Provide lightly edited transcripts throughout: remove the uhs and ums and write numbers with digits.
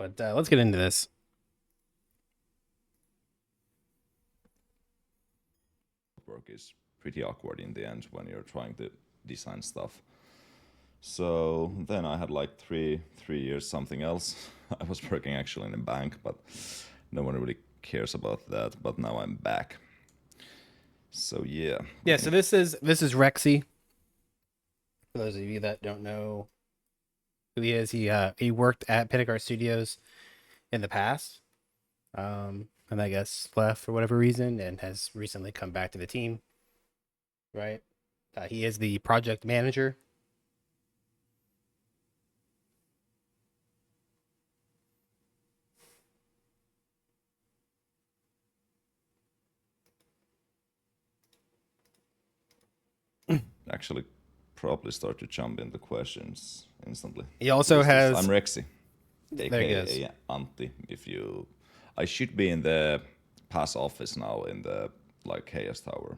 But let's get into this. Work is pretty awkward in the end when you're trying to design stuff. So then I had like three years something else. I was working actually in a bank, but no one really cares about that. But now I'm back. So yeah. Yeah, so this is Rexy. For those of you that don't know who he is, he worked at Pinnacle Studios in the past, and I guess left for whatever reason, and has recently come back to the team. Right, he is the project manager. Actually, probably start to jump into questions instantly. He also I'm has Rexy, there he goes. aka Antti. I should be in the pass office now in the like Chaos Tower.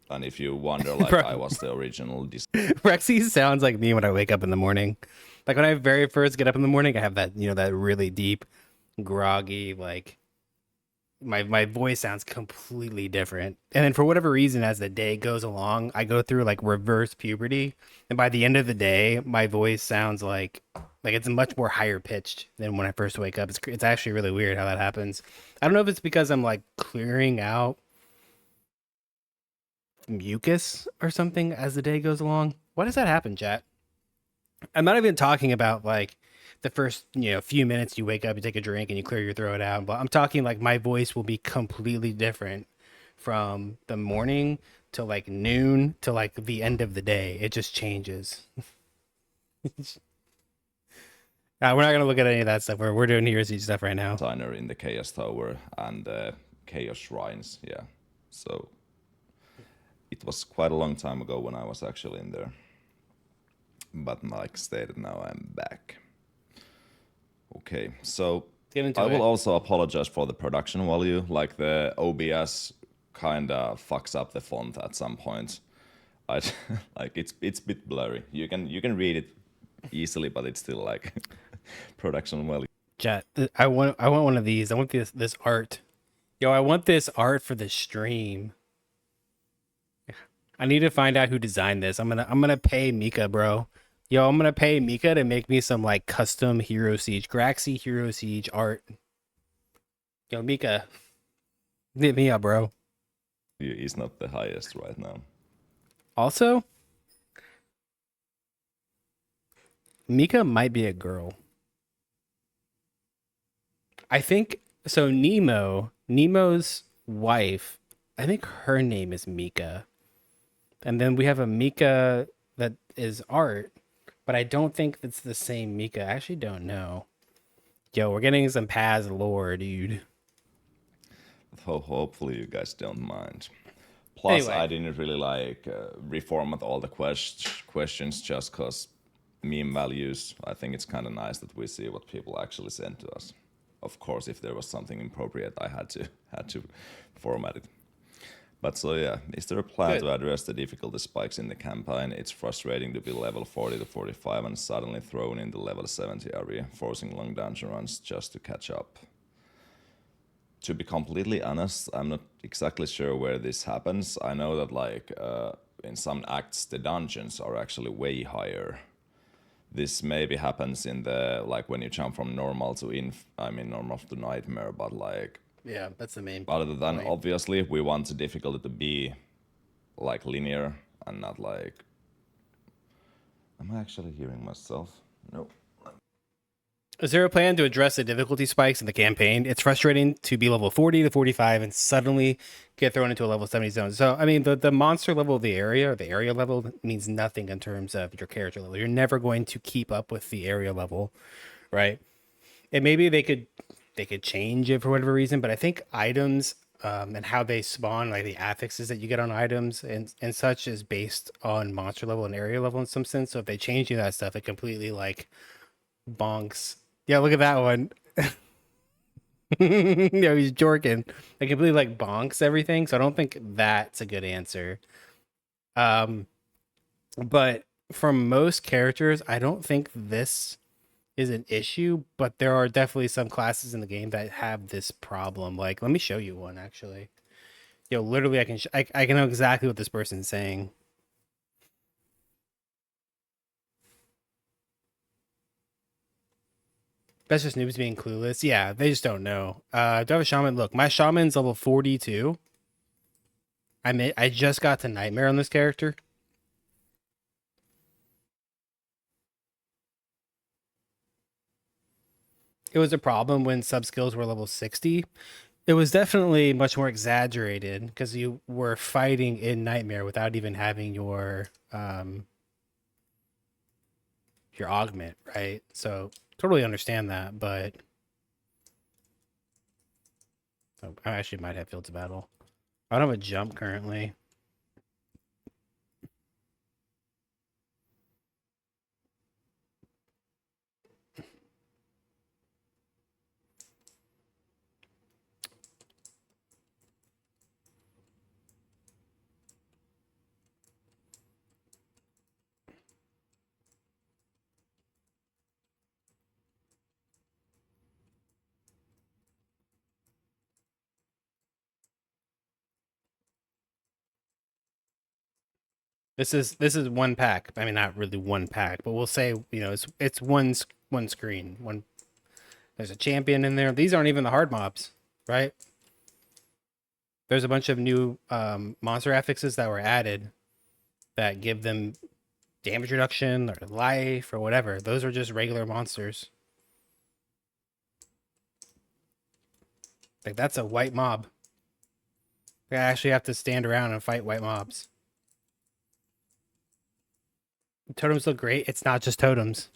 And if you wonder, like Bro, I was the original Rexy sounds like me when I wake up in the morning. Like when I very first get up in the morning, I have that that really deep, groggy my voice sounds completely different. And then for whatever reason, as the day goes along, I go through like reverse puberty, and by the end of the day, my voice sounds like it's much more higher pitched than when I first wake up. It's actually really weird how that happens. I don't know if it's because I'm like clearing out mucus or something as the day goes along. Why does that happen, chat? I'm not even talking about like the first few minutes you wake up, you take a drink, and you clear your throat out. But I'm talking like my voice will be completely different from the morning to like noon to like the end of the day. It just changes. We're not gonna look at any of that stuff. We're doing heroes stuff right now. designer in the Chaos Tower and Chaos Shrines. Yeah, so it was quite a long time ago when I was actually in there. But like stated, now I'm back. Okay, so Get into I will it. also apologize for the production value. Like the OBS kind of fucks up the font at some point. I like it's a bit blurry. You can read it easily, but it's still like production value. Chat. I want one of these. I want this art. Yo, I want this art for the stream. I need to find out who designed this. I'm gonna pay Mika, bro. Yo, I'm gonna pay Mika to make me some like custom Hero Siege, Graxy Hero Siege art. Yo, Mika, hit me up, bro. He's not the highest right now. Also, Mika might be a girl. I think so. Nemo's wife, I think her name is Mika. And then we have a Mika that is art, but I don't think it's the same Mika. I actually don't know. Yo, we're getting some Paz lore, dude. Hopefully you guys don't mind. Plus, Anyway, I didn't really like reformat all the questions just cause meme values. I think it's kind of nice that we see what people actually send to us. Of course, if there was something inappropriate, I had to format it. But so yeah, is there a plan good. to address the difficulty spikes in the campaign? It's frustrating to be level 40 to 45 and suddenly thrown in the level 70 area, forcing long dungeon runs just to catch up. To be completely honest, I'm not exactly sure where this happens. I know that like in some acts the dungeons are actually way higher. This maybe happens in the like when you jump from normal to normal to nightmare, but like Yeah, that's the main other than point. obviously we want the difficulty to be like linear and not like. Am I actually hearing myself? Nope. Is there a plan to address the difficulty spikes in the campaign? It's frustrating to be level 40 to 45 and suddenly get thrown into a level 70 zone. So, I mean, the monster level of the area or the area level means nothing in terms of your character level. You're never going to keep up with the area level, right? And maybe they could change it for whatever reason, but I think items and how they spawn, like the affixes that you get on items and such, is based on monster level and area level in some sense. So if they change any of that stuff, it completely like bonks. Yeah, look at that one. He's jorking. It completely like bonks everything. So I don't think that's a good answer. Um, but for most characters, I don't think this is an issue, but there are definitely some classes in the game that have this problem. Like, let me show you one actually. Yo, literally, I can know exactly what this person's saying. That's just noobs being clueless. Yeah, they just don't know. Do I have a shaman? Look, my shaman's level 42. I just got to nightmare on this character. It was a problem when sub skills were level 60. It was definitely much more exaggerated because you were fighting in nightmare without even having your augment, right? So totally understand that, but oh, I actually might have fields of battle. I don't have a jump currently. This is one pack. I mean, not really one pack, but we'll say it's one screen. One There's a champion in there. These aren't even the hard mobs, right? There's a bunch of new monster affixes that were added that give them damage reduction or life or whatever. Those are just regular monsters. Like that's a white mob. I actually have to stand around and fight white mobs. Totems look great. It's not just totems.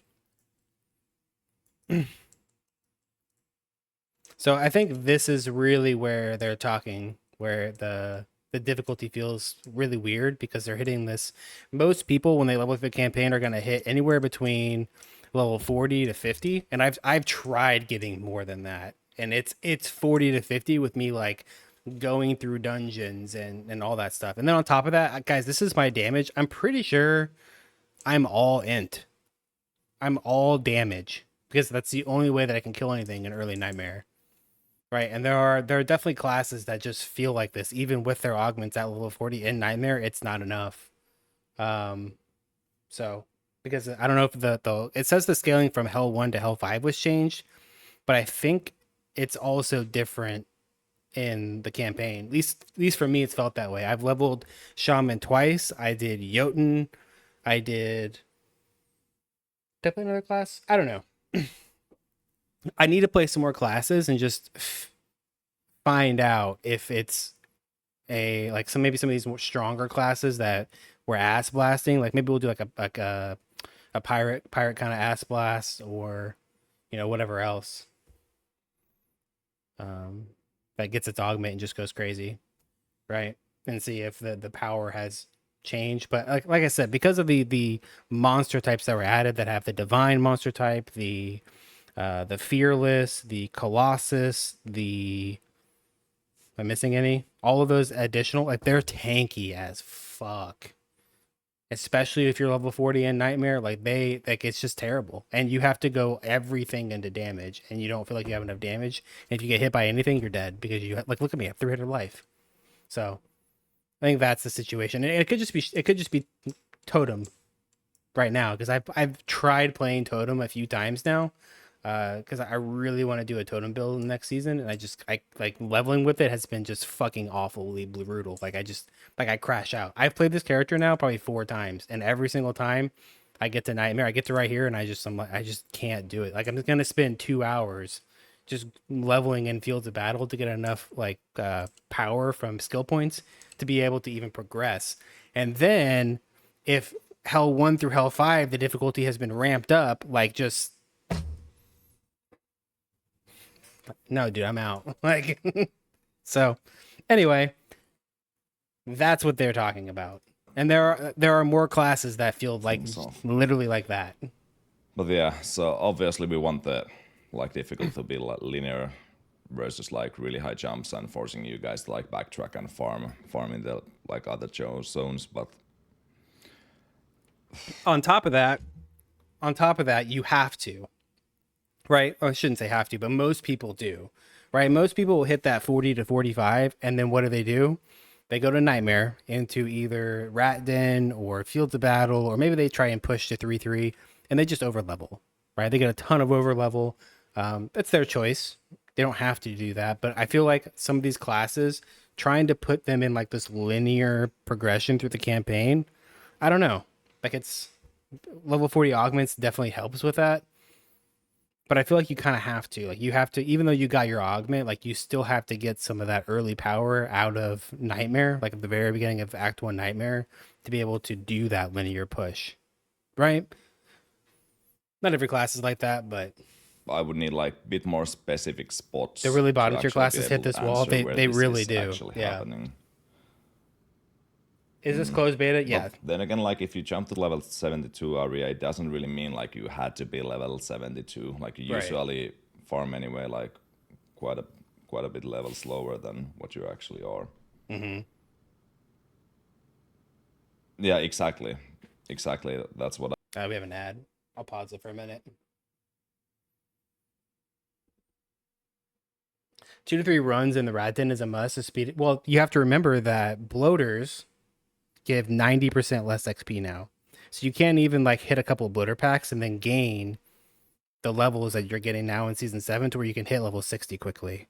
So I think this is really where they're talking, where the difficulty feels really weird because they're hitting this. Most people when they level up the campaign are going to hit anywhere between level 40 to 50, and I've tried getting more than that, and it's 40 to 50 with me like going through dungeons and all that stuff. And then on top of that, guys, this is my damage. I'm pretty sure I'm all int. I'm all damage because that's the only way that I can kill anything in early nightmare. Right, and there are definitely classes that just feel like this, even with their augments at level 40 in Nightmare, it's not enough. Um, so because I don't know if the it says the scaling from Hell 1 to Hell 5 was changed, but I think it's also different in the campaign. At least for me, it's felt that way. I've leveled Shaman twice. I did Jotun. I did I play another class? I don't know. I need to play some more classes and just find out if it's a like maybe some of these more stronger classes that were ass blasting. Like maybe we'll do like a pirate kind of ass blast or whatever else um that gets its augment and just goes crazy, right? And see if the power has changed. But like I said, because of the monster types that were added that have the divine monster type, the fearless, the colossus, the am I missing any? All of those additional, like they're tanky as fuck. Especially if you're level 40 in Nightmare, like it's just terrible. And you have to go everything into damage, and you don't feel like you have enough damage. And if you get hit by anything, you're dead because like look at me, I have 300 life. So I think that's the situation. And it could just be Totem right now because I've tried playing Totem a few times now because I really want to do a Totem build next season, and I like leveling with it has been just fucking awfully brutal. Like I crash out. I've played this character now probably 4 times, and every single time I get to Nightmare, I get to right here, and I just can't do it. Like I'm just gonna spend 2 hours just leveling in fields of battle to get enough like power from skill points to be able to even progress. And then if Hell 1 through Hell 5, the difficulty has been ramped up, like just no, dude, I'm out. Like, so anyway, that's what they're talking about. And there are more classes that feel like So, literally like that. but yeah, so obviously we want the like difficulty to be like linear versus like really high jumps and forcing you guys to like backtrack and farm in the like other zones. But On top of that, you have to. right? Or I shouldn't say have to, but most people do, right? Most people will hit that 40 to 45, and then what do? They go to Nightmare into either Rat Den or Fields of Battle, or maybe they try and push to 3-3, and they just over level, right? They get a ton of over level. That's their choice. They don't have to do that, but I feel like some of these classes, trying to put them in like this linear progression through the campaign, I don't know. Like it's level 40 augments definitely helps with that, but I feel like you kind of have to. Like you have to, even though you got your augment, like you still have to get some of that early power out of Nightmare, like at the very beginning of Act 1 Nightmare, to be able to do that linear push, right? Not every class is like that, but I would need like a bit more specific the spots really to bottom tier actually be classes hit able this to wall. answer They where they this really is do. actually Yeah. happening. Is this closed beta? But Yeah. then again, like if you jump to level 72 area, it doesn't really mean like you had to be level 72. Like you Right. usually farm anyway, like quite a quite a bit levels lower than what you actually are. Mm-hmm. Yeah, exactly, exactly. That's what. We have an ad. I'll pause it for a minute. 2 to 3 runs in the Rat Den is a must to speed. Well, you have to remember that bloaters give 90% less XP now. So you can't even like hit a couple of bloater packs and then gain the levels that you're getting now in season 7 to where you can hit level 60 quickly,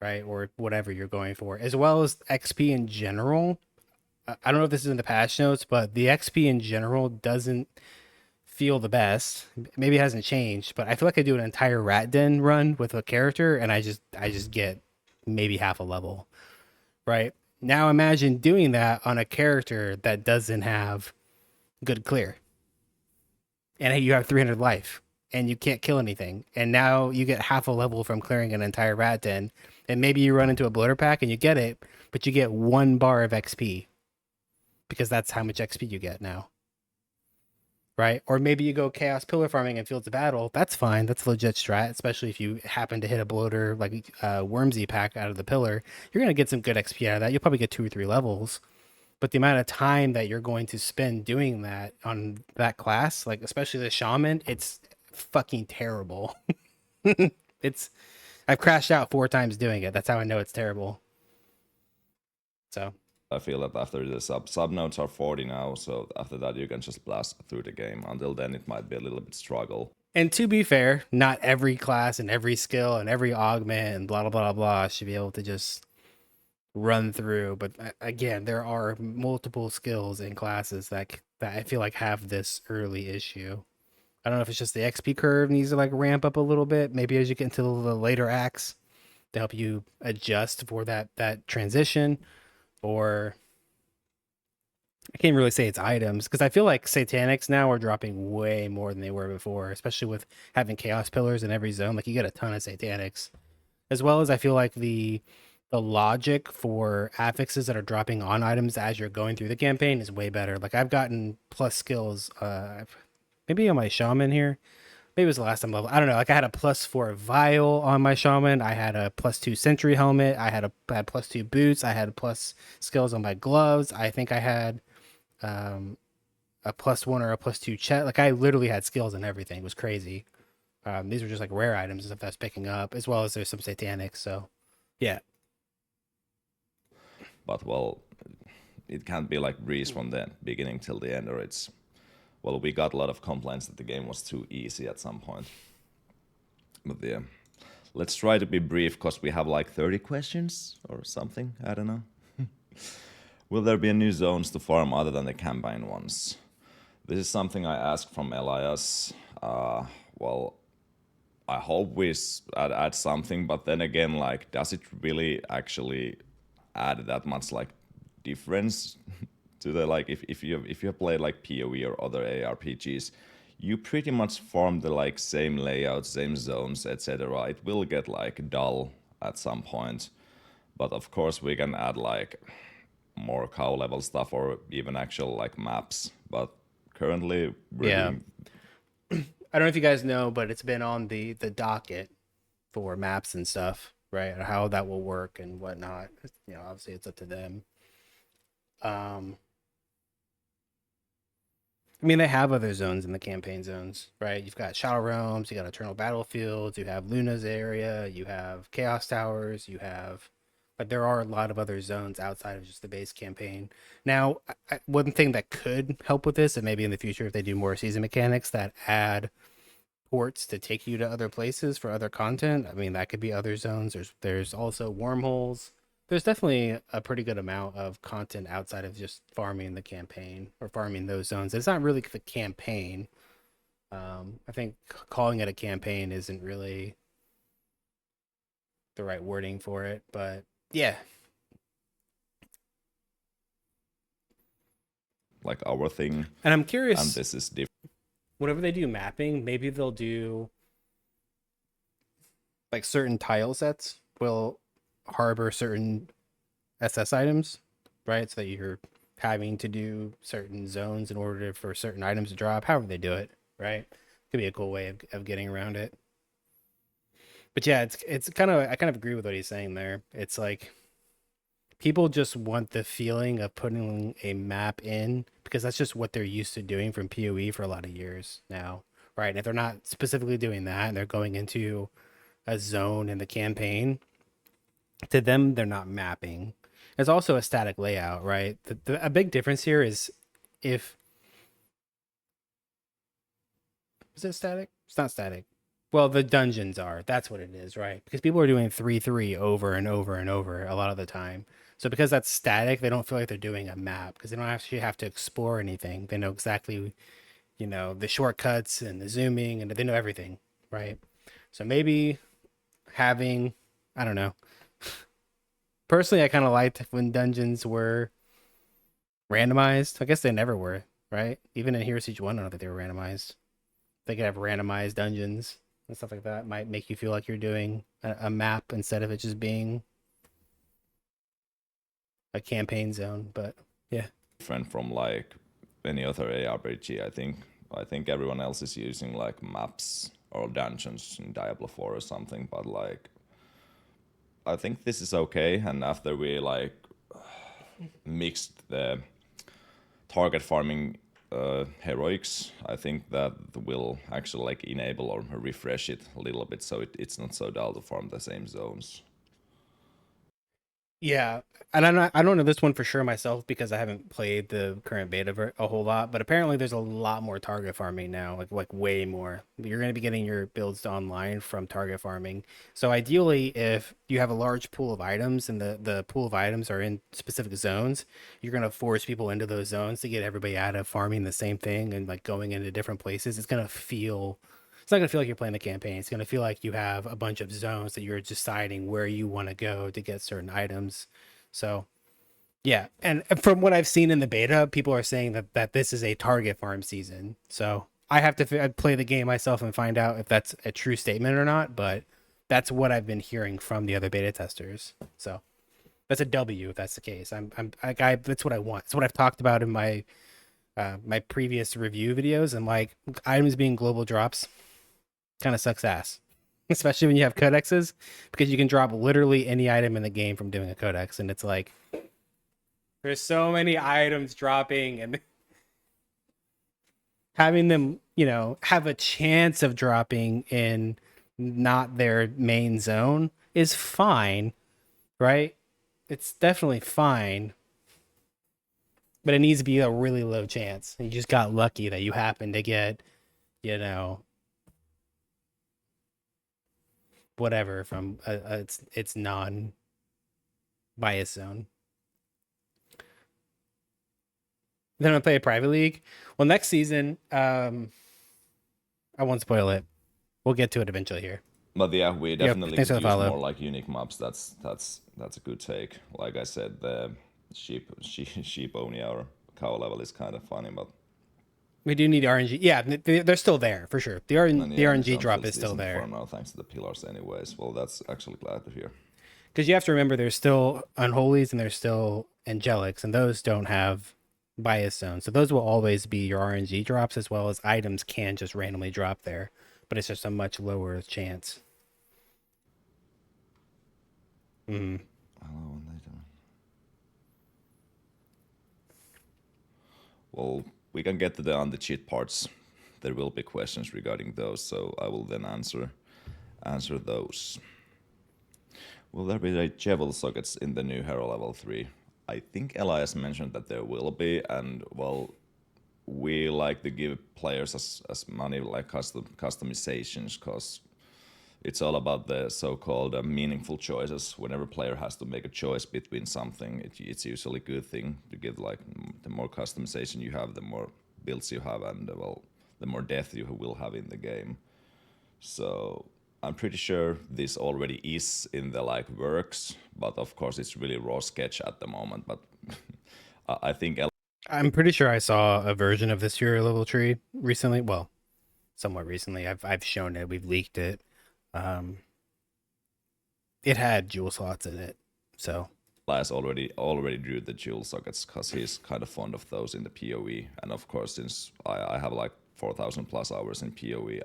right? Or whatever you're going for. As well as XP in general. I don't know if this is in the patch notes, but the XP in general doesn't feel the best. Maybe it hasn't changed, but I feel like I do an entire Rat Den run with a character and I just get maybe half a level, right? Now imagine doing that on a character that doesn't have good clear. And you have 300 life and you can't kill anything. And now you get half a level from clearing an entire Rat Den. And maybe you run into a bloater pack and you get it, but you get 1 bar of XP because that's how much XP you get now. Right? Or maybe you go Chaos Pillar farming in Fields of Battle. That's fine. That's a legit strat, especially if you happen to hit a bloater like Wormsy pack out of the pillar. You're going to get some good XP out of that. You'll probably get 2 or 3 levels. But the amount of time that you're going to spend doing that on that class, like especially the Shaman, it's fucking terrible. it's I've crashed out 4 times doing it. That's how I know it's terrible. So I feel that after the sub nodes are 40 now, so after that you can just blast through the game. Until then, it might be a little bit struggle. and to be fair, not every class and every skill and every augment and blah blah blah blah should be able to just run through. But again, there are multiple skills and classes that I feel like have this early issue. I don't know if it's just the XP curve needs to like ramp up a little bit. Maybe as you get into the later acts to help you adjust for that transition, or I can't really say it's items because I feel like satanics now are dropping way more than they were before, especially with having chaos pillars in every zone. Like you get a ton of satanics, as well as I feel like the logic for affixes that are dropping on items as you're going through the campaign is way better. Like I've gotten plus skills, maybe on my shaman here. Maybe it was the last time level. I don't know. Like I had a +4 vial on my shaman. I had a +2 sentry helmet. I had +2 boots. I had plus skills on my gloves. I think I had um, a +1 or a +2 chest. Like I literally had skills and everything. It was crazy. These were just like rare items and stuff that's picking up, as well as there's some satanics. So yeah. But well, it can't be like breeze from the beginning till the end, or it's well, we got a lot of complaints that the game was too easy at some point. But yeah, let's try to be brief because we have like 30 questions or something. I don't know. Will there be new zones to farm other than the campaign ones? This is something I asked from Elias. Well, I hope we add something, but then again, like, does it really actually add that much like difference to the like if you have played like PoE or other ARPGs, you pretty much form the like same layouts, same zones, etc. It will get like dull at some point, but of course we can add like more cow level stuff or even actual like maps. But currently we're Yeah. doing I don't know if you guys know, but it's been on the docket for maps and stuff, right? How that will work and whatnot. Obviously it's up to them. Um, I mean, they have other zones in the campaign zones, right? You've got Shadow Realms, you got Eternal Battlefields, you have Luna's area, you have Chaos Towers, you have, but there are a lot of other zones outside of just the base campaign. Now, one thing that could help with this, and maybe in the future if they do more season mechanics that add ports to take you to other places for other content, I mean, that could be other zones. There's also wormholes. There's definitely a pretty good amount of content outside of just farming the campaign or farming those zones. It's not really the campaign. I think calling it a campaign isn't really the right wording for it, but yeah. Like our thing, And I'm and curious, this is different. whenever they do mapping, maybe they'll do like certain tile sets will harbor certain SS items, right? So that you're having to do certain zones in order for certain items to drop, however they do it, right? Could be a cool way of getting around it. But yeah, it's kind of I kind of agree with what he's saying there. It's like people just want the feeling of putting a map in because that's just what they're used to doing from PoE for a lot of years now, right? And if they're not specifically doing that and they're going into a zone in the campaign, to them they're not mapping. It's also a static layout, right? A big difference here is if is it static? It's not static. Well, the dungeons are. That's what it is, right? Because people are doing 3-3 over and over and over a lot of the time. So because that's static, they don't feel like they're doing a map because they don't actually have to explore anything. They know exactly, the shortcuts and the zooming and they know everything, right? So maybe having, I don't know. Personally, I kind of liked when dungeons were randomized. I guess they never were, right? Even in Hero Siege 1, I don't think they were randomized. They could have randomized dungeons and stuff like that. Might make you feel like you're doing a map instead of it just being a campaign zone. But yeah. Different from like any other ARPG. I think everyone else is using like maps or dungeons in Diablo 4 or something, but like I think this is okay. And after we like mixed the target farming heroics, I think that will actually like enable or refresh it a little bit, so it's not so dull to farm the same zones. Yeah, and I don't know this one for sure myself because I haven't played the current beta a whole lot. But apparently, there's a lot more target farming now, like way more. You're going to be getting your builds online from target farming. So ideally, if you have a large pool of items and the pool of items are in specific zones, you're going to force people into those zones to get everybody out of farming the same thing and like going into different places. It's not gonna feel like you're playing the campaign. It's gonna feel like you have a bunch of zones that you're deciding where you want to go to get certain items. So yeah, and from what I've seen in the beta, people are saying that this is a target farm season. So I have to play the game myself and find out if that's a true statement or not. But that's what I've been hearing from the other beta testers. So that's a W if that's the case. That's what I want. It's what I've talked about in my previous review videos and like items being global drops kind of sucks ass, especially when you have codexes because you can drop literally any item in the game from doing a codex, and it's like there's so many items dropping and having them, have a chance of dropping in not their main zone is fine, right? It's definitely fine, but it needs to be a really low chance. You just got lucky that you happen to get, you know, whatever from its non bias zone. Then I play a private league. Well, next season, I won't spoil it. We'll get to it eventually here. But yeah, we Yep. definitely Thanks for could the use follow. more like unique maps. That's a good take. Like I said, the sheep Oni or cow level is kind of funny, but We do need RNG. Yeah, they're still there for sure. The and the yeah, the RNG zone drop feels is still decent there for now thanks to the pillars, anyways. Well, that's actually glad to hear. because you have to remember there's still unholies and there's still angelics, and those don't have bias zones. So those will always be your RNG drops as well as items can just randomly drop there, but it's just a much lower chance. Mm. Hello, later. Well, we can get to the on the cheat parts. There will be questions regarding those, so I will then answer those. Will there be like Jewel sockets in the new Hero level 3? I think Elias mentioned that there will be, and well, we like to give players as money like customizations, because it's all about the so-called meaningful choices. Whenever player has to make a choice between something, it's usually a good thing to give, like, the more customization you have, the more builds you have, and well, the more depth you will have in the game. So I'm pretty sure this already is in the like works, but of course it's really raw sketch at the moment. But I think I'm pretty sure I saw a version of this hero level tree recently. Well, somewhat recently. I've shown it. We've leaked it. It had jewel slots in it, so Elias already drew the jewel sockets because he's kind of fond of those in the PoE, and of course since I have like 4,000 plus hours in PoE.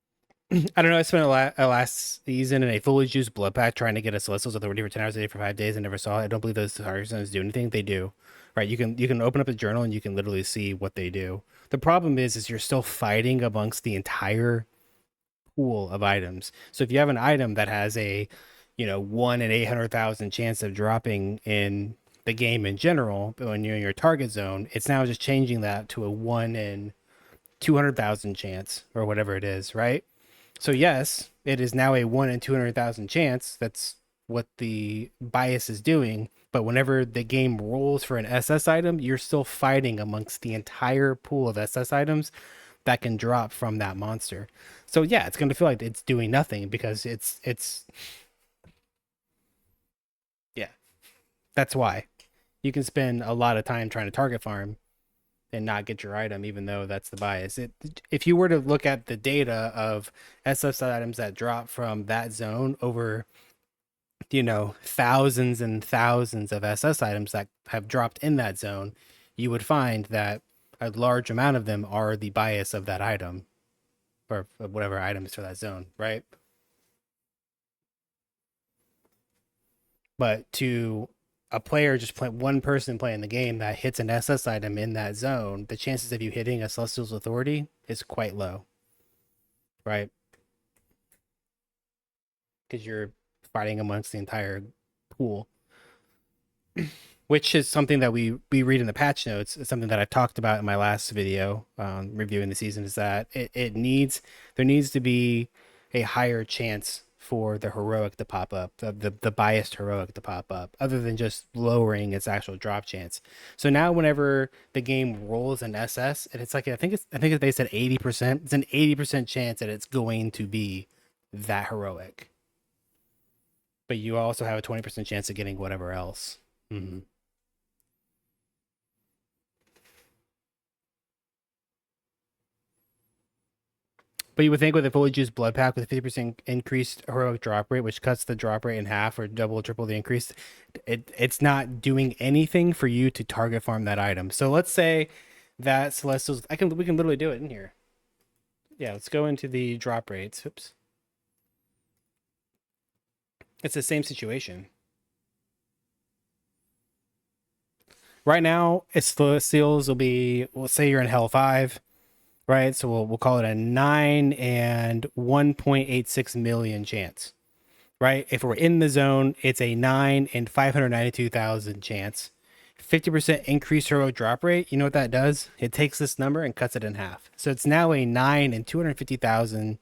I don't know. I spent a last season in a fully juiced blood pack trying to get a Celestials Authority for 10 hours a day for 5 days and never saw it. I don't believe those target zones do anything. They do, right? You can open up a journal and you can literally see what they do. The problem is you're still fighting amongst the entire pool of items. So if you have an item that has a 1 in 800,000 chance of dropping in the game in general, but when you're in your target zone, it's now just changing that to a 1 in 200,000 chance or whatever it is, right? So yes, it is now a 1 in 200,000 chance. That's what the bias is doing. But whenever the game rolls for an SS item, you're still fighting amongst the entire pool of SS items that can drop from that monster. So yeah, it's going to feel like it's doing nothing because it's yeah. That's why you can spend a lot of time trying to target farm and not get your item, even though that's the bias. If you were to look at the data of SS items that drop from that zone over, thousands and thousands of SS items that have dropped in that zone, you would find that a large amount of them are the bias of that item or whatever item is for that zone, right? But to a player just play one person playing the game that hits an SS item in that zone, the chances of you hitting a Celestial's Authority is quite low, right? Because you're fighting amongst the entire pool, which is something that we read in the patch notes. It's something that I talked about in my last video reviewing the season. Is that there needs to be a higher chance for the heroic to pop up, the biased heroic to pop up, other than just lowering its actual drop chance. So now, whenever the game rolls an SS, and it's like I think they said 80%. It's an 80% chance that it's going to be that heroic, but you also have a 20% chance of getting whatever else. Mm-hmm. But you would think with a fully juiced blood pack with a 50% increased heroic drop rate, which cuts the drop rate in half or double or triple the increase, it's not doing anything for you to target farm that item. So let's say that Celestials, we can literally do it in here. Yeah, let's go into the drop rates. Oops. It's the same situation. Right now, it's Celestials will be, we'll say you're in Hell 5. Right, so we'll call it a 9 and 1.86 million chance. Right, if we're in the zone, it's a 9 and 592,000 chance. 50% increased heroic drop rate. You know what that does? It takes this number and cuts it in half. So it's now a 9 and 250,000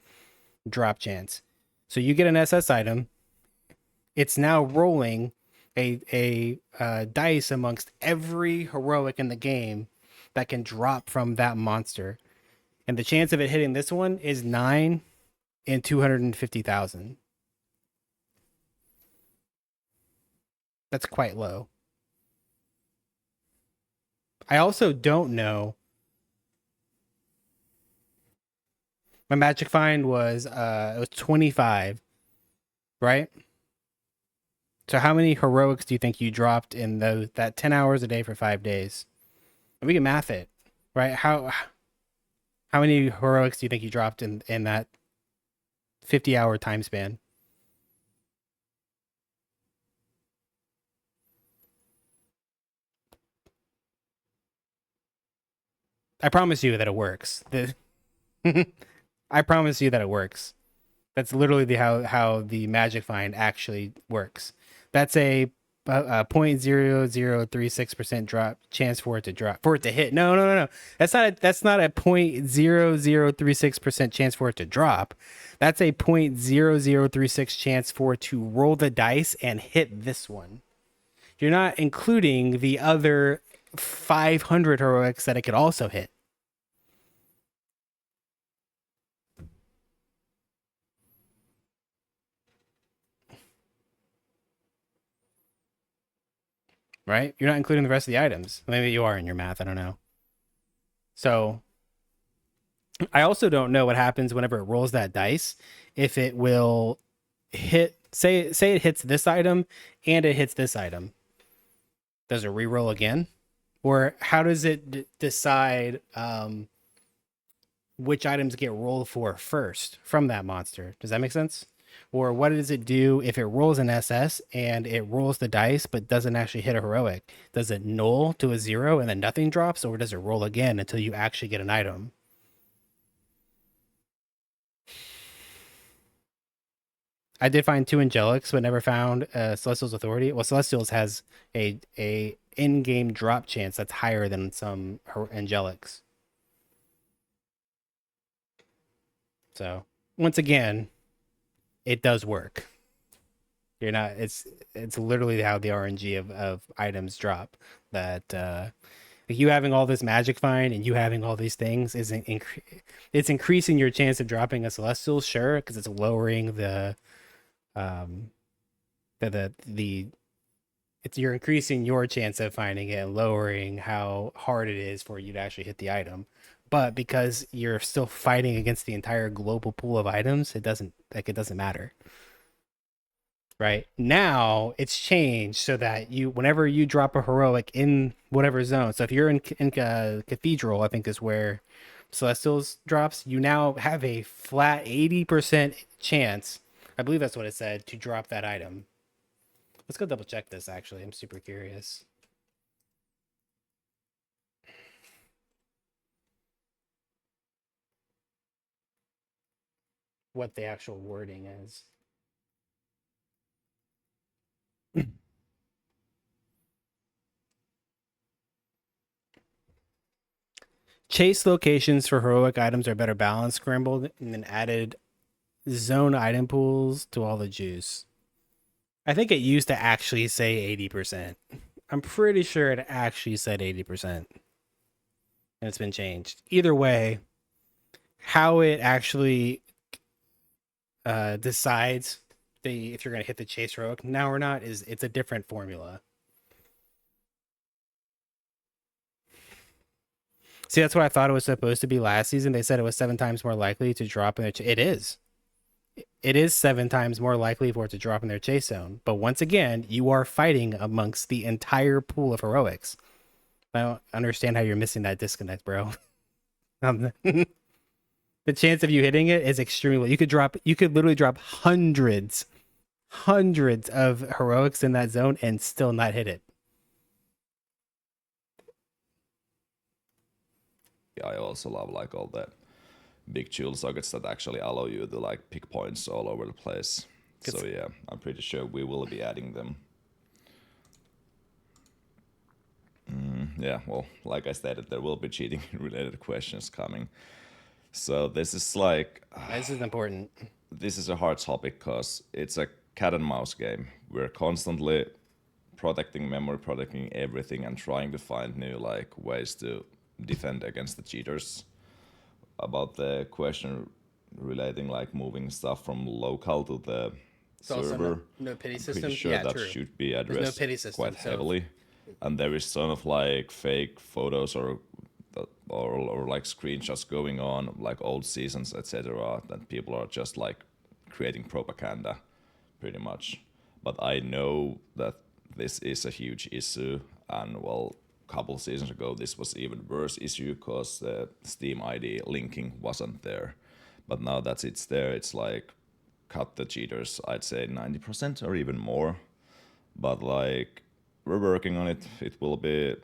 drop chance. So you get an SS item. It's now rolling a dice amongst every heroic in the game that can drop from that monster. And the chance of it hitting this one is 9 in 250,000. That's quite low. I also don't know. My magic find was it was 25, right? So how many heroics do you think you dropped in that 10 hours a day for 5 days? And we can math it, right? How many heroics do you think you dropped in that 50-hour time span? I promise you that it works. I promise you that it works. That's literally how the magic find actually works. That's a 0.0036% drop chance for it to hit. No. That's not a 0.0036% chance for it to drop. That's a 0.0036 chance for it to roll the dice and hit this one. You're not including the other 500 heroics that it could also hit. Right? You're not including the rest of the items. Maybe you are in your math. I don't know. So I also don't know what happens whenever it rolls that dice. If it will hit, say it hits this item and it hits this item. Does it re-roll again? Or how does it decide which items get rolled for first from that monster? Does that make sense? Or what does it do if it rolls an SS and it rolls the dice but doesn't actually hit a heroic? Does it null to a 0 and then nothing drops, or does it roll again until you actually get an item? I did find 2 Angelics, but never found Celestial's Authority. Well, Celestial's has a in-game drop chance that's higher than some Angelics. So once again, it does work. You're not. It's literally how the RNG of items drop. That you having all this magic find and you having all these things isn't. It's increasing your chance of dropping a Celestial, sure, because it's lowering um the it's you're increasing your chance of finding it and lowering how hard it is for you to actually hit the item. But because you're still fighting against the entire global pool of items, it doesn't matter. Right now, it's changed so that whenever you drop a heroic in whatever zone, so if you're in Cathedral, I think is where Celestials drops, you now have a flat 80% chance. I believe that's what it said, to drop that item. Let's go double check this, actually. I'm super curious. What the actual wording is. Chase locations for heroic items are better balanced, scrambled, and then added zone item pools to all the juice. I think it used to actually say 80%. I'm pretty sure it actually said 80%. And it's been changed. Either way, how it actually decides if you're going to hit the chase heroic now or not it's a different formula. See, that's what I thought it was supposed to be last season. They said it was 7 times more likely to drop in their it is. It is 7 times more likely for it to drop in their chase zone. But once again, you are fighting amongst the entire pool of heroics. I don't understand how you're missing that disconnect, bro. The chance of you hitting it is extremely. You could literally drop hundreds of heroics in that zone and still not hit it. I also love like all that big jewel sockets that actually allow you to like pick points all over the place. So yeah, I'm pretty sure we will be adding them. Yeah, well, like I stated, there will be cheating related questions coming. So this is like This is important. This is a hard topic because it's a cat and mouse game. We're constantly protecting memory, protecting everything, and trying to find new like ways to defend against the cheaters. About the question relating like moving stuff from local to the server, no pity I'm system. pretty sure Yeah, that true. should be no addressed pity system, quite so- heavily. And there is sort of like fake photos or like screenshots going on, like old seasons, etc. That people are just like creating propaganda, pretty much. But I know that this is a huge issue, and well, couple seasons ago this was even worse issue because the Steam ID linking wasn't there. But now that it's there, it's like cut the cheaters. I'd say 90% or even more. But like we're working on it. It will be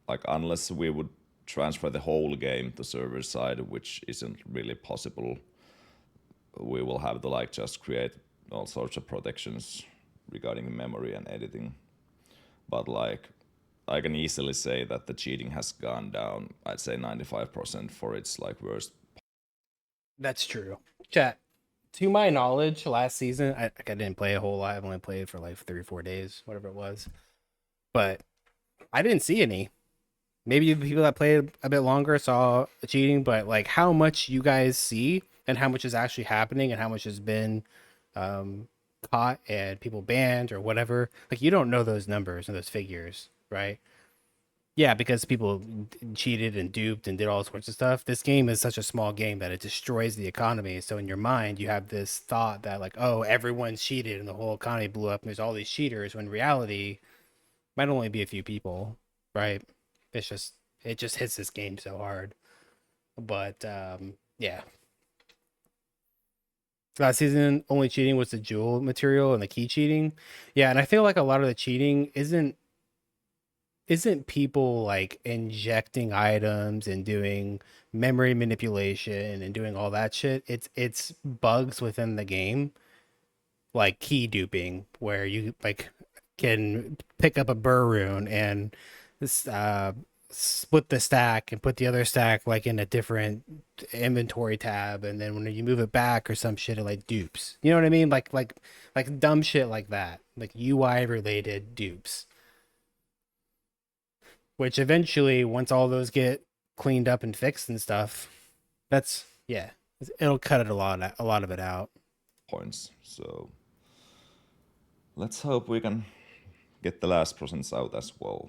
like unless we would transfer the whole game to server side, which isn't really possible. We will have to like just create all sorts of protections regarding memory and editing. But like I can easily say that the cheating has gone down. I'd say 95% for its like worst. That's true. Chat. To my knowledge, last season I didn't play a whole lot. I've only played for like 3 or 4 days, whatever it was. But I didn't see any. Maybe the people that played a bit longer saw cheating, but like how much you guys see and how much is actually happening and how much has been um, caught and people banned or whatever, like you don't know those numbers and those figures, right? Yeah, because people cheated and duped and did all sorts of stuff. This game is such a small game that it destroys the economy. So in your mind, you have this thought that like, oh, everyone's cheated and the whole economy blew up and there's all these cheaters. When in reality, might only be a few people, right? It's just it just hits this game so hard. But yeah, last season only cheating was the jewel material and the key cheating. Yeah, and I feel like a lot of the cheating isn't people like injecting items and doing memory manipulation and doing all that shit. It's bugs within the game, like key duping, where you like can pick up a burr rune and this split the stack and put the other stack like in a different inventory tab, and then when you move it back or some shit, it like dupes. You know what I mean? Like dumb shit like that, like UI related dupes. Which eventually, once all those get cleaned up and fixed and stuff, that's yeah, it'll cut it a lot of it out. Points. So let's hope we can get the last presents out as well.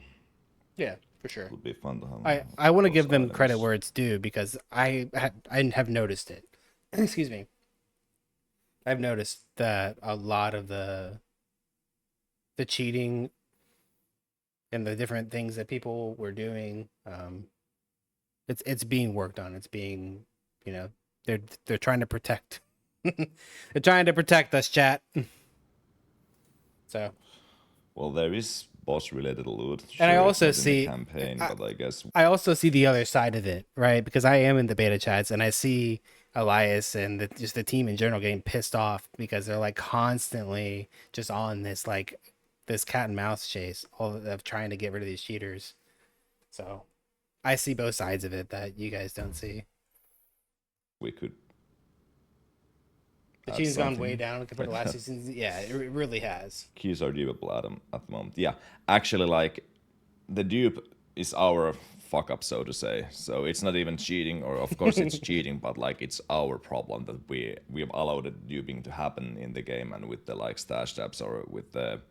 Yeah, for sure. It would be fun to I want to have those give them credit items. where it's due because I have noticed it. Excuse me. I've noticed that a lot of the cheating and the different things that people were doing, it's being worked on. It's being, you know, they're trying to protect. They're trying to protect us, chat. So, Well, there is boss related loot. and I Sure, it's also not in the see, campaign, I, but I guess I also see the other side of it, right? Because I am in the beta chats and I see Elias and just the team in general getting pissed off because they're like constantly just on this like this cat and mouse chase, all of trying to get rid of these cheaters. So I see both sides of it that you guys don't see. we could The add cheating's gone way something down compared like to last that. season. Yeah, it really has. Keys are dupable at the moment. Yeah, actually, like the dupe is our fuck up, so to say. So it's not even cheating, or of course it's cheating, but like it's our problem that we've allowed the duping to happen in the game and with the like stash tabs or with the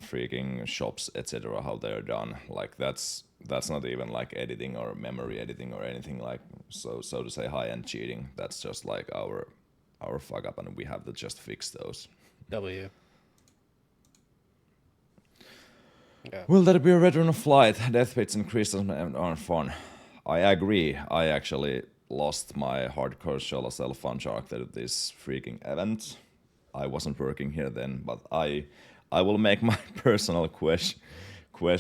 freaking shops, etc. How they're done. Like that's not even like editing or memory editing or anything like so to say high end cheating. That's just like our fuck up, and we have to just fix those. W. Yeah. Will there be a return of flight? Death pits and crystals are fun. I agree. I actually lost my hardcore solo self fun character to this freaking event. I wasn't working here then, but I will make my personal quest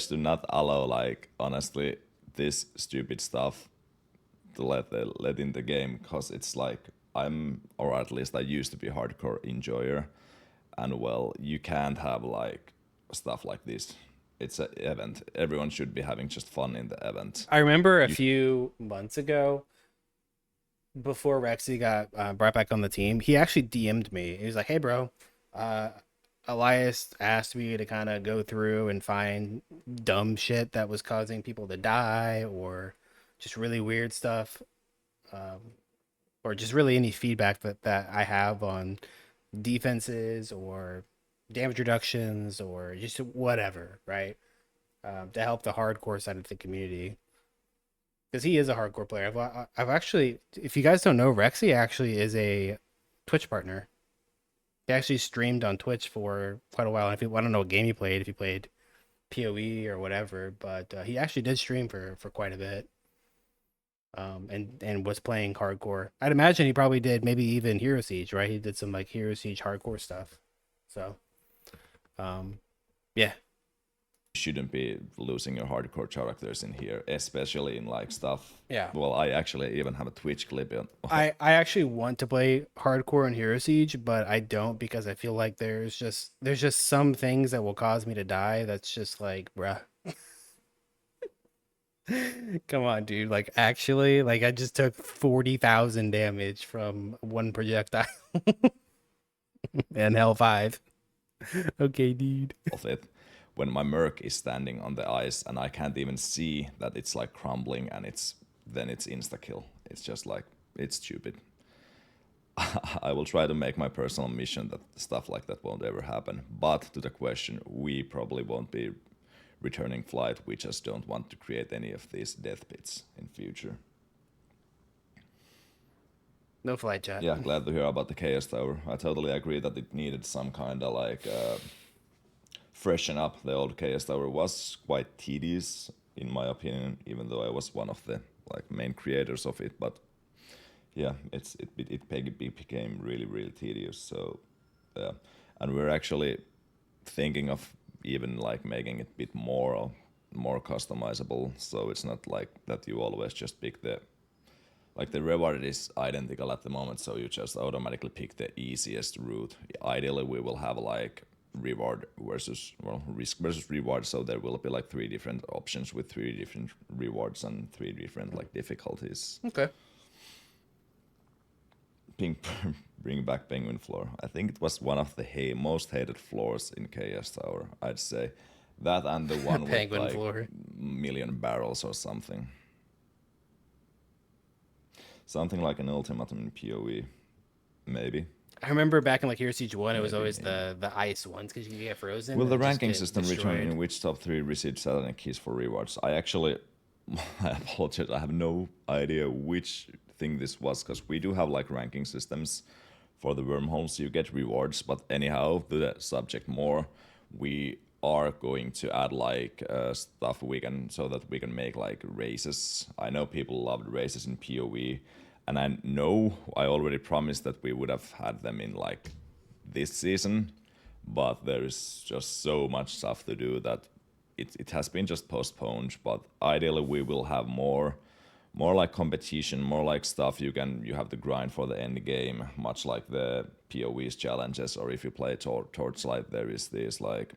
to not allow like honestly this stupid stuff to let in the game, because it's like I'm, or at least I used to be a hardcore enjoyer, and well you can't have like stuff like this. It's an event. Everyone should be having just fun in the event. I remember a You few months ago before Rexy got brought back on the team, he actually DM'd me. He was like, "Hey, bro, uh, Elias asked me to kind of go through and find dumb shit that was causing people to die, or just really weird stuff, um, or just really any feedback that I have on defenses or damage reductions or just whatever, right? To help the hardcore side of the community." Because he is a hardcore player. I've actually, if you guys don't know, Rexy actually is a Twitch partner. He actually streamed on Twitch for quite a while. And if you, I don't know what game he played, if he played PoE or whatever, but he actually did stream for quite a bit. And was playing hardcore. I'd imagine he probably did maybe even Hero Siege, right? He did some like Hero Siege hardcore stuff. So, yeah, shouldn't be losing your hardcore characters in here, especially in like stuff. Yeah. Well, I actually even have a Twitch clip on. I actually want to play hardcore in Hero Siege, but I don't because I feel like there's just some things that will cause me to die. That's just like, bruh. Come on, dude. Like actually, like I just took 40,000 damage from one projectile and L5. Okay, dude. Of it when my merc is standing on the ice and I can't even see that it's like crumbling and it's insta kill. It's just like it's stupid. I will try to make my personal mission that stuff like that won't ever happen. But to the question, we probably won't be returning flight. We just don't want to create any of these death pits in future. No flight chat. Yeah, glad to hear about the Chaos Tower. I totally agree that it needed some kind of like freshen up. The old Chaos Tower was quite tedious, in my opinion, even though I was one of the like main creators of it. But yeah, it became really tedious. So yeah, and we're actually thinking of even like making it a bit more customizable. So it's not like that you always just pick the like the reward is identical at the moment, so you just automatically pick the easiest route. Ideally, we will have like reward versus risk versus reward, so there will be like 3 different options with 3 different rewards and 3 different like difficulties. Okay. Bring back Penguin Floor. I think it was one of the most hated floors in Chaos Tower. I'd say that and the one with Penguin like floor. million barrels or something. Something like an ultimatum in PoE, maybe. I remember back in like Hero Siege 1, it was Maybe, always maybe. the ice ones because you could get frozen. Will and the it just ranking get system return destroyed. in which top 3 receive Saturn keys for rewards? I actually, I apologize, I have no idea which thing this was, because we do have like ranking systems for the wormholes. You get rewards, but anyhow, to the subject more, we are going to add like stuff we can, so that we can make like races. I know people loved races in PoE, and I know I already promised that we would have had them in like this season, but there is just so much stuff to do that it has been just postponed. But ideally we will have more like competition, more like stuff you have to grind for the end game, much like the PoE's challenges, or if you play Torchlight, there is this like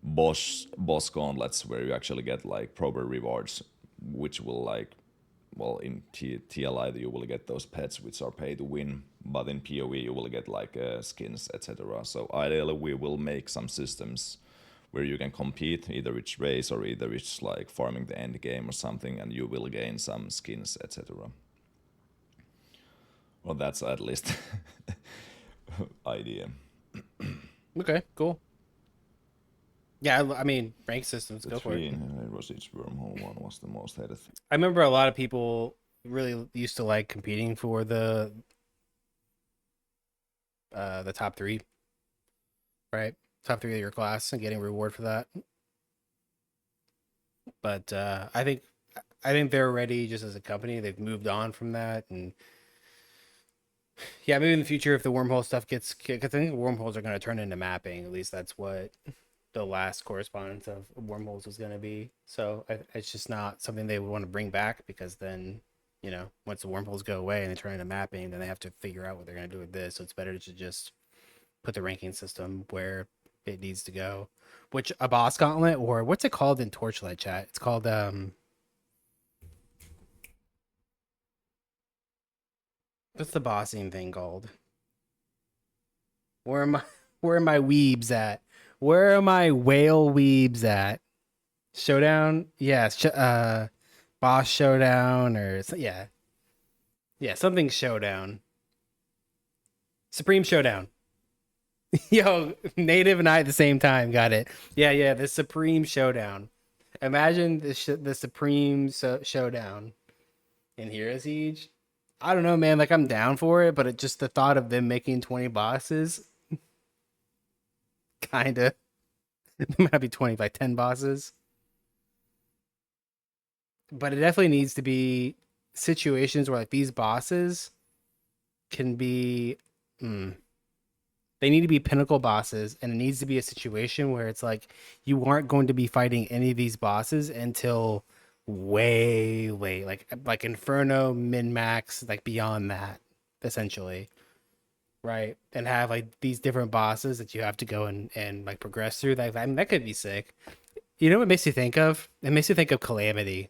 boss gauntlets where you actually get like proper rewards, which will like, well, in TLI you will get those pets which are pay to win, but in PoE you will get like skins, etc. So ideally we will make some systems where you can compete, either it's race or either it's like farming the end game or something, and you will gain some skins, etc. Well, that's at least idea. Okay, cool. Yeah, I mean, rank systems, The go for 3 it. in was each wormhole one was the most hated thing. I remember a lot of people really used to like competing for the top 3, right? Top 3 of your class and getting reward for that. But I think they're ready just as a company. They've moved on from that, and yeah, maybe in the future if the wormhole stuff gets, because I think wormholes are going to turn into mapping. At least that's what the last correspondence of wormholes was going to be. So it's just not something they would want to bring back, because then, once the wormholes go away and they turn into mapping, then they have to figure out what they're going to do with this. So it's better to just put the ranking system where it needs to go. Which, a boss gauntlet, or what's it called in Torchlight chat? It's called what's the bossing thing called? Where am I? Where are my weebs at? Where are my whale weebs at? Showdown? Yeah, boss showdown, or yeah, something showdown. Supreme showdown. Yo, native and I at the same time. Got it. Yeah, the Supreme showdown. Imagine the Supreme showdown in Hero Siege. I don't know, man. Like, I'm down for it, but just the thought of them making 20 bosses, kind of. It might be 20 by 10 bosses. But it definitely needs to be situations where like these bosses can be They need to be pinnacle bosses, and it needs to be a situation where it's like you aren't going to be fighting any of these bosses until way late, like Inferno, min max, like beyond that, essentially, right? And have like these different bosses that you have to go and like progress through. Like, I mean, that could be sick. You know what it makes you think of? It makes you think of Calamity.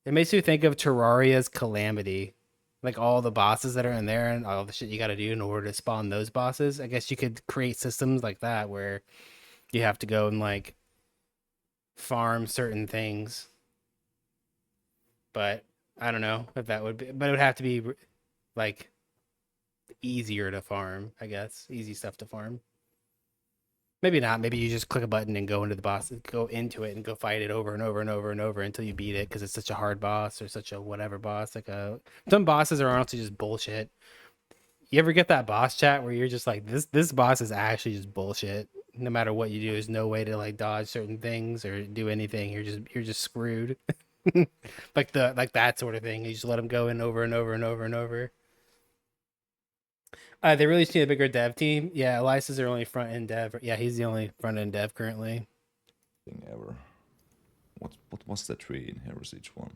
It makes you think of Terraria's Calamity. Like all the bosses that are in there and all the shit you got to do in order to spawn those bosses. I guess you could create systems like that where you have to go and like farm certain things. But I don't know if that would be, but it would have to be like easier to farm, I guess. Easy stuff to farm. Maybe not. Maybe you just click a button and go into the boss, go into it and go fight it over and over and over and over until you beat it because it's such a hard boss or such a whatever boss. Like some bosses are honestly just bullshit. You ever get that boss chat where you're just like, this boss is actually just bullshit. No matter what you do, there's no way to like dodge certain things or do anything. You're just screwed. like that sort of thing. You just let them go in over and over and over and over. They really just need a bigger dev team. Yeah, Elias is their only front end dev. Yeah, he's the only front end dev currently. Thing ever. What was the tree in Heritage 1?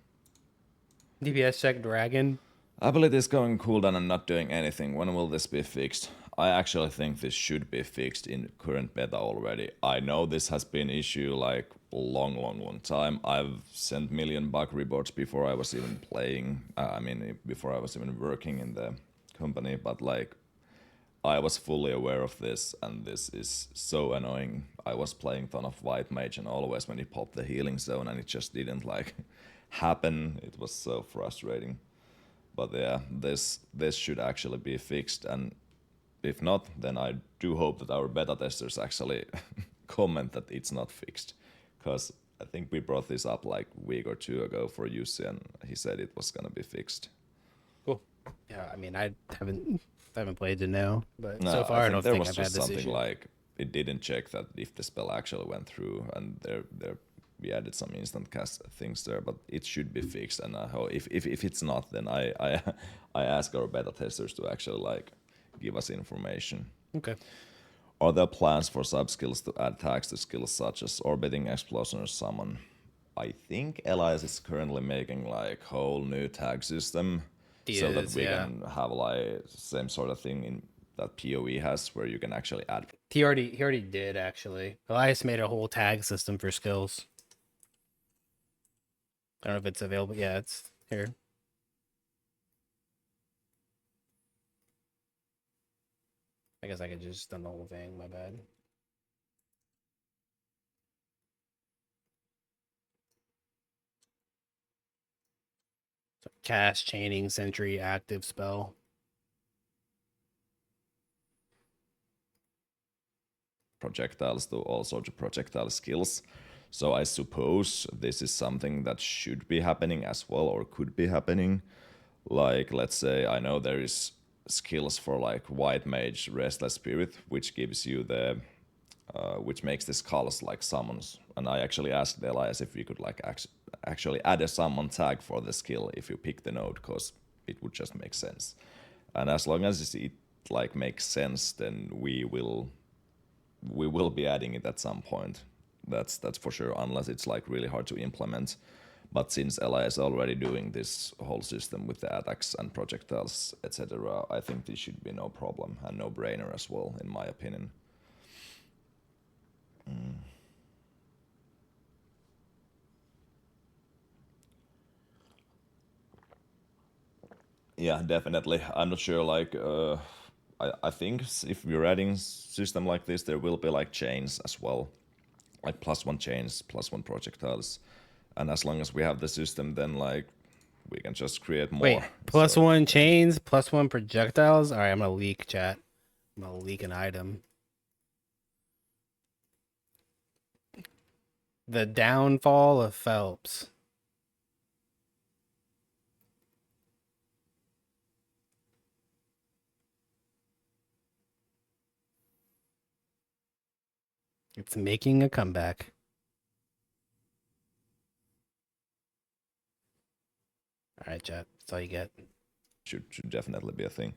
DPS check Dragon. Ability is going cooldown and not doing anything. When will this be fixed? I actually think this should be fixed in current beta already. I know this has been issue like long time. I've sent million bug reports before I was even playing. Before I was even working in the company. But like, I was fully aware of this, and this is so annoying. I was playing ton of white mage, and always when he popped the healing zone, and it just didn't like happen. It was so frustrating. But yeah, this should actually be fixed, and if not, then I do hope that our beta testers actually comment that it's not fixed, because I think we brought this up like a week or two ago for Jussi, and he said it was gonna be fixed. Cool. Yeah, I mean, I haven't played to know, but so No, I far I think don't there think was I've had just this something issue. like it didn't check that if the spell actually went through, and there we added some instant cast things there, but it should be fixed. And if it's not, then I I ask our beta testers to actually like give us information. Okay. Are there plans for sub skills to add tags to skills such as orbiting, explosion, or summon? I think Elias is currently making like whole new tag system He so that is, we yeah. can have like same sort of thing in that PoE has where you can actually add. He already did actually. Elias made a whole tag system for skills. I don't know if it's available. Yeah, it's here. I guess I could just done the whole thing. My bad. So cast chaining sentry active spell. Projectiles to all sorts of projectile skills. So I suppose this is something that should be happening as well, or could be happening. Like, let's say I know there is skills for like white mage restless spirit, which gives you the which makes the skulls like summons. And I actually asked Elias if we could like actually add a summon tag for the skill if you pick the node, because it would just make sense. And as long as it like makes sense, then we will be adding it at some point. That's for sure, unless it's like really hard to implement. But since Ella is already doing this whole system with the attacks and projectiles, etc., I think this should be no problem and no brainer as well, in my opinion. Yeah, definitely. I'm not sure. Like, I think if we're adding system like this, there will be like chains as well, like +1 chains, +1 projectiles, and as long as we have the system, then like we can just create Wait, more. plus So one yeah, chains, plus one projectiles. All right, I'm gonna leak chat. I'm gonna leak an item. The downfall of Phelps. It's making a comeback. All right, chat. That's all you get. should definitely be a thing.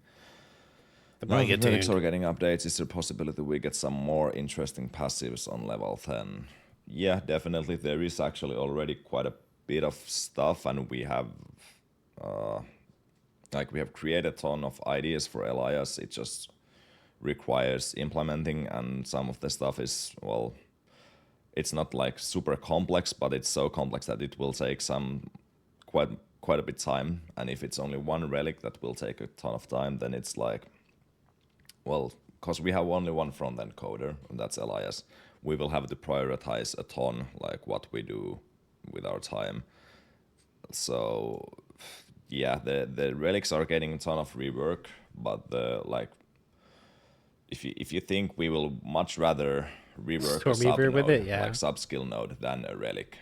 They'll probably get Relics tuned. are getting updates. Is there a possibility we get some more interesting passives on level 10? Yeah, definitely. There is actually already quite a bit of stuff, and we have we have created a ton of ideas for Elias. It just requires implementing, and some of the stuff is, well, it's not like super complex, but it's so complex that it will take some quite a bit time. And if it's only one relic that will take a ton of time, then it's like, well, because we have only one front end coder, and that's Elias, we will have to prioritize a ton like what we do with our time. So yeah, the relics are getting a ton of rework, but the like, if you think, we will much rather rework a sub Stormweaver with it, node, yeah. like sub skill node, than a relic.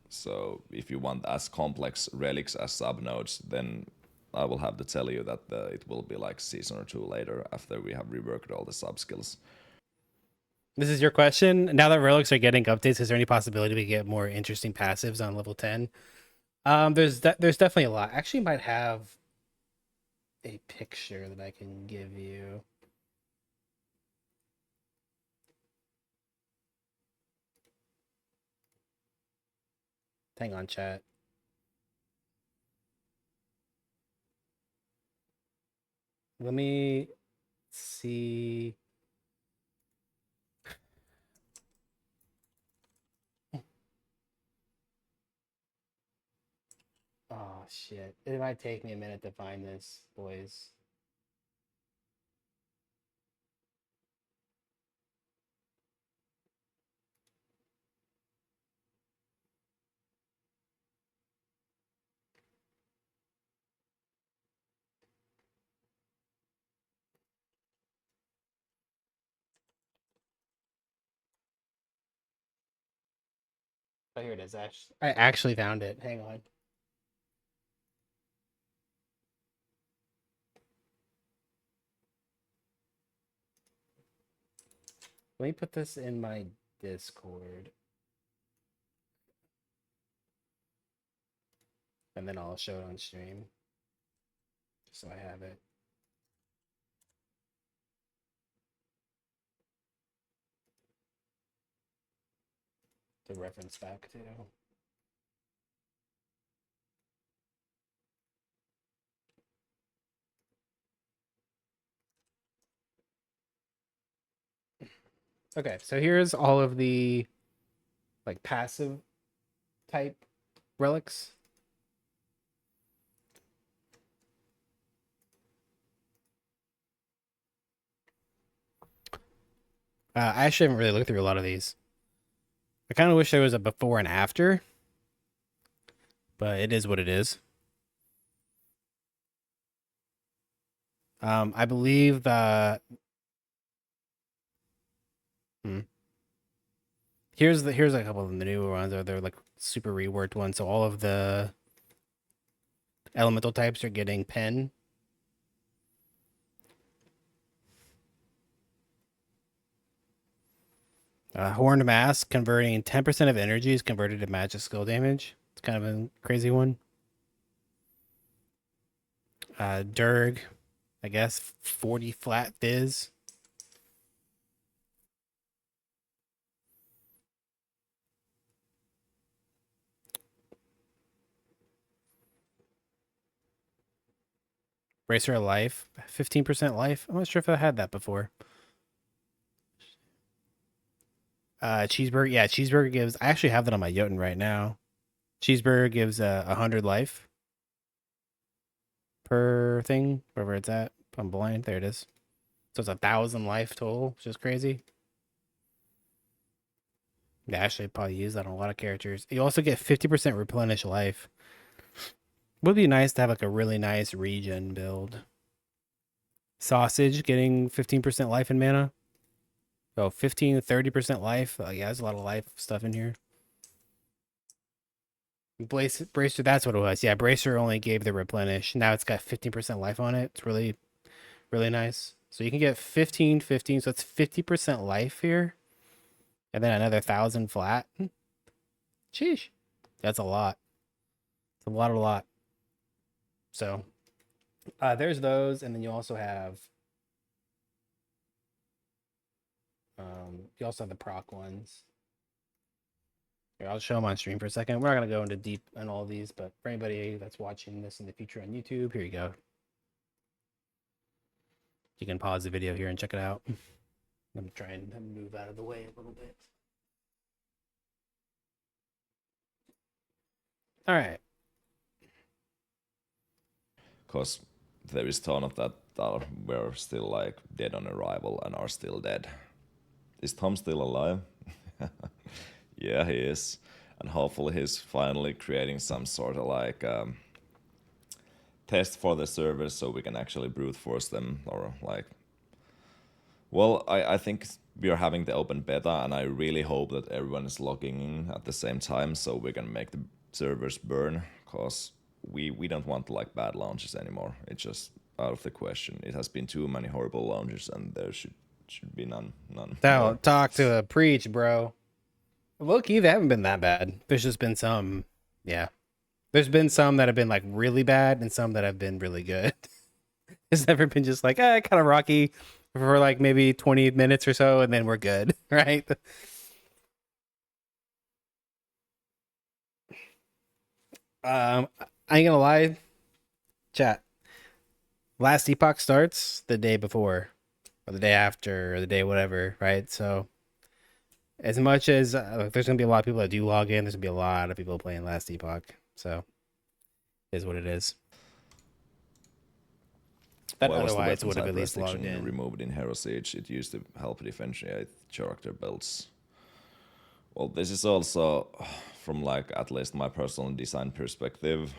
So if you want as complex relics as sub nodes, then I will have to tell you that it will be like season or two later after we have reworked all the sub skills. This is your question. Now that relics are getting updates, is there any possibility we get more interesting passives on level 10? There's definitely a lot. I actually might have a picture that I can give you. Hang on, chat. Let me see. Oh shit. It might take me a minute to find this, boys. Oh, here it is. I actually found it. Hang on. Let me put this in my Discord. And then I'll show it on stream. So I have it. To reference back to. Okay, so here's all of the like passive type relics. I actually haven't really looked through a lot of these. I kind of wish there was a before and after, but it is what it is. I believe that. Here's a couple of the newer ones. They're like super reworked ones. So all of the elemental types are getting pen. Horned mask converting 10% of energy is converted to magic skill damage. It's kind of a crazy one. Durg, I guess 40 flat fizz. Bracer of life, 15% life. I'm not sure if I had that before. Cheeseburger, yeah, cheeseburger gives. I actually have that on my Jotun right now. Cheeseburger gives 100 life per thing, wherever it's at. I'm blind. There it is. So it's 1,000 life total, which is crazy. Yeah, actually, probably use that on a lot of characters. You also get 50% replenish life. Would be nice to have like a really nice regen build. Sausage getting 15% life and mana. Oh, 15 to 30% life. Yeah, there's a lot of life stuff in here. Bracer, that's what it was. Yeah, Bracer only gave the replenish. Now it's got 15% life on it. It's really, really nice. So you can get 15, 15. So it's 50% life here. And then another 1,000 flat. Sheesh. That's a lot. It's a lot. So there's those. And then you also have You also have the proc ones. Here, I'll show them on stream for a second. We're not gonna go into deep on all these, but for anybody that's watching this in the future on YouTube, here you go. You can pause the video here and check it out. I'm trying to move out of the way a little bit. All right. Because there is ton of that were still like dead on arrival and are still dead. Is Tom still alive? Yeah, he is. And hopefully he's finally creating some sort of like test for the servers so we can actually brute force them or like. Well, I think we are having the open beta and I really hope that everyone is logging in at the same time so we can make the servers burn because we don't want like bad launches anymore. It's just out of the question. It has been too many horrible launches and there should be none more. Talk to a preach, bro. Low key, they haven't been that bad. There's just been some, yeah. There's been some that have been like really bad and some that have been really good. It's never been just like, kind of rocky for like maybe 20 minutes or so and then we're good, right? I ain't gonna lie, chat. Last epoch starts the day before, or the day after, or the day whatever, right? So, as much as there's gonna be a lot of people that do log in, there's gonna be a lot of people playing last epoch. So, it is what it is. That Why was the otherwise weapon would have type at least logged restriction in. removed in Hero Siege? It used to help differentiate character builds. Well, this is also from like at least my personal design perspective.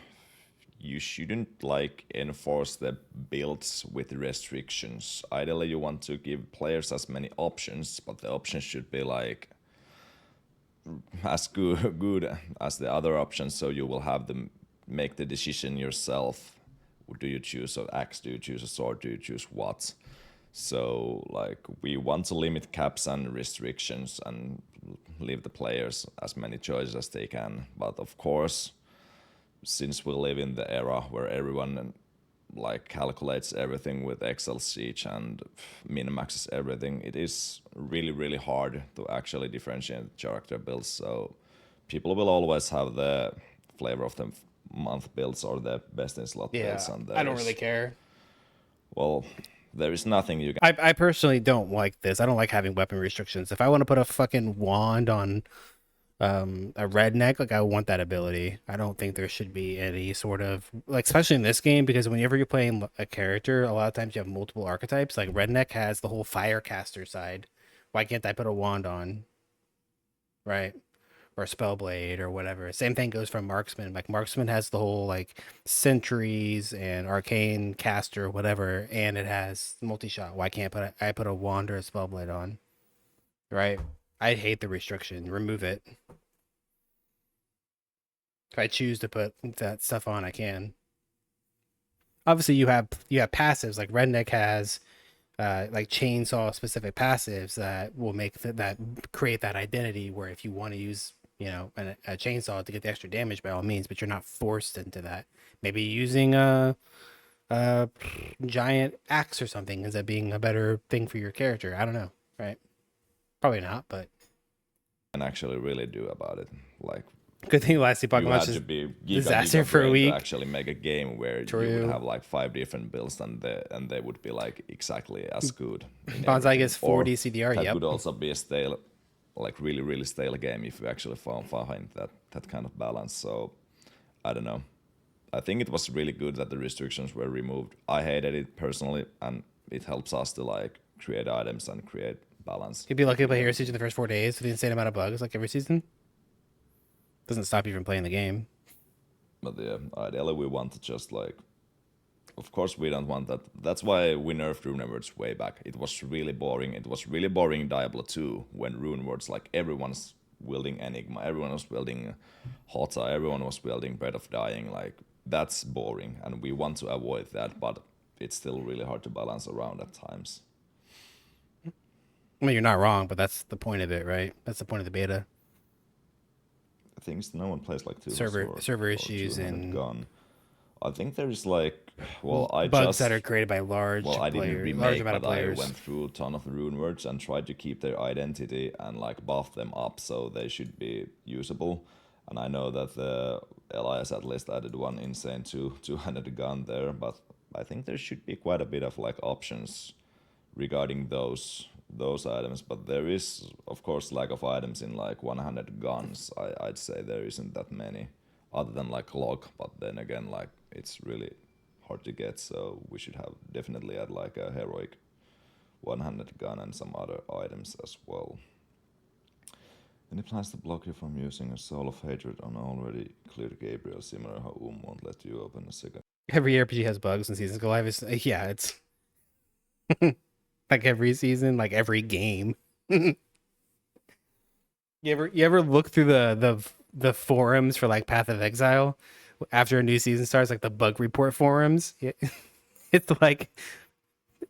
You shouldn't like enforce the builds with restrictions. Ideally, you want to give players as many options, but the options should be like as good as the other options, so you will have them make the decision yourself. Do you choose an axe? Do you choose a sword? Do you choose what? So like we want to limit caps and restrictions and leave the players as many choices as they can. But of course, since we live in the era where everyone like calculates everything with Excel sheets and min-maxes everything, it is really hard to actually differentiate character builds. So people will always have the flavor of the month builds or the best in slot builds. And I don't really care. Well, there is nothing you can. I personally don't like this. I don't like having weapon restrictions. If I want to put a fucking wand on a redneck, like I want that ability. I don't think there should be any sort of like, especially in this game, because whenever you're playing a character, a lot of times you have multiple archetypes. Like redneck has the whole firecaster side. Why can't I put a wand on? Right? Or spellblade or whatever. Same thing goes for marksman. Like marksman has the whole like sentries and arcane caster, whatever, and it has multi-shot. Why can't I put a wand or a spellblade on? Right? I hate the restriction. Remove it. If I choose to put that stuff on, I can. Obviously, you have passives like redneck has, like chainsaw specific passives that will make that create that identity. Where if you want to use a chainsaw to get the extra damage, by all means, but you're not forced into that. Maybe using a giant axe or something ends up being a better thing for your character. I don't know, right? Probably not, but Can actually really do about it. Like good thing last epoch you launch had is to be disaster for a brain week. to actually make a game where you would have like 5 different builds and they would be like exactly as good. Bonsai gets 40 CDR. That Yep. could also be a stale, like really stale game if you actually find that kind of balance. So I don't know. I think it was really good that the restrictions were removed. I hated it personally, and it helps us to like create items and create balance. You'd be lucky to play Hero Siege in the first 4 days with the insane amount of bugs like every season. Doesn't stop you from playing the game. But yeah, ideally we want to just like, of course we don't want that. That's why we nerfed rune words way back. It was really boring. It was really boring in Diablo 2 when rune words, like everyone's wielding Enigma, everyone was wielding Hota, everyone was wielding Breath of Dying. Like that's boring, and we want to avoid that. But it's still really hard to balance around at times. I mean, you're not wrong, but that's the point of it, right? That's the point of the beta. Things no one plays like two Server issues and gun. I think there's like, well, Bugs that are created by well, I didn't large remake, amount of but I players. went through a ton of rune words and tried to keep their identity and like buff them up so they should be usable. And I know that the Elias at least added one insane two-handed gun there, but I think there should be quite a bit of like options regarding those items. But there is, of course, lack of items in like one-handed guns. I'd say there isn't that many, other than like log. But then again, like it's really hard to get, so we should have definitely add like a heroic one-handed gun and some other items as well. Any plans to block you from using a Soul of Hatred on already cleared Gabriel, similar how won't let you open a second? Every RPG has bugs and seasons go live. Yeah, it's like every season, like every game. you ever look through the forums for like Path of Exile after a new season starts, like the bug report forums? It's like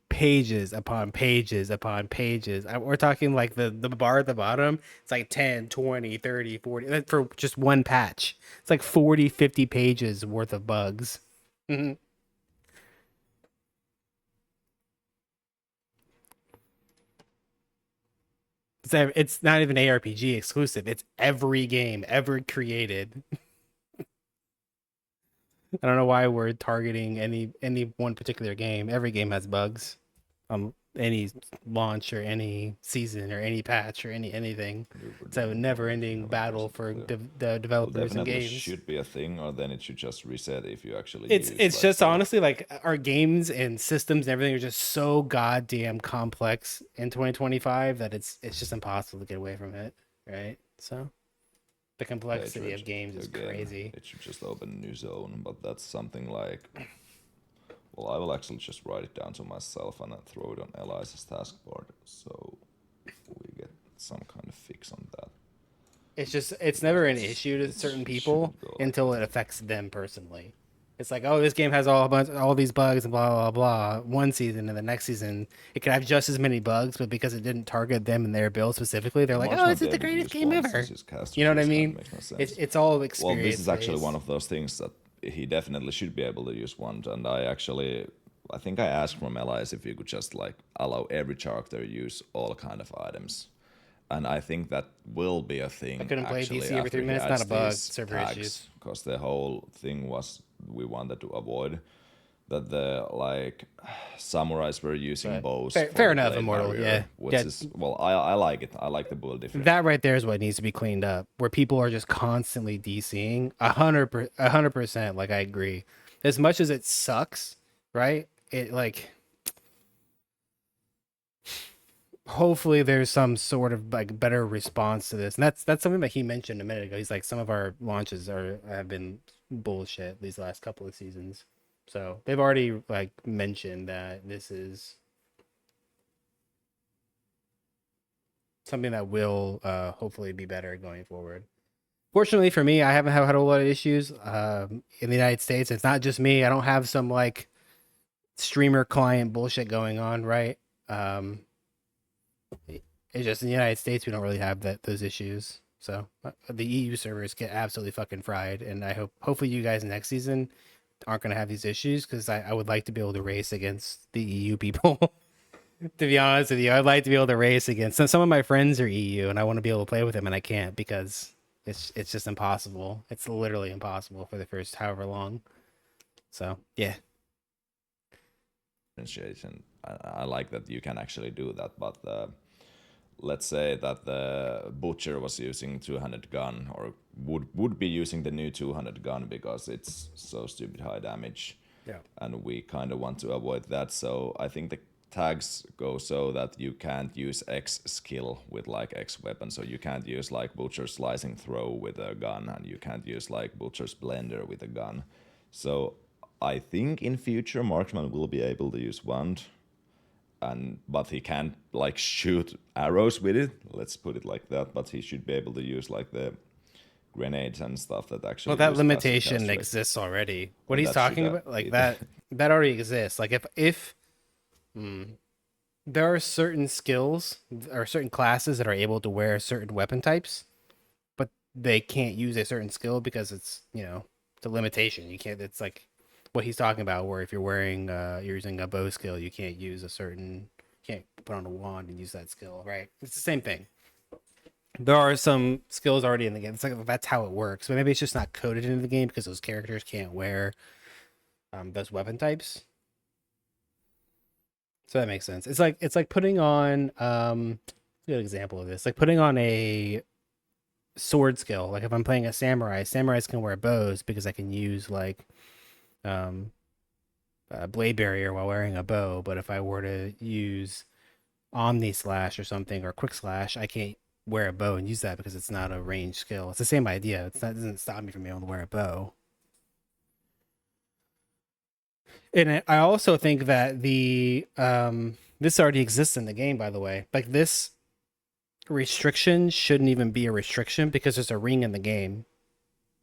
pages upon pages upon pages. We're talking like the bar at the bottom. It's like 10, 20, 30, 40 for just one patch. It's like 40, 50 pages worth of bugs. It's not even ARPG exclusive. It's every game ever created. I don't know why we're targeting any one particular game. Every game has bugs. Any launch or any season or any patch or anything. It's a never-ending battle for the Well, developers and definitely games. should be a thing, or then it should just reset if you actually It's use it's like just the. honestly like our games and systems and everything are just so goddamn complex in 2025 that it's just impossible to get away from it, right? So the complexity Hatred of games is again. crazy. It should just open a new zone, but that's something like. Well, I will actually just write it down to myself and then throw it on Elias's taskboard, so we get some kind of fix on that. It's Because never an issue to certain it people shouldn't go like until it that. affects them personally. It's like, oh, this game has all these bugs and blah blah blah. One season and the next season it could have just as many bugs, but because it didn't target them and their build specifically, they're Well, like, oh, Marshmallow this is be the able to greatest use game one since ever. his caster You know what I skills kind of mean? makes no It's sense. it's all Well, this experience is actually one based. of those things that he definitely should be able to use one, and I think I asked from Elias if you could just like allow every character use all kind of items. And I think that will be a I thing couldn't play actually DC every after three he minutes. Not adds a bug. these Server tags, issues. because the whole thing was we wanted to avoid that the like samurais were using But bows fair, for fair the enough, blade Immortal. Yeah, barrier, which yeah. is well, I like it. I like the build different. That right there is what needs to be cleaned up. Where people are just constantly DCing 100%. Like I agree. As much as it sucks, right? It like hopefully there's some sort of like better response to this, and that's something that he mentioned a minute ago. He's like some of our launches have been bullshit these last couple of seasons. So they've already like mentioned that this is something that will hopefully be better going forward. Fortunately for me, I haven't had a lot of issues in the United States. It's not just me. I don't have some like streamer client bullshit going on, right? Um, it's just in the United States we don't really have those issues. So the EU servers get absolutely fucking fried, and I hopefully you guys next season aren't gonna have these issues because I would like to be able to race against the EU people. To be honest with you, I'd like to be able to race against some of my friends are EU, and I want to be able to play with them, and I can't because it's just impossible. It's literally impossible for the first however long. So yeah, Differentiation. I like that you can actually do that, but let's say that the butcher was using two-handed gun or would be using the new two-handed gun because it's so stupid high damage, yeah. and we kind of want to avoid that. So I think the tags go so that you can't use X skill with like X weapon. So you can't use like butcher's slicing throw with a gun, and you can't use like butcher's blender with a gun. So I think in future marksman will be able to use wand, and but he can't like shoot arrows with it. Let's put it like that. But he should be able to use like the grenades and stuff that Well, actually that use faster limitation cast rate. exists already. What And he's that should talking about, like be that already exists. Like if there are certain skills or certain classes that are able to wear certain weapon types, but they can't use a certain skill because it's the limitation. You can't. It's like what he's talking about, where if you're wearing you're using a bow skill, you can't use a certain can't put on a wand and use that skill, right? It's the same thing. There are some skills already in the game. It's like that's how it works, but maybe it's just not coded into the game because those characters can't wear those weapon types. So that makes sense. It's like putting on good example of this, like putting on a sword skill. Like if I'm playing a samurai, samurais can wear bows because I can use like um blade barrier while wearing a bow. But if I were to use omni slash or something or quick slash, I can't wear a bow and use that because it's not a range skill. It's the same idea. It's not, it doesn't stop me from being able to wear a bow. And I also think that the this already exists in the game, by the way. Like this restriction shouldn't even be a restriction because there's a ring in the game.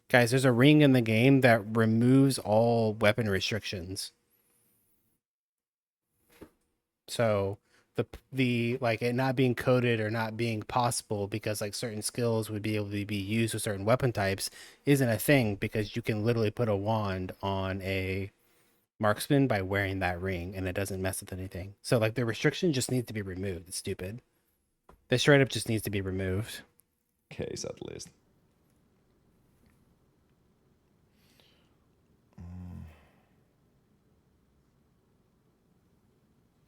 Guys, there's a ring in the game that removes all weapon restrictions. So the like it not being coded or not being possible because like certain skills would be able to be used with certain weapon types isn't a thing because you can literally put a wand on a marksman by wearing that ring and it doesn't mess with anything. So like the restriction just needs to be removed. It's stupid. This straight up just needs to be removed. Case at least.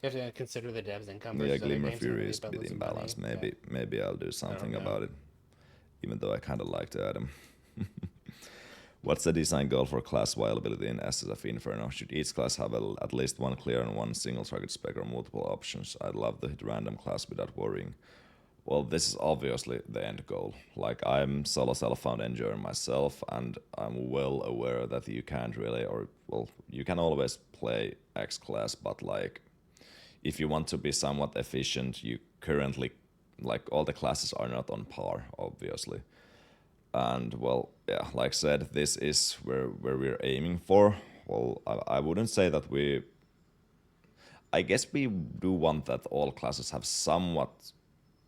You have to consider the devs' income Yeah, versus other Glimmer games. Fury is a bit imbalanced. Maybe I'll do something about it. Even though I kind of like the item. What's the design goal for class viability in SSF Inferno? Should each class have at least one clear and one single target spec or multiple options? I'd love to hit random class without worrying. Well, this is obviously the end goal. Like, I'm solo self-found enjoyer myself, and I'm well aware that you can't really, or, well, you can always play X class, but, like, if you want to be somewhat efficient, you currently, like, all the classes are not on par, obviously. And, well, yeah, like I said, this is where we're aiming for. Well, I wouldn't say that we... I guess we do want that all classes have somewhat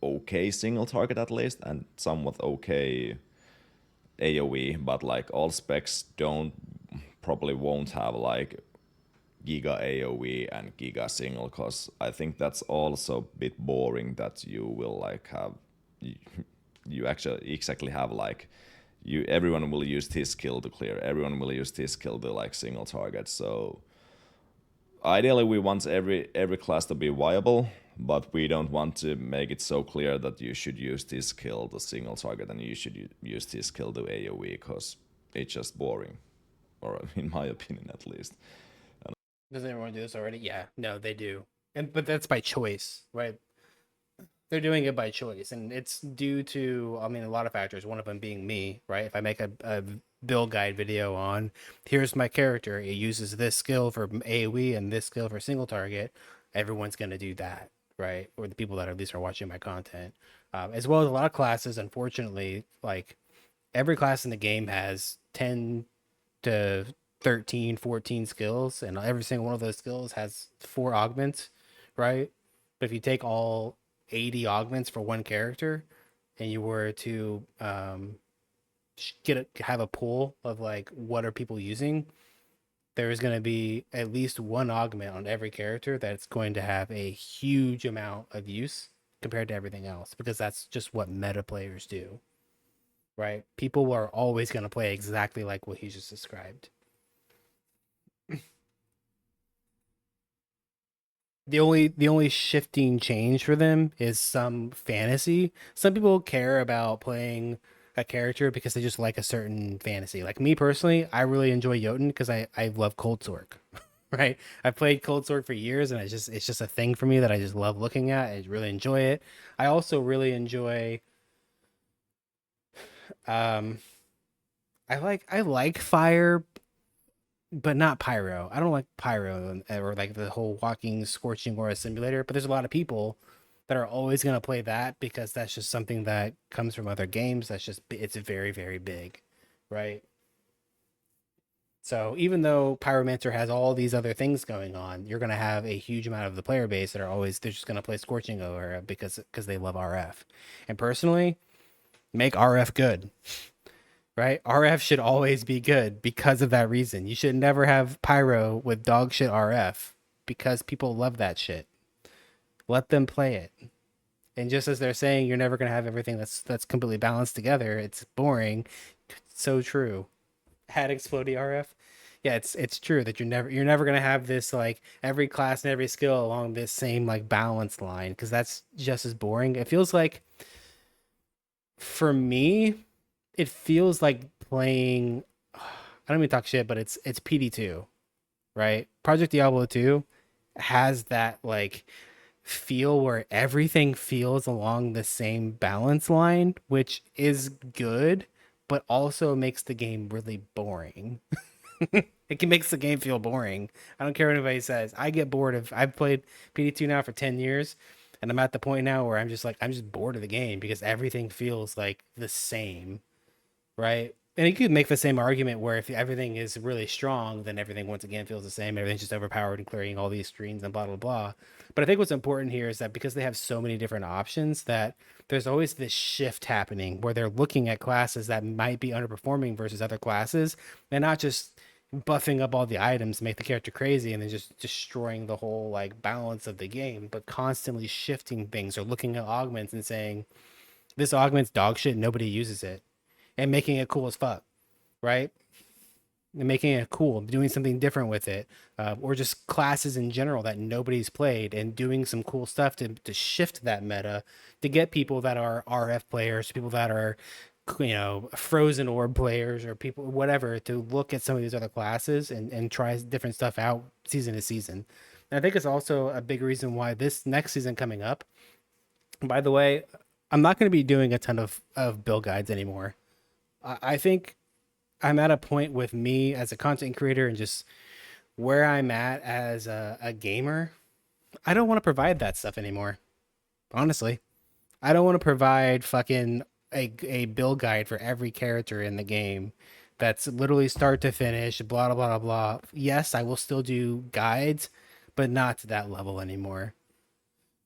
okay single target at least, and somewhat okay AoE, but like all specs probably won't have like giga AoE and giga single, cause I think that's also a bit boring that you will like have you actually exactly have like everyone will use this skill to clear, everyone will use this skill to like single target. So ideally we want every class to be viable, but we don't want to make it so clear that you should use this skill to single target and you should use this skill to AoE, because it's just boring, or in my opinion at least. Does everyone do this already? Yeah, no, they do, and but that's by choice, right? They're doing it by choice, and it's due to, I mean, a lot of factors. One of them being me, right? If I make a build guide video on here's my character, it uses this skill for AoE and this skill for single target, everyone's gonna do that, right? Or the people that at least are watching my content, as well as a lot of classes. Unfortunately, like every class in the game has 10 to 13, 14 skills, and every single one of those skills has 4 augments, right? But if you take all 80 augments for one character and you were to have a pool of like what are people using, there is going to be at least one augment on every character that's going to have a huge amount of use compared to everything else, because that's just what meta players do, right? People are always going to play exactly like what he just described. The only shifting change for them is some fantasy. Some people care about playing a character because they just like a certain fantasy. Like me personally, I really enjoy Jotun because I love Cold Sork. Right? I've played Cold Sork for years and it's just a thing for me that I just love looking at. I really enjoy it. I also really enjoy um I like fire, but not pyro. I don't like pyro or like the whole walking scorching aura simulator, but there's a lot of people that are always going to play that because that's just something that comes from other games. That's just it's very very big, right? So even though Pyromancer has all these other things going on, you're going to have a huge amount of the player base that are always they're just going to play Scorching Aura because they love RF. And personally, make RF good. right? RF should always be good because of that reason. You should never have pyro with dog shit RF because people love that shit. Let them play it. And just as they're saying you're never going to have everything that's completely balanced together, it's boring. So true. Had explodey RF. Yeah, it's true that you're never going to have this like every class and every skill along this same like balance line because that's just as boring. It feels like for me, it feels like playing I don't even talk shit, but it's PD2, right? Project Diablo 2 has that like feel where everything feels along the same balance line, which is good, but also makes the game really boring. It can makes the game feel boring. I don't care what anybody says. I get bored of I've played PD2 now for 10 years and I'm at the point now where I'm just bored of the game because everything feels like the same, right? And you could make the same argument where if everything is really strong, then everything once again feels the same. Everything's just overpowered and clearing all these screens and blah blah blah. But I think what's important here is that because they have so many different options, that there's always this shift happening where they're looking at classes that might be underperforming versus other classes, and not just buffing up all the items to make the character crazy and then just destroying the whole like balance of the game, but constantly shifting things or looking at augments and saying this augment's dog shit, nobody uses it, and making it cool as fuck, right? And making it cool, doing something different with it, or just classes in general that nobody's played, and doing some cool stuff to shift that meta to get people that are RF players, people that are, frozen orb players, or people whatever to look at some of these other classes and try different stuff out season to season. And I think it's also a big reason why this next season coming up. By the way, I'm not going to be doing a ton of build guides anymore. I think I'm at a point with me as a content creator and just where I'm at as a gamer. I don't want to provide that stuff anymore. Honestly, I don't want to provide fucking a build guide for every character in the game that's literally start to finish, blah, blah, blah, blah. Yes, I will still do guides, but not to that level anymore.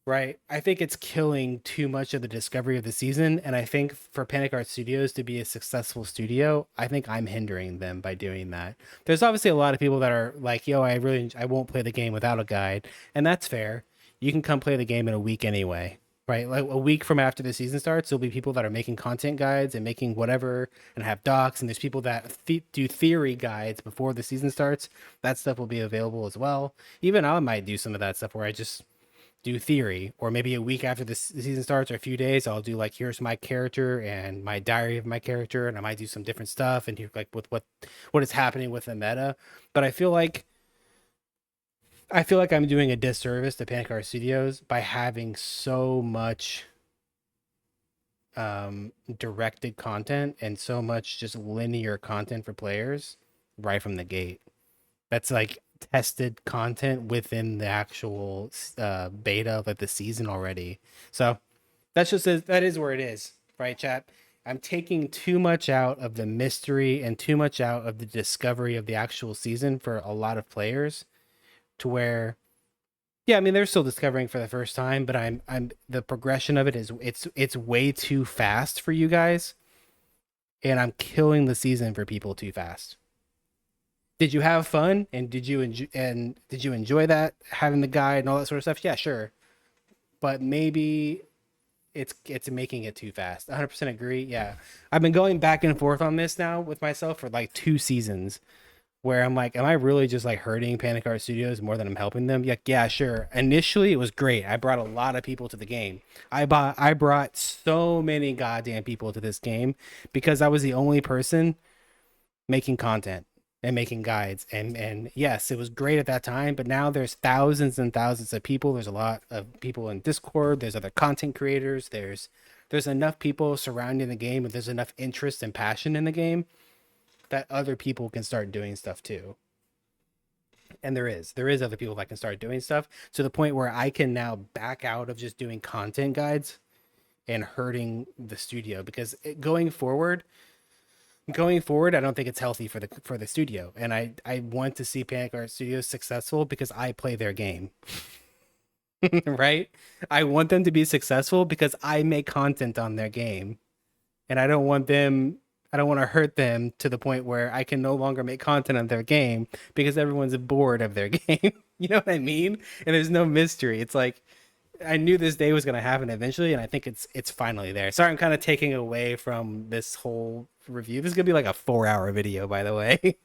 Right. I think it's killing too much of the discovery of the season. And I think for Panic Art Studios to be a successful studio, I think I'm hindering them by doing that. There's obviously a lot of people that are like, yo, I won't play the game without a guide. And that's fair. You can come play the game in a week anyway. Right. Like a week from after the season starts, there'll be people that are making content guides and making whatever and have docs. And there's people that do theory guides before the season starts. That stuff will be available as well. Even I might do some of that stuff where I just do theory, or maybe a week after the season starts or a few days I'll do like here's my character and my diary of my character, and I might do some different stuff and like with what is happening with the meta. But I feel like I'm doing a disservice to Panic Art Studios by having so much directed content and so much just linear content for players right from the gate. That's like tested content within the actual beta of like the season already. So that is where it is, right, chat? I'm taking too much out of the mystery and too much out of the discovery of the actual season for a lot of players, to where, yeah, I mean they're still discovering for the first time, but I'm the progression of it is it's way too fast for you guys, and I'm killing the season for people too fast. Did you have fun, and did you enjoy that, having the guide and all that sort of stuff? Yeah, sure, but maybe it's making it too fast. 100% agree. Yeah, I've been going back and forth on this now with myself for like 2 seasons, where I'm like, am I really just like hurting Panic Art Studios more than I'm helping them? Yeah, sure. Initially, it was great. I brought a lot of people to the game. I brought so many goddamn people to this game because I was the only person making content and making guides, and yes, it was great at that time, but now there's thousands and thousands of people. There's a lot of people in Discord, there's other content creators, there's enough people surrounding the game, and there's enough interest and passion in the game that other people can start doing stuff too. And there is other people that can start doing stuff to the point where I can now back out of just doing content guides and hurting the studio, because going forward, I don't think it's healthy for the studio, and I want to see Panic Art Studios successful because I play their game. Right? I want them to be successful because I make content on their game, and I don't want them I don't want to hurt them to the point where I can no longer make content on their game because everyone's bored of their game. You know what I mean? And there's no mystery. It's like I knew this day was going to happen eventually, and I think it's finally there. Sorry, I'm kind of taking away from this whole review. This is gonna be like a 4-hour video, by the way.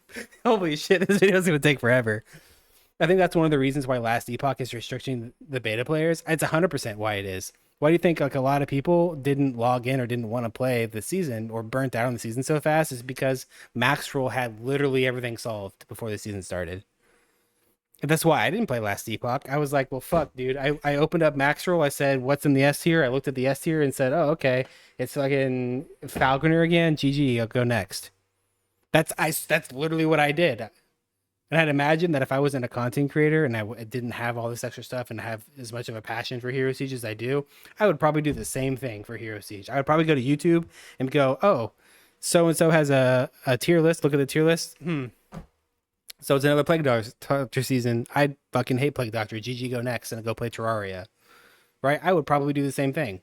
Holy shit, this video is gonna take forever. I think that's one of the reasons why Last Epoch is restricting the beta players. It's 100% why it is. Why do you think like a lot of people didn't log in or didn't want to play the season or burnt out on the season so fast? Is because Max Roll had literally everything solved before the season started. And that's why I didn't play Last Epoch. I was like, well, fuck, dude. I opened up Max Roll. I said, what's in the S tier? I looked at the S tier and said, oh, okay. It's fucking Falconer again. GG. I'll go next. That's literally what I did. And I'd imagine that if I wasn't a content creator and I didn't have all this extra stuff and have as much of a passion for Hero Siege as I do, I would probably do the same thing for Hero Siege. I would probably go to YouTube and go, oh, so and so has a tier list. Look at the tier list. So it's another Plague Doctor season. I fucking hate Plague Doctor. GG, go next and go play Terraria. Right? I would probably do the same thing.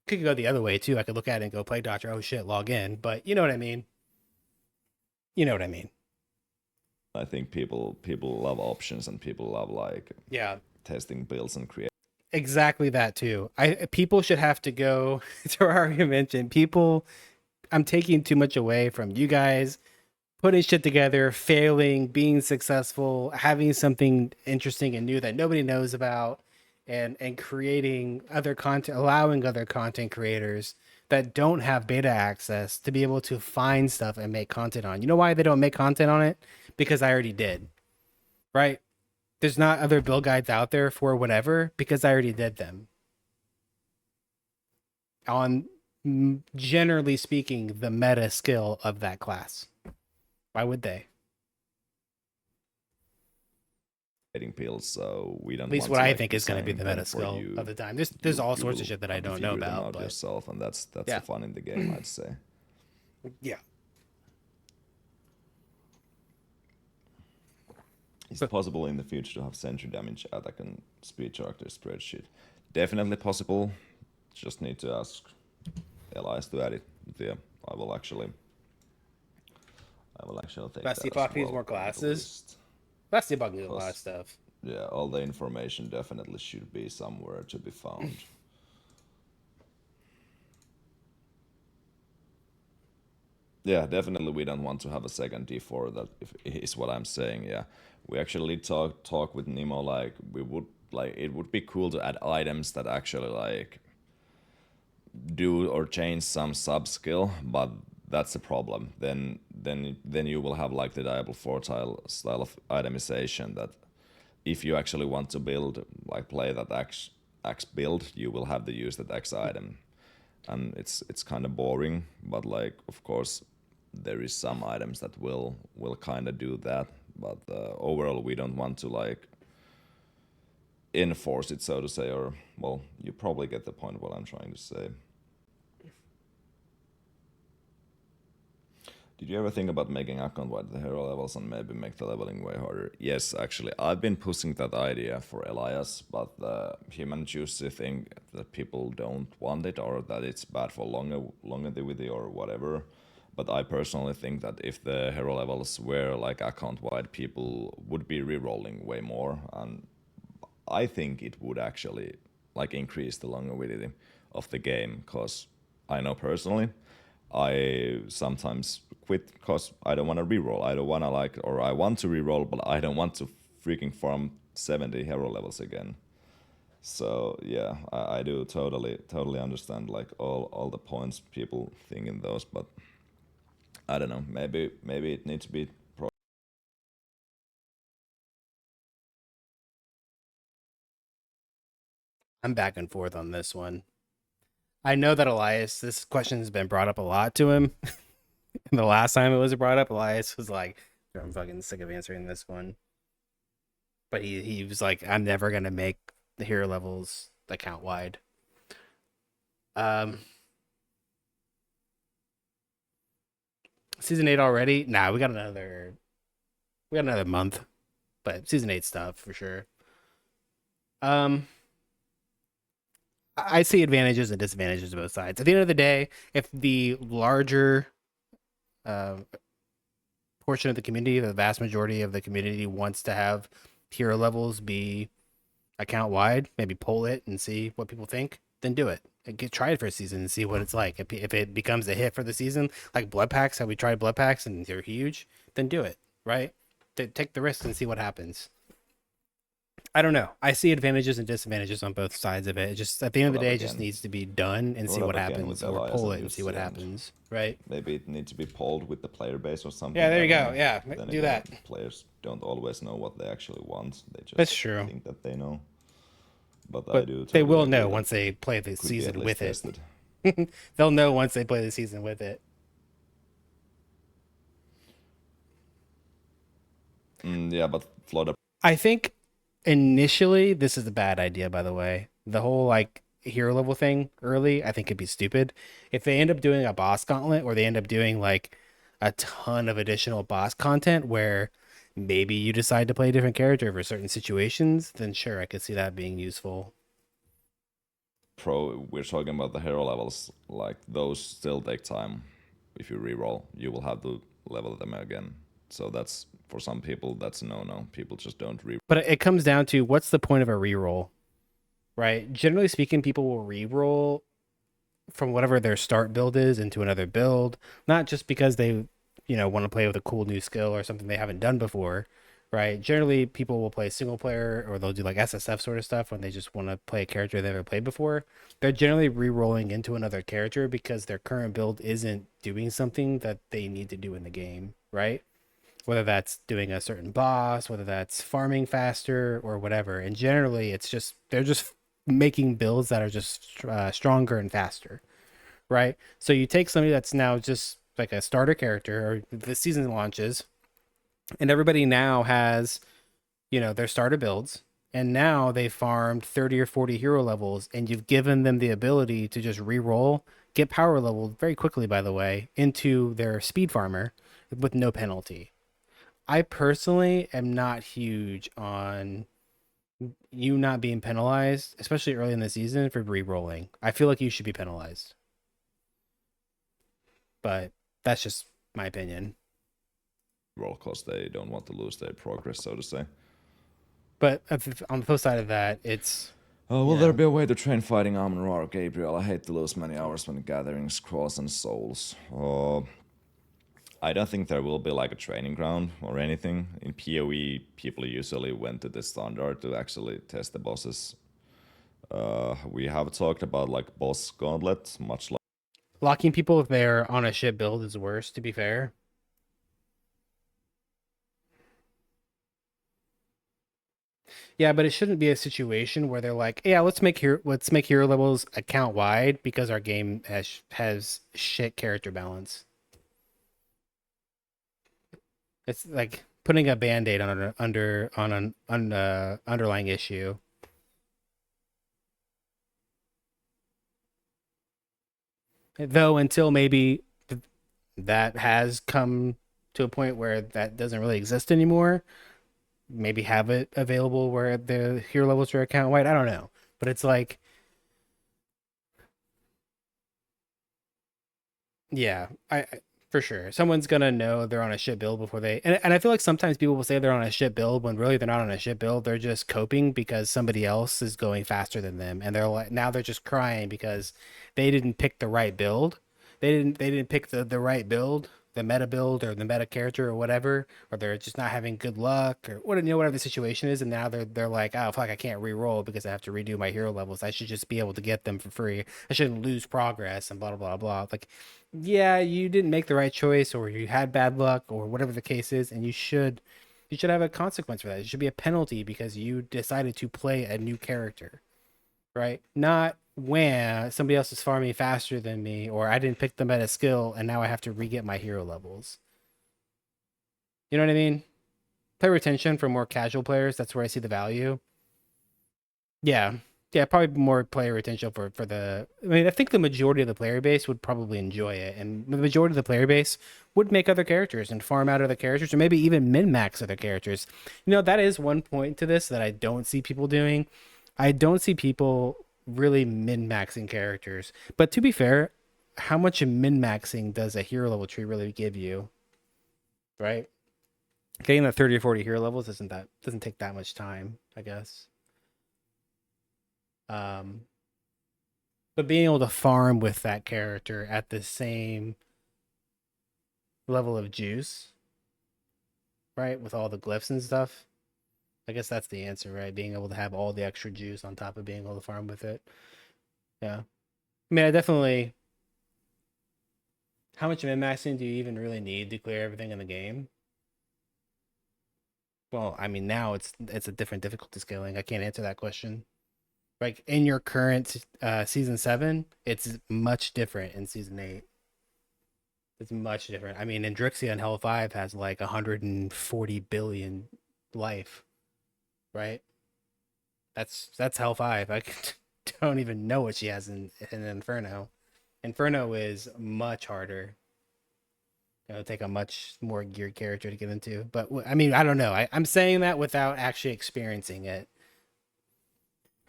Could go the other way too. I could look at it and go Plague Doctor. Oh shit, log in. But you know what I mean. You know what I mean. I think people love options and people love like Yeah. testing builds and create. Exactly that too. People should have to go Terraria mentioned. People, I'm taking too much away from you guys putting shit together, failing, being successful, having something interesting and new that nobody knows about, and creating other content, allowing other content creators that don't have beta access to be able to find stuff and make content on. You know why they don't make content on it? Because I already did. Right? There's not other build guides out there for whatever because I already did them. On generally speaking, the meta skill of that class. Why would they? Builds, so we don't At least want what to, I like, think is going to be design the them meta for skill you. of the time. There's all sorts of shit that I don't know figure them about, out but yourself, and that's yeah. the fun in the game, I'd say. Yeah. Is it possible in the future to have sentry damage attack and speed character spreadsheet? Definitely possible. Just need to ask Elias to add it. Yeah, I will actually take Last that Epoch as needs well more on the classes. list. Last Epoch needs a lot of Plus, stuff. yeah, all the information definitely should be somewhere to be found. Yeah, definitely we don't want to have a second D4, that is what I'm saying, yeah. We actually talk with Nemo, like we would like it would be cool to add items that actually like do or change some sub skill, but that's the problem. Then you will have like the Diablo 4 style of itemization, that if you actually want to build, like play that X build, you will have to use that X item. And it's kind of boring, but like of course there is some items that will kind of do that, but overall we don't want to like enforce it, so to say, or well, you probably get the point what I'm trying to say. Did you ever think about making account wide the hero levels and maybe make the leveling way harder? Yes, actually, I've been pushing that idea for Elias, but him and Juicy think that people don't want it or that it's bad for longevity or whatever. But I personally think that if the hero levels were like account wide, people would be rerolling way more, and I think it would actually like increase the longevity of the game, because I know personally I sometimes quit because I don't want to reroll. I don't want to like, or I want to reroll, but I don't want to freaking farm 70 hero levels again. So yeah, I do totally understand like all the points people think in those, but I don't know. Maybe it needs to be. I'm back and forth on this one. I know that Elias, this question has been brought up a lot to him. And the last time it was brought up, Elias was like, I'm fucking sick of answering this one. But he was like, I'm never gonna make the hero levels account wide. Um Season 8 already? Nah, we got another month. But season 8 stuff for sure. Um I see advantages and disadvantages to both sides. At the end of the day, if the larger uh, portion of the community, the vast majority of the community wants to have hero levels be account wide, maybe poll it and see what people think, then do it. Try it for a season and see what it's like. If it becomes a hit for the season, like blood packs, how we tried blood packs and they're huge, then do it, right? Take the risk and see what happens. I don't know. I see advantages and disadvantages on both sides of it. It just at the end of the Brought up day, it just again. needs to be done and see Brought what up again with happens, or Elias pull and it and see what Jussi, and happens, right? maybe it needs to be polled with the player base or something. Yeah, there I you don't go. know. Yeah, Then do again, that. players don't always know what they actually want. They That's just true. think that they know. But I But do they totally will agree know that once they play the could be at season least with it. tested. They'll know once they play the season with it. Yeah, but Florida I think initially this is a bad idea, by the way. The whole like hero level thing early, I think it'd be stupid. If they end up doing a boss gauntlet or they end up doing like a ton of additional boss content where maybe you decide to play a different character for certain situations, then sure, I could see that being useful. Pro, we're talking about the hero levels. Like those still take time. If you reroll, you will have to level them again. So that's for some people that's a no. People just don't re. But it comes down to what's the point of a reroll, right? Generally speaking, people will reroll from whatever their start build is into another build, not just because they, want to play with a cool new skill or something they haven't done before, right? Generally, people will play single player or they'll do like SSF sort of stuff when they just want to play a character they've never played before. They're generally re-rolling into another character because their current build isn't doing something that they need to do in the game, right? Whether that's doing a certain boss, whether that's farming faster or whatever. And generally, it's just they're just making builds that are just stronger and faster, right? So you take somebody that's now just like a starter character, or the season launches, and everybody now has, their starter builds, and now they farmed 30 or 40 hero levels, and you've given them the ability to just re-roll, get power leveled very quickly, by the way, into their speed farmer with no penalty. I personally am not huge on you not being penalized, especially early in the season for re-rolling. I feel like you should be penalized, but that's just my opinion. Roll because they don't want to lose their progress, so to say. But on the flip side of that, it's Oh, will yeah. there be a way to train fighting Amon Ra or Gabriel? I hate to lose many hours when gatherings cross and souls. I don't think there will be like a training ground or anything. In PoE, people usually went to the standard to actually test the bosses. We have talked about like boss gauntlet, much like Locking people if they're on a ship build is worse, to be fair. Yeah, but it shouldn't be a situation where they're like, yeah, let's make hero levels account wide because our game has shit character balance. It's like putting a band-aid on an underlying issue. Though until maybe that has come to a point where that doesn't really exist anymore, maybe have it available where the hero levels are account wide. I don't know, but it's like, yeah, for sure someone's gonna know they're on a shit build before and I feel like sometimes people will say they're on a shit build when really they're not on a shit build. They're just coping because somebody else is going faster than them, and they're like now they're just crying because they didn't pick the right build. They didn't pick the right build, the meta build or the meta character or whatever, or they're just not having good luck or whatever the situation is, and now they're like, oh fuck, I can't re-roll because I have to redo my hero levels. I should just be able to get them for free. I shouldn't lose progress and blah blah blah. Like, yeah, you didn't make the right choice or you had bad luck or whatever the case is, and you should have a consequence for that. It should be a penalty because you decided to play a new character, right? Not when somebody else is farming faster than me, or I didn't pick them at a skill and now I have to re-get my hero levels. You know what I mean? Player retention for more casual players, that's where I see the value. Yeah. Yeah, probably more player retention for the I mean, I think the majority of the player base would probably enjoy it. And the majority of the player base would make other characters and farm out other characters or maybe even min-max other characters. That is one point to this that I don't see people doing. I don't see people really min-maxing characters. But to be fair, how much min-maxing does a hero level tree really give you? Right? Getting that 30 or 40 hero levels doesn't take that much time, I guess. Um, but being able to farm with that character at the same level of juice, right? With all the glyphs and stuff. I guess that's the answer, right? Being able to have all the extra juice on top of being able to farm with it. Yeah. I mean, I definitely. How much min maxing do you even really need to clear everything in the game? Well, I mean, now it's a different difficulty scaling. I can't answer that question. Like in your current season 7, it's much different in season 8. It's much different. I mean, Indrixia and Hell 5 has like 140 billion life, right? That's Hell 5. I don't even know what she has in Inferno. Inferno is much harder. It'll take a much more geared character to get into. But I mean, I don't know. I'm saying that without actually experiencing it.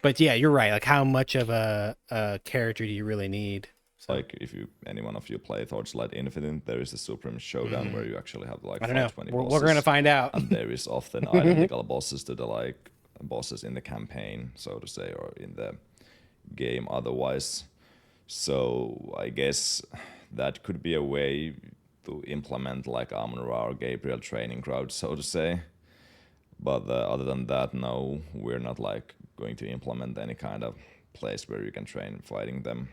But yeah, you're right. Like, how much of a character do you really need? So, Like if any one of you play Torchlight Infinite, there is a Supreme Showdown where you actually have like I don't know. 520 We're bosses. gonna find out. And there is often identical bosses to the like bosses in the campaign, so to say, or in the game otherwise. So I guess that could be a way to implement like Amon-Ra or Gabriel training crowd, so to say. But other than that, no, we're not like going to implement any kind of place where you can train fighting them.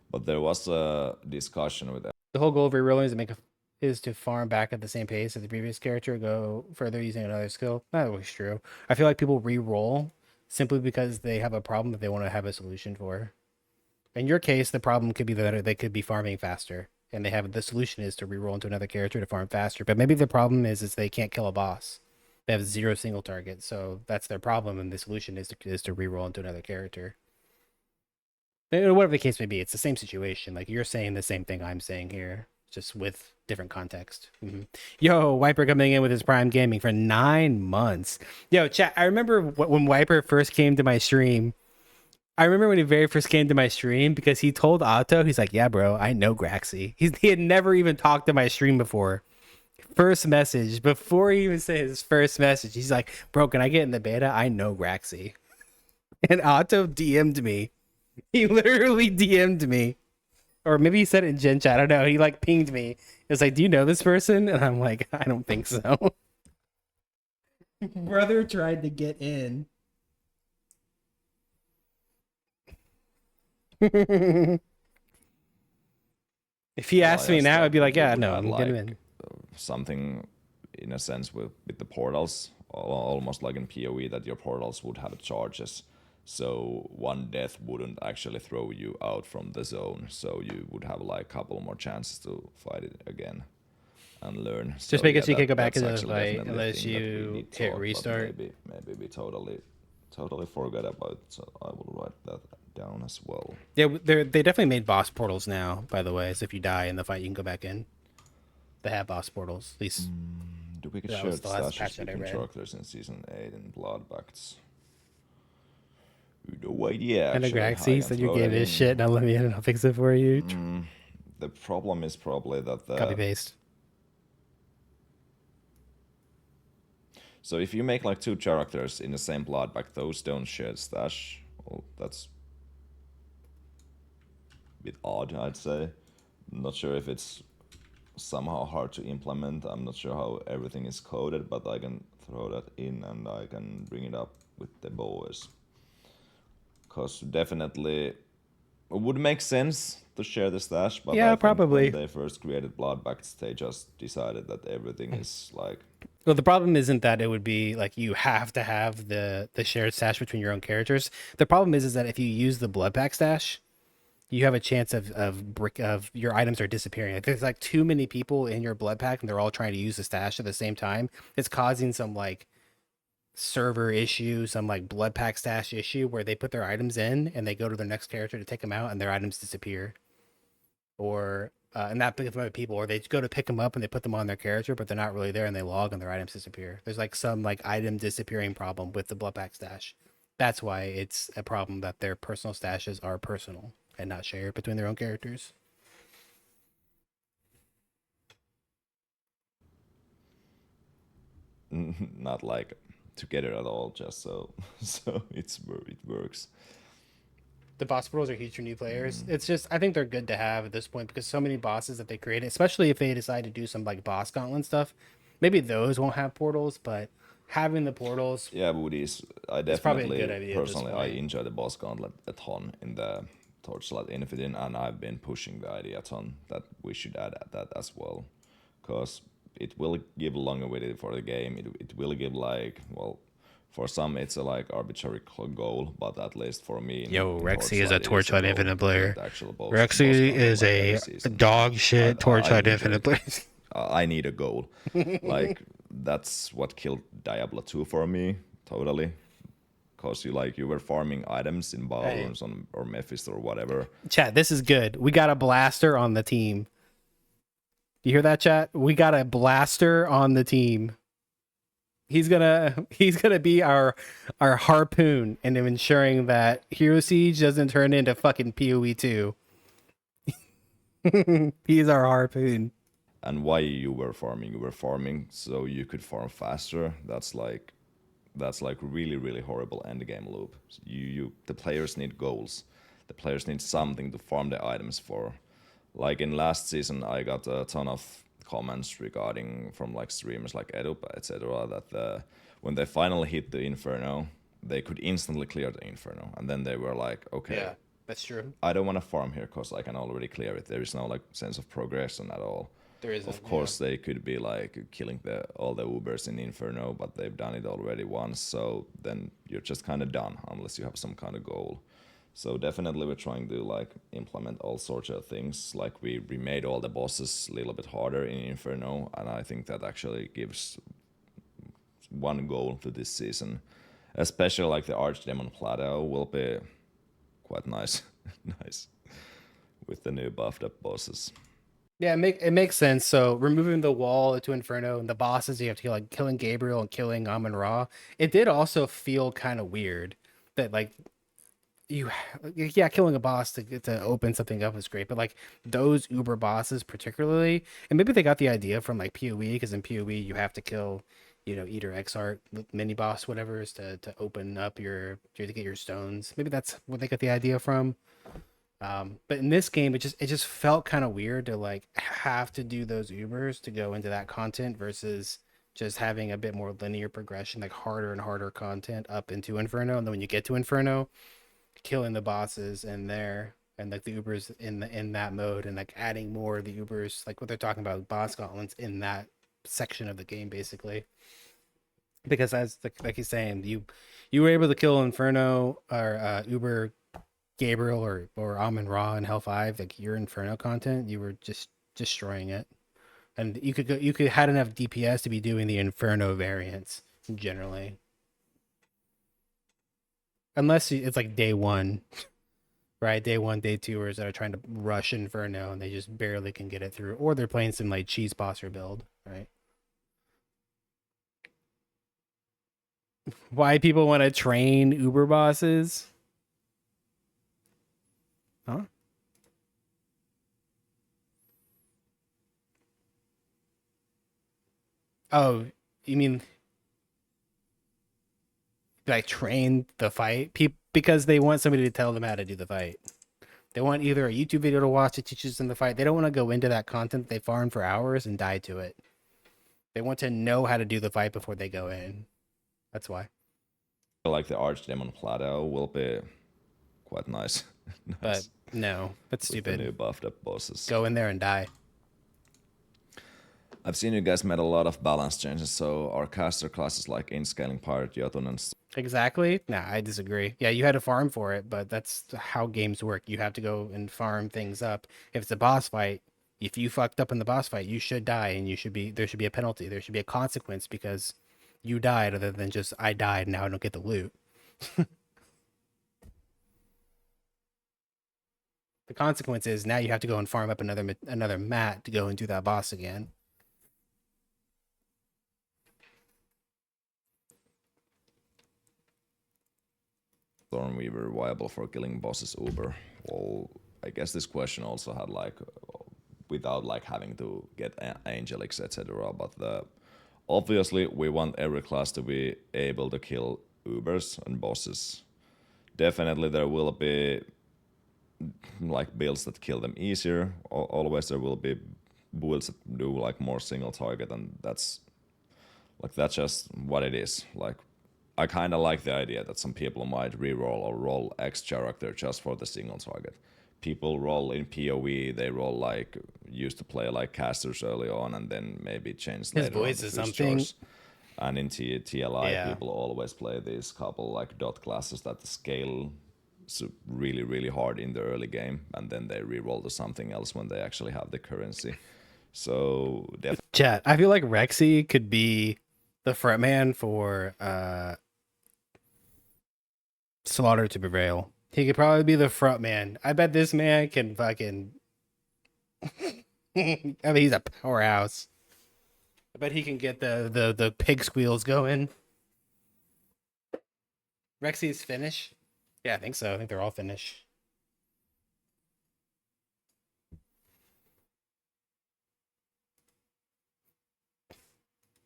But there was a discussion with The whole goal of rerolling is to farm back at the same pace as the previous character, go further using another skill. Not always true. I feel like people re-roll simply because they have a problem that they want to have a solution for. In your case, the problem could be that they could be farming faster, and the solution is to re-roll into another character to farm faster. But maybe the problem is they can't kill a boss. They have 0 single targets, so that's their problem, and the solution is to re-roll into another character. Whatever the case may be, it's the same situation. Like, you're saying the same thing I'm saying here, just with different context. Yo, Wiper coming in with his Prime Gaming for 9 months. Yo, chat, I remember when Wiper first came to my stream. I remember when he very first came to my stream because he told Otto, he's like, yeah, bro, I know Graxy. He had never even talked to my stream before. First message, before he even said his first message, he's like, bro, can I get in the beta? I know Graxy. And Otto DM'd me. He literally DM'd me. Or maybe he said it in Gen Chat. I don't know. He like pinged me. It was like, do you know this person? And I'm like, I don't think so. Brother tried to get in. If he asked me now, I'd be like, yeah, no, I'm getting in. Something in a sense with the portals, almost like in PoE, that your portals would have charges. So one death wouldn't actually throw you out from the zone. So you would have like a couple more chances to fight it again and learn. Just make it so you can go back into the fight unless you hit restart. Maybe we totally forgot about it. So I will write that down as well. Yeah, they definitely made boss portals now, by the way. So if you die in the fight, you can go back in. They have boss portals. At least do we get shared stashes between characters in Season 8 in Bloodbacts? No idea. And a Graxy said you gave this shit. Now let me in and I'll fix it for you. The problem is probably that the copy paste. So if you make like 2 characters in the same Bloodback, those don't share stash. Well, that's a bit odd, I'd say. I'm not sure if it's somehow hard to implement. I'm not sure how everything is coded, but I can throw that in and I can bring it up with the boys. Because definitely it would make sense to share the stash, but yeah, probably when they first created Bloodbacks, they just decided that everything is like. Well, the problem isn't that it would be like you have to have the shared stash between your own characters. The problem is that if you use the Bloodpack stash, you have a chance of your items are disappearing. If there's like too many people in your Bloodpack and they're all trying to use the stash at the same time, it's causing some like server issue, some like Bloodpack stash issue where they put their items in and they go to their next character to take them out and their items disappear. Or and that from other people, or they go to pick them up and they put them on their character, but they're not really there and they log and their items disappear. There's like some like item disappearing problem with the Bloodpack stash. That's why it's a problem that their personal stashes are personal and not shared between their own characters. Not like together at all, just so it works. The boss portals are huge for new players. It's just I think they're good to have at this point because so many bosses that they created, especially if they decide to do some like boss gauntlet stuff, maybe those won't have portals, but having the portals Yeah, Woody's. I is probably a good definitely idea at this personally I point. enjoy the boss gauntlet a ton in the Torchlight Infinite, and I've been pushing the idea a ton that we should add that as well, because it will give longevity for the game. It will give like, well, for some it's a like arbitrary goal, but at least for me Yo, in Rexy is a Torchlight it is a Torchlight goal Infinite to get player. the actual boss Rexy gauntlet is like every a season. dog shit I Torchlight enjoy Infinite it. player. I need a goal. Like that's what killed Diablo 2 for me totally. Cause you were farming items in Hey, ballrooms on or Mephisto or whatever. chat, this is good. We got a blaster on the team. You hear that, chat? We got a blaster on the team. He's gonna be our harpoon and ensuring that Hero Siege doesn't turn into fucking PoE 2. He's our harpoon. And why you were farming? You were farming so you could farm faster. That's like really horrible end game loop. You the players need goals. The players need something to farm the items for. Like in last season, I got a ton of comments regarding from like streamers like Edup, etc. That when they finally hit the Inferno, they could instantly clear the Inferno, and then they were like, okay, Yeah, that's true. I don't want to farm here because I can already clear it. There is no like sense of progression at all. There isn't. Of course, they could be like killing all the Ubers in Inferno, but they've done it already once. So then you're just kind of done unless you have some kind of goal. So definitely we're trying to like implement all sorts of things. Like we remade all the bosses a little bit harder in Inferno, and I think that actually gives one goal to this season. Especially like the Archdemon Plateau will be quite nice, nice with the new buffed up bosses. Yeah, it makes sense. So removing the wall to Inferno and the bosses you have to kill, like killing Gabriel and killing Amon Ra, it did also feel kind of weird that like you yeah, killing a boss to open something up is great, but like those Uber bosses particularly, and maybe they got the idea from like PoE because in PoE you have to kill, Eater Exart mini boss whatever is to open up to get your stones. Maybe that's what they got the idea from. But in this game, it just felt kind of weird to like have to do those Ubers to go into that content versus just having a bit more linear progression, like harder and harder content up into Inferno, and then when you get to Inferno, killing the bosses in there and like the Ubers in that mode, and like adding more of the Ubers, like what they're talking about, boss gauntlets in that section of the game, basically. Because as like he's saying, you were able to kill Inferno or Uber Gabriel or Amon Ra in Hell 5, like your Inferno content, you were just destroying it. And you could had enough DPS to be doing the Inferno variants generally. Unless it's like day one, right? Day one, day twoers that are trying to rush Inferno and they just barely can get it through. Or they're playing some like cheese bosser build, right? Why people want to train Uber bosses? Huh? Oh, you mean like train the fight? Because they want somebody to tell them how to do the fight. They want either a YouTube video to watch that teaches them the fight. They don't want to go into that content they farm for hours and die to it. They want to know how to do the fight before they go in. That's why. Like the Archdemon Plateau will be quite nice. But Nice. no, that's With the new stupid. buffed up bosses. Go in there and die. I've seen you guys made a lot of balance changes, so our caster classes like Inscaling Pirate, Jotun, and Exactly. Nah, I disagree. Yeah, you had to farm for it, but that's how games work. You have to go and farm things up. If it's a boss fight, if you fucked up in the boss fight, you should die and there should be a penalty. There should be a consequence because you died other than just I died, now I don't get the loot. The consequence is now you have to go and farm up another mat to go and do that boss again. Stormweaver viable for killing bosses Uber? Well, I guess this question also had like without like having to get angelics, etc. But obviously we want every class to be able to kill Ubers and bosses. Definitely there will be like builds that kill them easier. Always there will be builds that do like more single target, and that's just what it is. Like I kind of like the idea that some people might reroll or roll X character just for the single target. People roll in PoE, they roll like used to play like casters early on, and then maybe change His later on voice to is Fist something. Jars. And in TLI, Yeah. people always play these couple like dot classes that scale really, really hard in the early game, and then they reroll to something else when they actually have the currency. So definitely, Chat. I feel like Rexy could be the frontman for Slaughter to Prevail. He could probably be the frontman. I bet this man can fucking. I mean, he's a powerhouse. I bet he can get the pig squeals going. Rexy's Finnish? Yeah, I think so. I think they're all Finnish.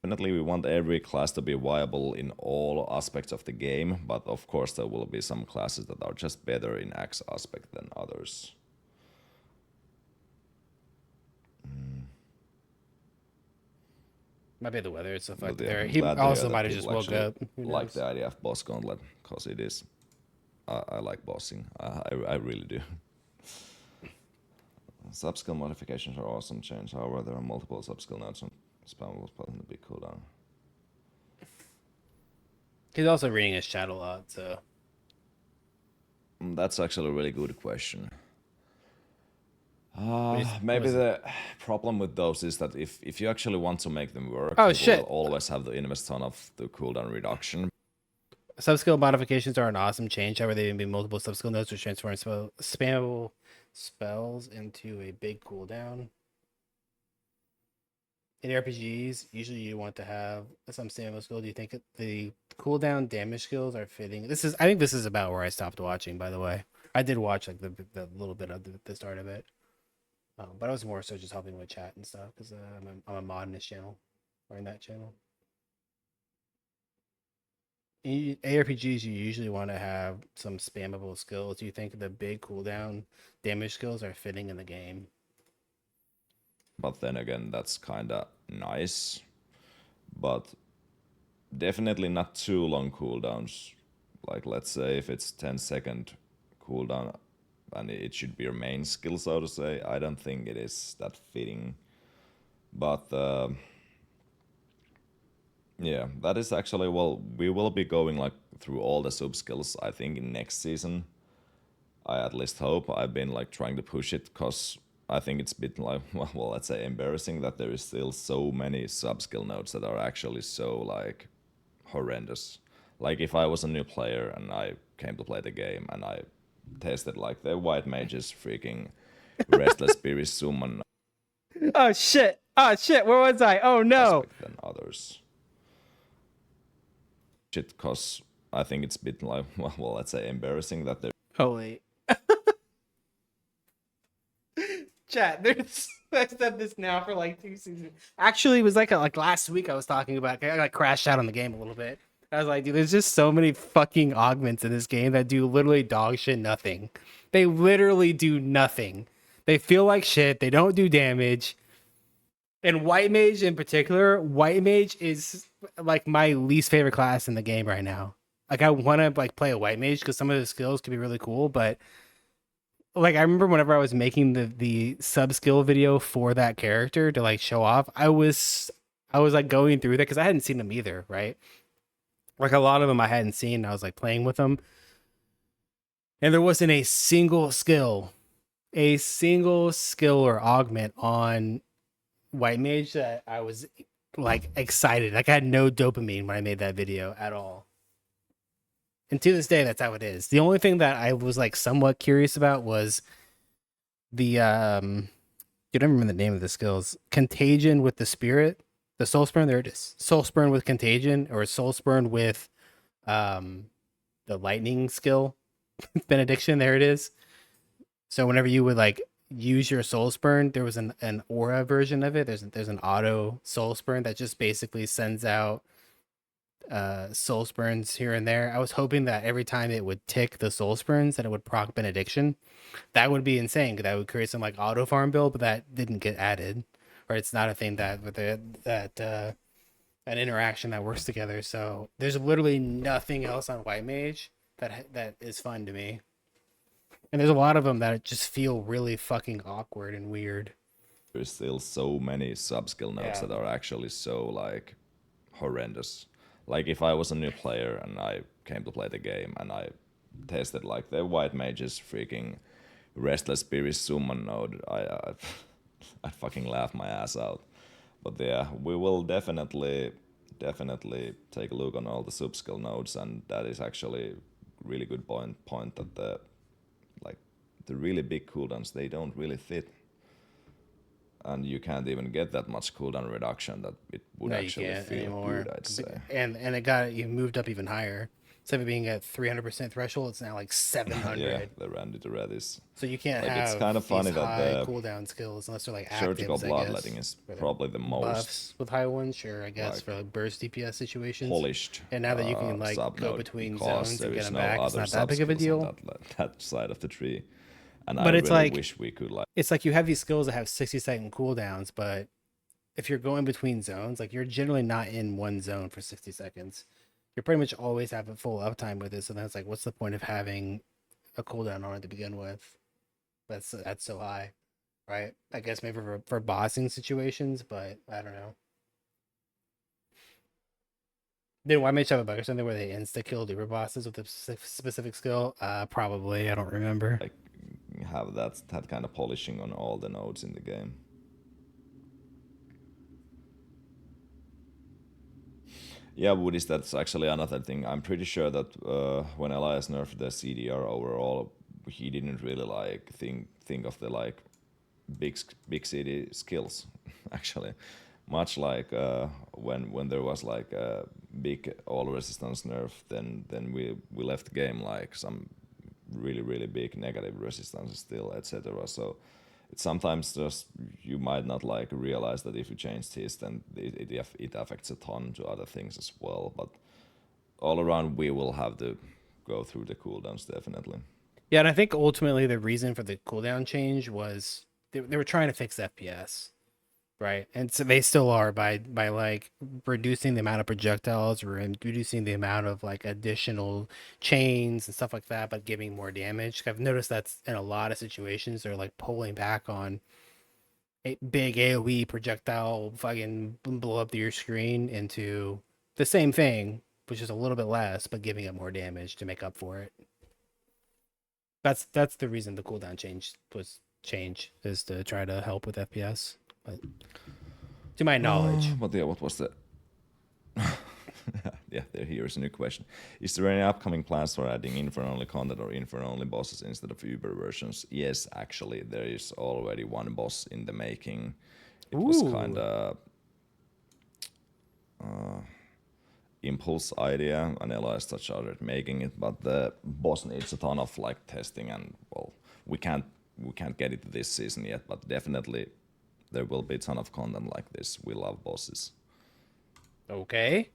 we want every class to be viable in all aspects of the game, but of course there will be some classes that are just better in X aspect than others. Might be the weather. It's so But fucking yeah, there. I'm He glad to hear also that might have just people woke actually up. Who like knows? the idea of boss gauntlet, because it is. I like bossing. I really do. Subskill modifications are awesome change. However, there are multiple subskill nodes on spammable spot in the big cooldown. He's also reading his chat a lot, so That's actually a really good question. What Maybe was it? the problem with those is that if you actually want to make them work, Oh, you shit. will always have to invest ton of the cooldown reduction. Subskill modifications are an awesome change. However, they can be multiple subskill nodes which transform spammable spells into a big cooldown. In RPGs, usually you want to have some spammable skill. Do you think the cooldown damage skills are fitting? I think this is about where I stopped watching. By the way, I did watch like the little bit of the start of it, but I was more so just helping with chat and stuff because I'm a mod in this channel or in that channel. In ARPGs, you usually want to have some spammable skills. Do you think the big cooldown damage skills are fitting in the game? But then again, that's kinda nice. But definitely not too long cooldowns. Like let's say if it's 10-second cooldown and it should be your main skill, so to say, I don't think it is that fitting. But yeah, that is actually, well, we will be going like through all the sub skills, I think, in next season. I at least hope. I've been like trying to push it because I think it's a bit like, well, let's say embarrassing that there is still so many sub skill nodes that are actually so like horrendous. Like if I was a new player and I came to play the game and I tested like the white mage's freaking restless spirit summon Oh shit! Oh shit! Where was I? Oh no! aspect than others. Shit, cause I think it's a bit like, well, let's say embarrassing that there. Holy. Chat, there's I said this now for like 2 seasons. Actually, it was like last week I was talking about. I like crashed out on the game a little bit. I was like, dude, there's just so many fucking augments in this game that do literally dog shit nothing. They literally do nothing. They feel like shit. They don't do damage. And White Mage in particular, White Mage is like my least favorite class in the game right now. Like I want to like play a White Mage because some of the skills could be really cool, but like I remember whenever I was making the sub skill video for that character to like show off, I was like going through that because I hadn't seen them either, right? Like a lot of them I hadn't seen. I was like playing with them, and there wasn't a single skill or augment on White Mage that I was like excited. Like I had no dopamine when I made that video at all. And to this day, that's how it is. The only thing that I was like somewhat curious about was the you don't remember the name of the skills. Contagion with the spirit. The soul spurn, there it is. Soul spurn with contagion, or soul spurn with the lightning skill. benediction. There it is. So whenever you would like use your soul spurn, there was an aura version of it. There's an auto soul spurn that just basically sends out soul spurns here and there. I was hoping that every time it would tick the soul spurns that it would proc benediction. That would be insane because that would create some like auto farm build, but that didn't get added. Or it's not a thing that with an interaction that works together. So there's literally nothing else on White Mage that is fun to me. And there's a lot of them that just feel really fucking awkward and weird. There's still so many sub-skill nodes Yeah. that are actually so like horrendous. Like if I was a new player and I came to play the game and I tested like the White Mage's freaking Restless Spirit summon node, I fucking laugh my ass out. But yeah, we will definitely take a look on all the sub-skill nodes, and that is actually really good point that the really big cooldowns, they don't really fit. And you can't even get that much cooldown reduction that it would No, you actually can't feel anymore. good, I'd say. And it got you moved up even higher. Instead of being at 300% threshold, it's now like 700. Yeah, the Randy the Red is So you can't like, it's have kind of funny these that high the cooldown skills unless they're like surgical actives, I bloodletting guess. is probably the most Buffs with high ones, sure, I guess, like, for like burst DPS situations. polished And now that you can like sub go node between because zones there and get is them no back, it's other not that sub big of a skills on deal. that side of the tree. And But I it's really like wish we could like it's like you have these skills that have 60-second cooldowns, but if you're going between zones, like you're generally not in one zone for 60 seconds. You're pretty much always having full uptime with it. So then it's like, what's the point of having a cooldown on it to begin with? That's so high, right? I guess maybe for bossing situations, but I don't know. Did White Mage have a bug or something where they insta kill Uber bosses with a specific skill? Probably. I don't remember. like have that kind of polishing on all the nodes in the game. Yeah, Woodies, that's actually another thing. I'm pretty sure that when Elias nerfed the CDR overall, he didn't really like think of the like big city skills. Actually, much like when there was like a big all resistance nerf, then we left the game like some really big negative resistance still, etc. So it's sometimes just you might not like realize that if you change this, then it affects a ton to other things as well. But all around, we will have to go through the cooldowns definitely. Yeah, and I think ultimately the reason for the cooldown change was they were trying to fix FPS, right? And so they still are by like reducing the amount of projectiles or reducing the amount of like additional chains and stuff like that, but giving more damage. I've noticed that's in a lot of situations they're like pulling back on a big AoE projectile fucking blow up to your screen into the same thing, which is a little bit less, but giving it more damage to make up for it. That's the reason the cooldown change is to try to help with FPS. But to my knowledge, But yeah, what was the? Yeah, here's a new question. Is there any upcoming plans for adding Inferno-only content or Inferno-only bosses instead of Uber versions? Yes, actually, there is already one boss in the making. It was kind of impulse idea, and Elias started making it, but the boss needs a ton of like testing, and well, we can't get it this season yet, but definitely there will be a ton of content like this. We love bosses. okay,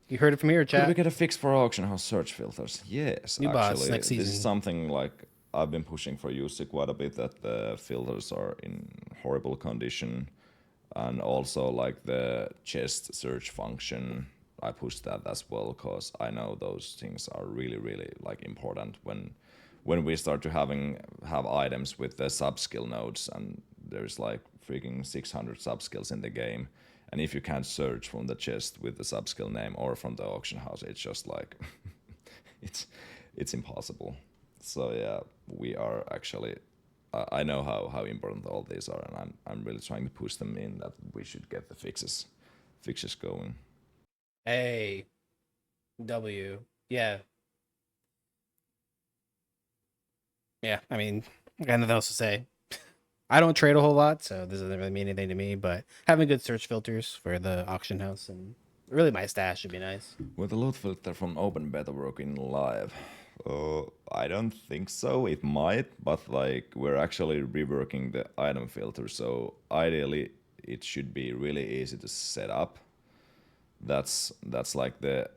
you heard it from here, Could we chat. get a fix for auction house search filters? Yes, New boss actually, next this is season. something like I've been pushing for Jussi quite a bit, that the filters are in horrible condition, and also like the chest search function. I pushed that as well because I know those things are really like important when we start to have items with the sub skill nodes, and there's like freaking 600 sub skills in the game, and if you can't search from the chest with the sub skill name or from the auction house, it's just like it's impossible. So yeah, we are actually. I know how important all these are, and I'm really trying to push them in that we should get the fixes going. A W. Yeah. Yeah. I mean, I got nothing else to say. I don't trade a whole lot, so this doesn't really mean anything to me, but having good search filters for the auction house and really my stash should be nice. Will the loot filter from open beta work in live? I don't think so. It might, but like we're actually reworking the item filter, so ideally it should be really easy to set up. That's like the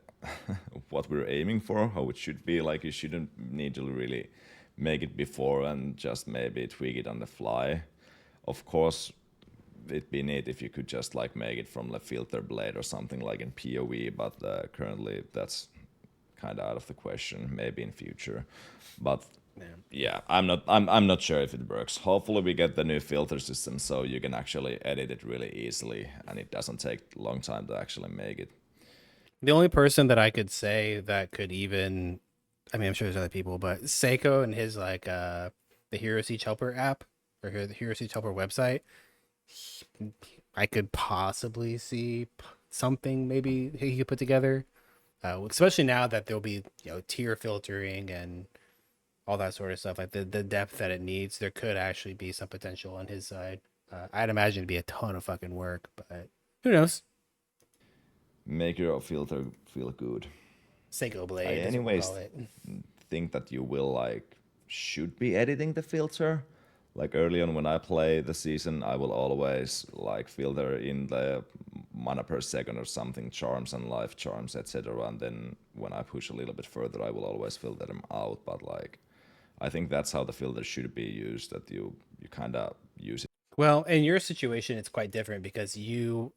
what we're aiming for, how it should be. Like you shouldn't need to really make it before and just maybe tweak it on the fly. Of course, it'd be neat if you could just like make it from the filter blade or something like in PoE, but currently that's kind of out of the question. Maybe in future, but Yeah. yeah, I'm not sure if it works. Hopefully we get the new filter system so you can actually edit it really easily and it doesn't take a long time to actually make it. The only person that I could say that could even, I mean, I'm sure there's other people, but Seiko and his like the Hero Siege Helper app or the Hero Siege Helper website, I could possibly see something maybe he could put together. Especially now that there'll be tier filtering and all that sort of stuff, like the depth that it needs, there could actually be some potential on his side. I'd imagine it'd be a ton of fucking work, but who knows? Make your filter feel good. Seiko I Blade is what we'll anyways call it. think that you will like should be editing the filter. Like early on when I play the season, I will always like filter in the mana per second or something, charms and life charms, etc. And then when I push a little bit further, I will always filter them out. But like, I think that's how the filter should be used. That you kind of use it. Well, in your situation, it's quite different because you,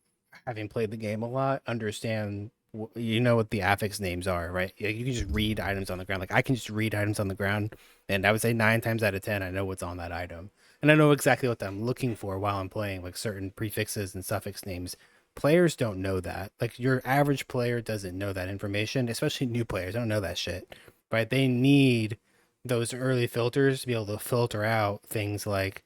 having played the game a lot, understand you know what the affix names are, right? You can just read items on the ground. Like I can just read items on the ground, and I would say 9 times out of 10, I know what's on that item, and I know exactly what I'm looking for while I'm playing, like certain prefixes and suffix names. Players don't know that. Like your average player doesn't know that information, especially new players. Don't know that shit, right? They need those early filters to be able to filter out things like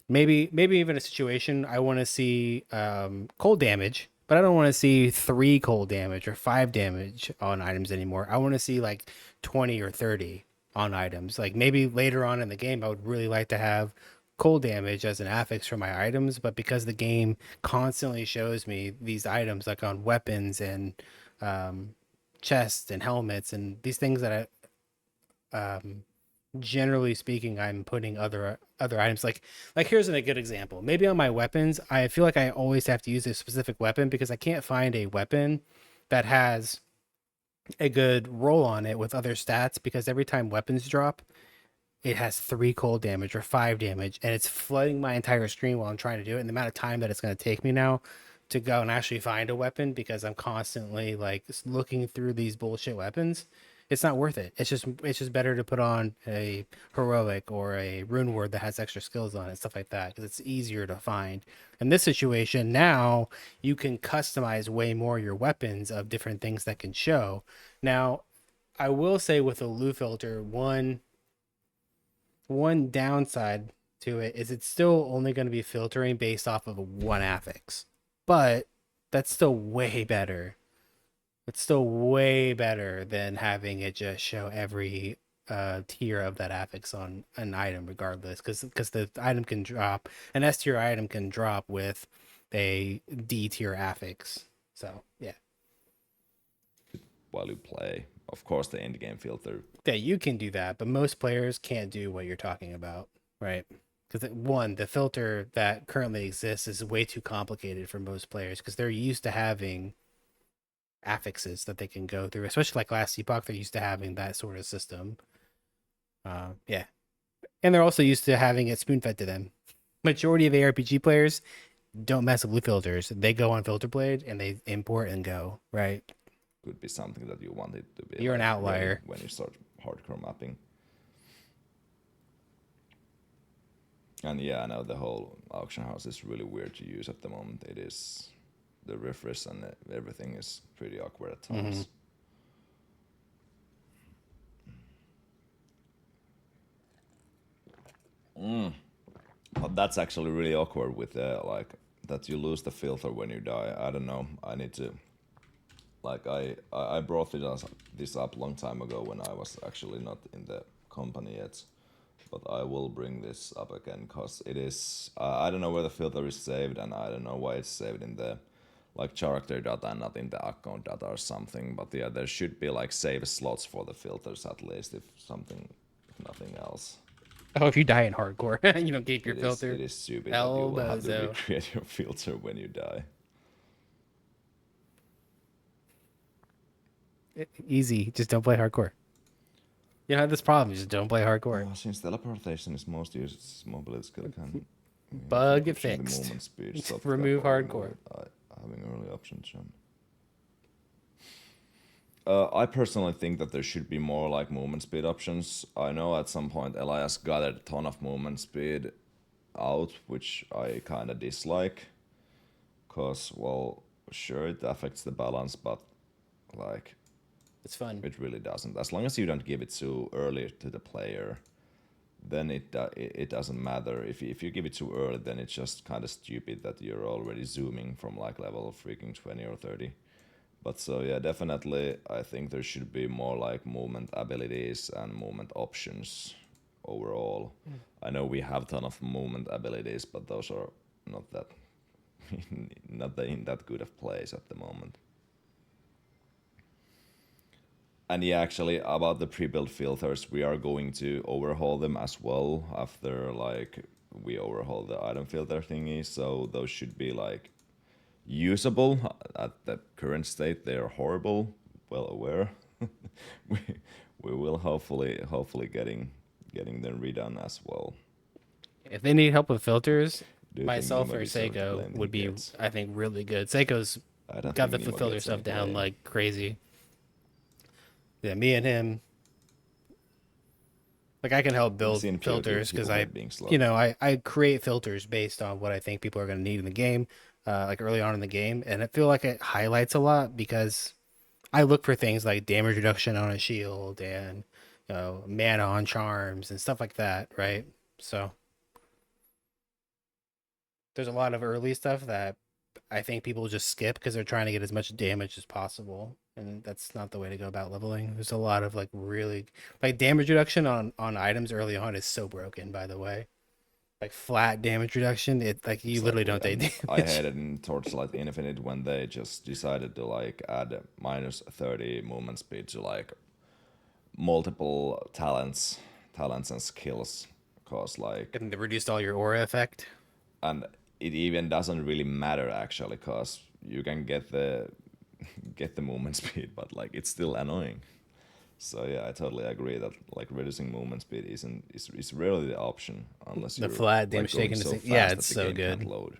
maybe even a situation I want to see cold damage, but I don't want to see 3 cold damage or 5 damage on items anymore. I want to see like 20 or 30 on items. Like maybe later on in the game, I would really like to have cold damage as an affix for my items, but because the game constantly shows me these items like on weapons and um, chests and helmets and these things that generally speaking, I'm putting other items like here's a good example. Maybe on my weapons, I feel like I always have to use a specific weapon because I can't find a weapon that has a good roll on it with other stats because every time weapons drop, it has 3 cold damage or 5 damage, and it's flooding my entire screen while I'm trying to do it. And the amount of time that it's going to take me now to go and actually find a weapon because I'm constantly like looking through these bullshit weapons, it's not worth it. It's just better to put on a heroic or a rune word that has extra skills on it, stuff like that, because it's easier to find. In this situation, now you can customize way more your weapons of different things that can show. Now, I will say with a loot filter, one downside to it is it's still only going to be filtering based off of one affix, but that's still way better. It's still way better than having it just show every tier of that affix on an item, regardless, because the item can drop an S tier item can drop with a D tier affix. So yeah, While you play. Of course, the end game filter. yeah, you can do that, but most players can't do what you're talking about, right? Because one, the filter that currently exists is way too complicated for most players because they're used to having affixes that they can go through, especially like last epoch. They're used to having that sort of system. Yeah, and they're also used to having it spoon fed to them. Majority of ARPG players don't mess with blue filters. They go on Filter Blade and they import and go, right? Could be something that you want it to be You're an like ready outlier. when you start hardcore mapping. And yeah, I know the whole auction house is really weird to use at the moment. It is the refresh and everything is pretty awkward at times. But that's actually really awkward with like that you lose the filter when you die. I don't know. I need to like I brought this up long time ago when I was actually not in the company yet. But I will bring this up again because it is I don't know where the filter is saved and I don't know why it's saved in the like character data and not in the account data or something. But yeah, there should be like save slots for the filters at least, if nothing else. Oh, if you die in hardcore, you don't keep your filter. It is stupid that you El will have to Bozo. recreate your filter when you die. Easy. Just don't play hardcore. You don't have this problem. Just don't play hardcore. Since teleportation is most used, mobility skill can Bug pushing the fixed. movement speed. Stop Remove hardcore. having early option jump. I personally think that there should be more like movement speed options. I know at some point Elias got a ton of movement speed out, which I kind of dislike. Cause well, sure it affects the balance, but like It's fun. it really doesn't. As long as you don't give it too early to the player, then it doesn't matter. If you give it too early, then it's just kind of stupid that you're already zooming from like level freaking 20 or 30. But so yeah, definitely I think there should be more like movement abilities and movement options overall. I know we have a ton of movement abilities, but those are not that not in that good of place at the moment. And yeah, actually about the pre-built filters, we are going to overhaul them as well after like we overhaul the item filter thingy. So those should be like usable. At the current state they are horrible, well aware. we, we will hopefully getting them redone as well. If they need help with filters, Do you think myself Nima or deserved to play Seiko in the would be, Hiccups? I think, really good. Seiko's I don't got think the Nima filter gets any stuff down play. like crazy. Yeah, me and him. Like I can help I've build seen filters because people I, hate being slow. I create filters based on what I think people are going to need in the game, like early on in the game, and I feel like it highlights a lot because I look for things like damage reduction on a shield and mana on charms and stuff like that, right? So there's a lot of early stuff that I think people just skip because they're trying to get as much damage as possible, and that's not the way to go about leveling. There's a lot of like really like damage reduction on items early on is so broken. By the way, like flat damage reduction, it like you literally Exactly, don't take and I damage. hated in Torchlight Infinite when they just decided to like add minus 30 movement speed to like multiple talents and skills, cause like And they reduced all your aura effect. and it even doesn't really matter actually, cause you can get the get the movement speed, but like it's still annoying. So yeah, I totally agree that like reducing movement speed is rarely the option unless The you're flat like damage going taken so is yeah, fast it's that the so game can't good. load.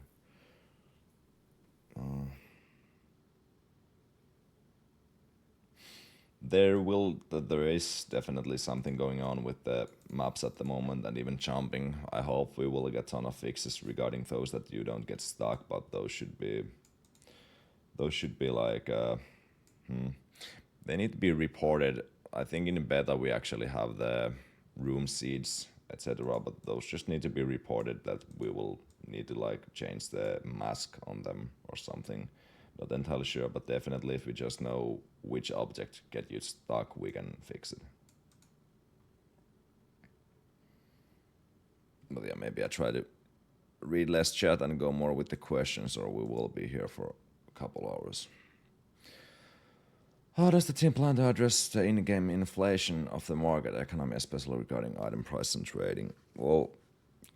There is definitely something going on with the maps at the moment and even jumping. I hope we will get a ton of fixes regarding those that you don't get stuck, but those should be like they need to be reported. I think in beta we actually have the room seeds, etc. But those just need to be reported that we will need to like change the mask on them or something. Not entirely sure, but definitely if we just know which object get you stuck, we can fix it. But yeah, maybe I try to read less chat and go more with the questions, or we will be here for a couple hours. How does the team plan to address the in-game inflation of the market economy, especially regarding item price and trading? Well,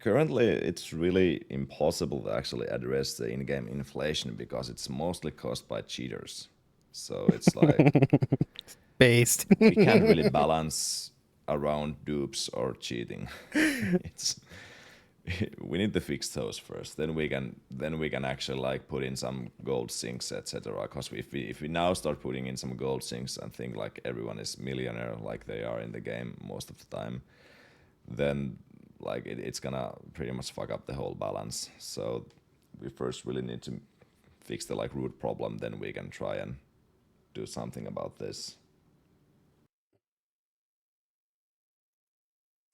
currently it's really impossible to actually address the in-game inflation because it's mostly caused by cheaters. So it's like Based. we can't really balance around dupes or cheating. it's we need to fix those first. Then we can actually like put in some gold sinks, etc. Because if we now start putting in some gold sinks and think like everyone is millionaire like they are in the game most of the time, then like it's gonna pretty much fuck up the whole balance. So we first really need to fix the like root problem. Then we can try and do something about this.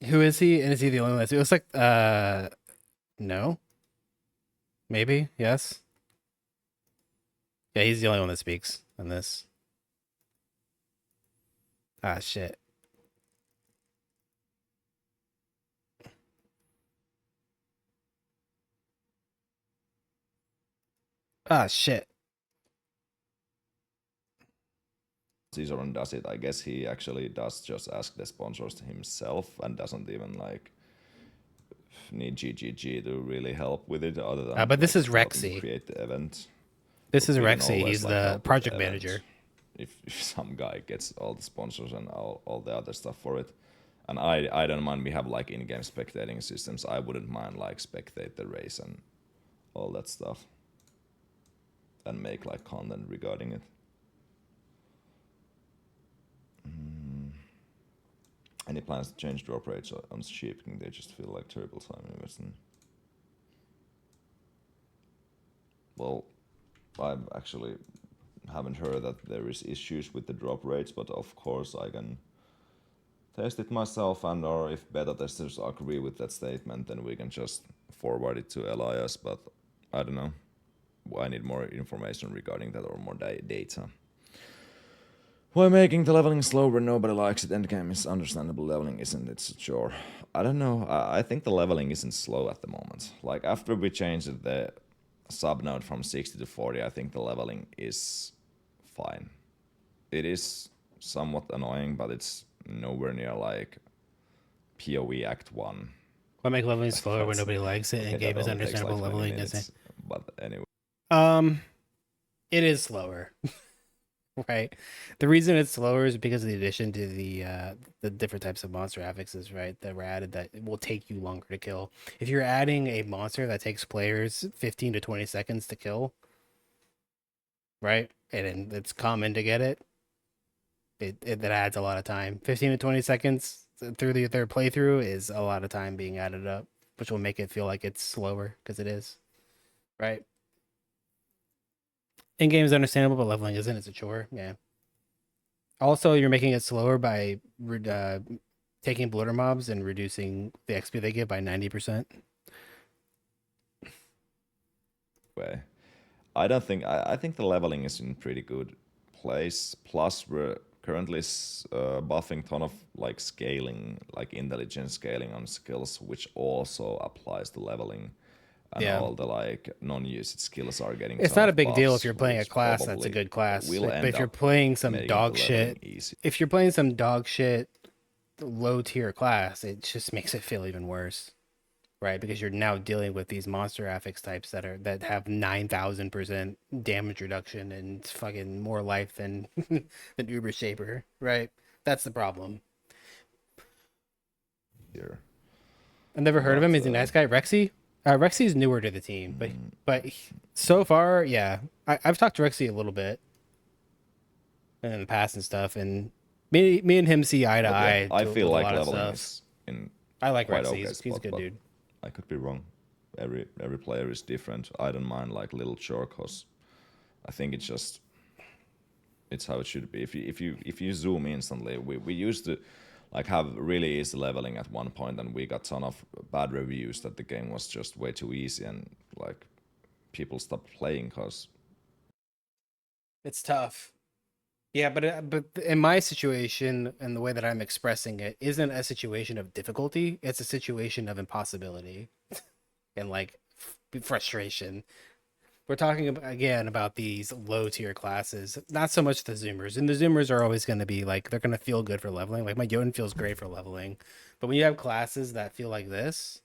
Who is he? And is he the only one? It looks like no, maybe yes. Yeah, he's the only one that speaks in this. Ah, shit. Ah, shit. Caesar does it. I guess he actually does just ask the sponsors himself and doesn't even like need GGG to really help with it, other than But this like is helping Rexy. create the event. This But is we can Rexy. always He's like the help with the project event manager. if some guy gets all the sponsors and all the other stuff for it. And I don't mind. We have like in-game spectating systems. I wouldn't mind like spectate the race and all that stuff, and make like content regarding it. Any plans to change drop rates on shipping? They just feel like terrible time investing. Well, I actually haven't heard that there is issues with the drop rates, but of course I can test it myself, and or if beta testers agree with that statement, then we can just forward it to Elias. But I don't know. I need more information regarding that or more data. Why making the leveling slower? Nobody likes it. Endgame is understandable. Leveling isn't. It's sure. I don't know. I think the leveling isn't slow at the moment. Like after we changed the subnode from 60 to 40, I think the leveling is fine. It is somewhat annoying, but it's nowhere near like PoE Act 1. Why make leveling slower when That's nobody likes it okay. and That game is only takes understandable? like 20 Leveling isn't. minutes. But anyway, It is slower. Right. The reason it's slower is because of the addition to the different types of monster affixes, right? That were added that will take you longer to kill. If you're adding a monster that takes players 15 to 20 seconds to kill, right? And it's common to get it. That adds a lot of time. 15 to 20 seconds through their playthrough is a lot of time being added up, which will make it feel like it's slower because it is, right? In game is understandable, but leveling isn't. It's a chore. Yeah. Also, you're making it slower by taking bloater mobs and reducing the XP they give by 90%. way. I don't think. I think the leveling is in pretty good place. Plus, we're currently buffing ton of like scaling, like intelligence scaling on skills, which also applies to leveling. And Yeah. all the like non-used skills are getting It's ton not a of big deal if buffs, you're playing a which class that's a probably good class. will But end if you're up playing some making the dog leveling shit, easy. if you're playing some dog shit low tier class, it just makes it feel even worse. Right? Because you're now dealing with these monster affix types that have 9,000% damage reduction and fucking more life than than Uber Shaper, right? That's the problem. Here. I've never heard of him. But He's a nice guy. Rexy. Rexy's newer to the team, but so far, yeah, I've talked to Rexy a little bit in the past and stuff, and me and him see eye to but yeah, eye I feel with a like lot of leveling stuff. is in I like quite Rexy. okay He's a spot, good but dude. I could be wrong. Every player is different. I don't mind like little chore, cause I think it's how it should be. If you zoom instantly, we used to like have really easy leveling at one point, and we got ton of bad reviews that the game was just way too easy, and like people stopped playing because It's tough. Yeah, but in my situation and the way that I'm expressing it isn't a situation of difficulty. It's a situation of impossibility and like frustration. We're talking again about these low tier classes, not so much the Zoomers. And the Zoomers are always going to be like, they're going to feel good for leveling. Like my Jotun feels great for leveling. But when you have classes that feel like this,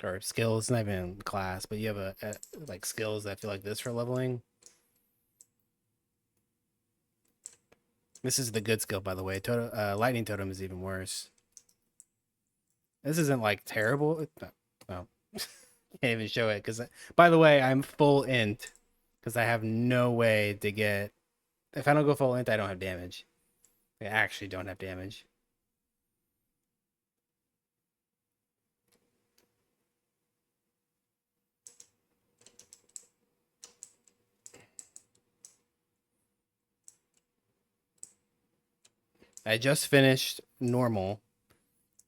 or skills, not even class, but you have a like skills that feel like this for leveling. This is the good skill, by the way. Lightning Totem is even worse. This isn't like terrible. No, can't even show it because, by the way, I'm full int because I have no way to get. If I don't go full int, I don't have damage. I actually don't have damage. I just finished normal.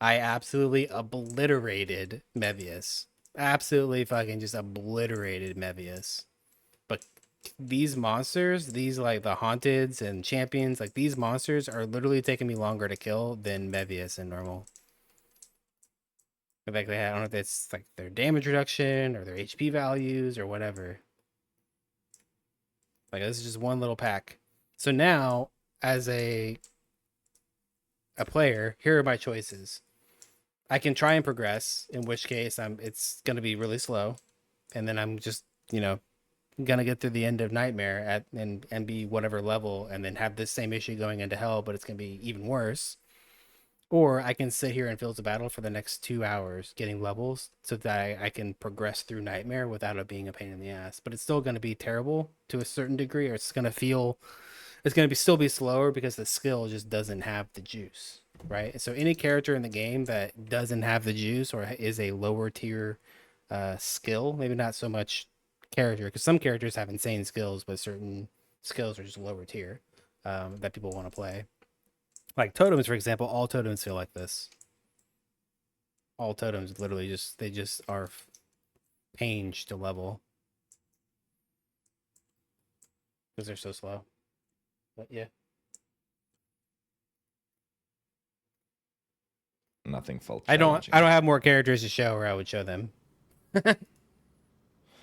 I absolutely obliterated Mevius. Absolutely fucking just obliterated Mevius. But these monsters, these like the haunteds and champions, like these monsters are literally taking me longer to kill than Mevius in normal. In fact, I don't know if it's like their damage reduction or their HP values or whatever. Like this is just one little pack. So now, as a player, here are my choices. I can try and progress, in which case it's gonna be really slow, and then I'm just gonna get through the end of Nightmare and be whatever level, and then have this same issue going into Hell, but it's gonna be even worse. Or I can sit here and Fields of Battle for the next 2 hours getting levels so that I can progress through Nightmare without it being a pain in the ass. But it's still going to be terrible to a certain degree, or it's going to feel, it's going to be still be slower because the skill just doesn't have the juice, right? So any character in the game that doesn't have the juice or is a lower tier skill, maybe not so much character, because some characters have insane skills, but certain skills are just lower tier that people want to play. Like totems, for example, all totems feel like this. All totems literally they just are pains to level because they're so slow. But yeah, Nothing felt I don't challenging. I don't have more characters to show, or I would show them.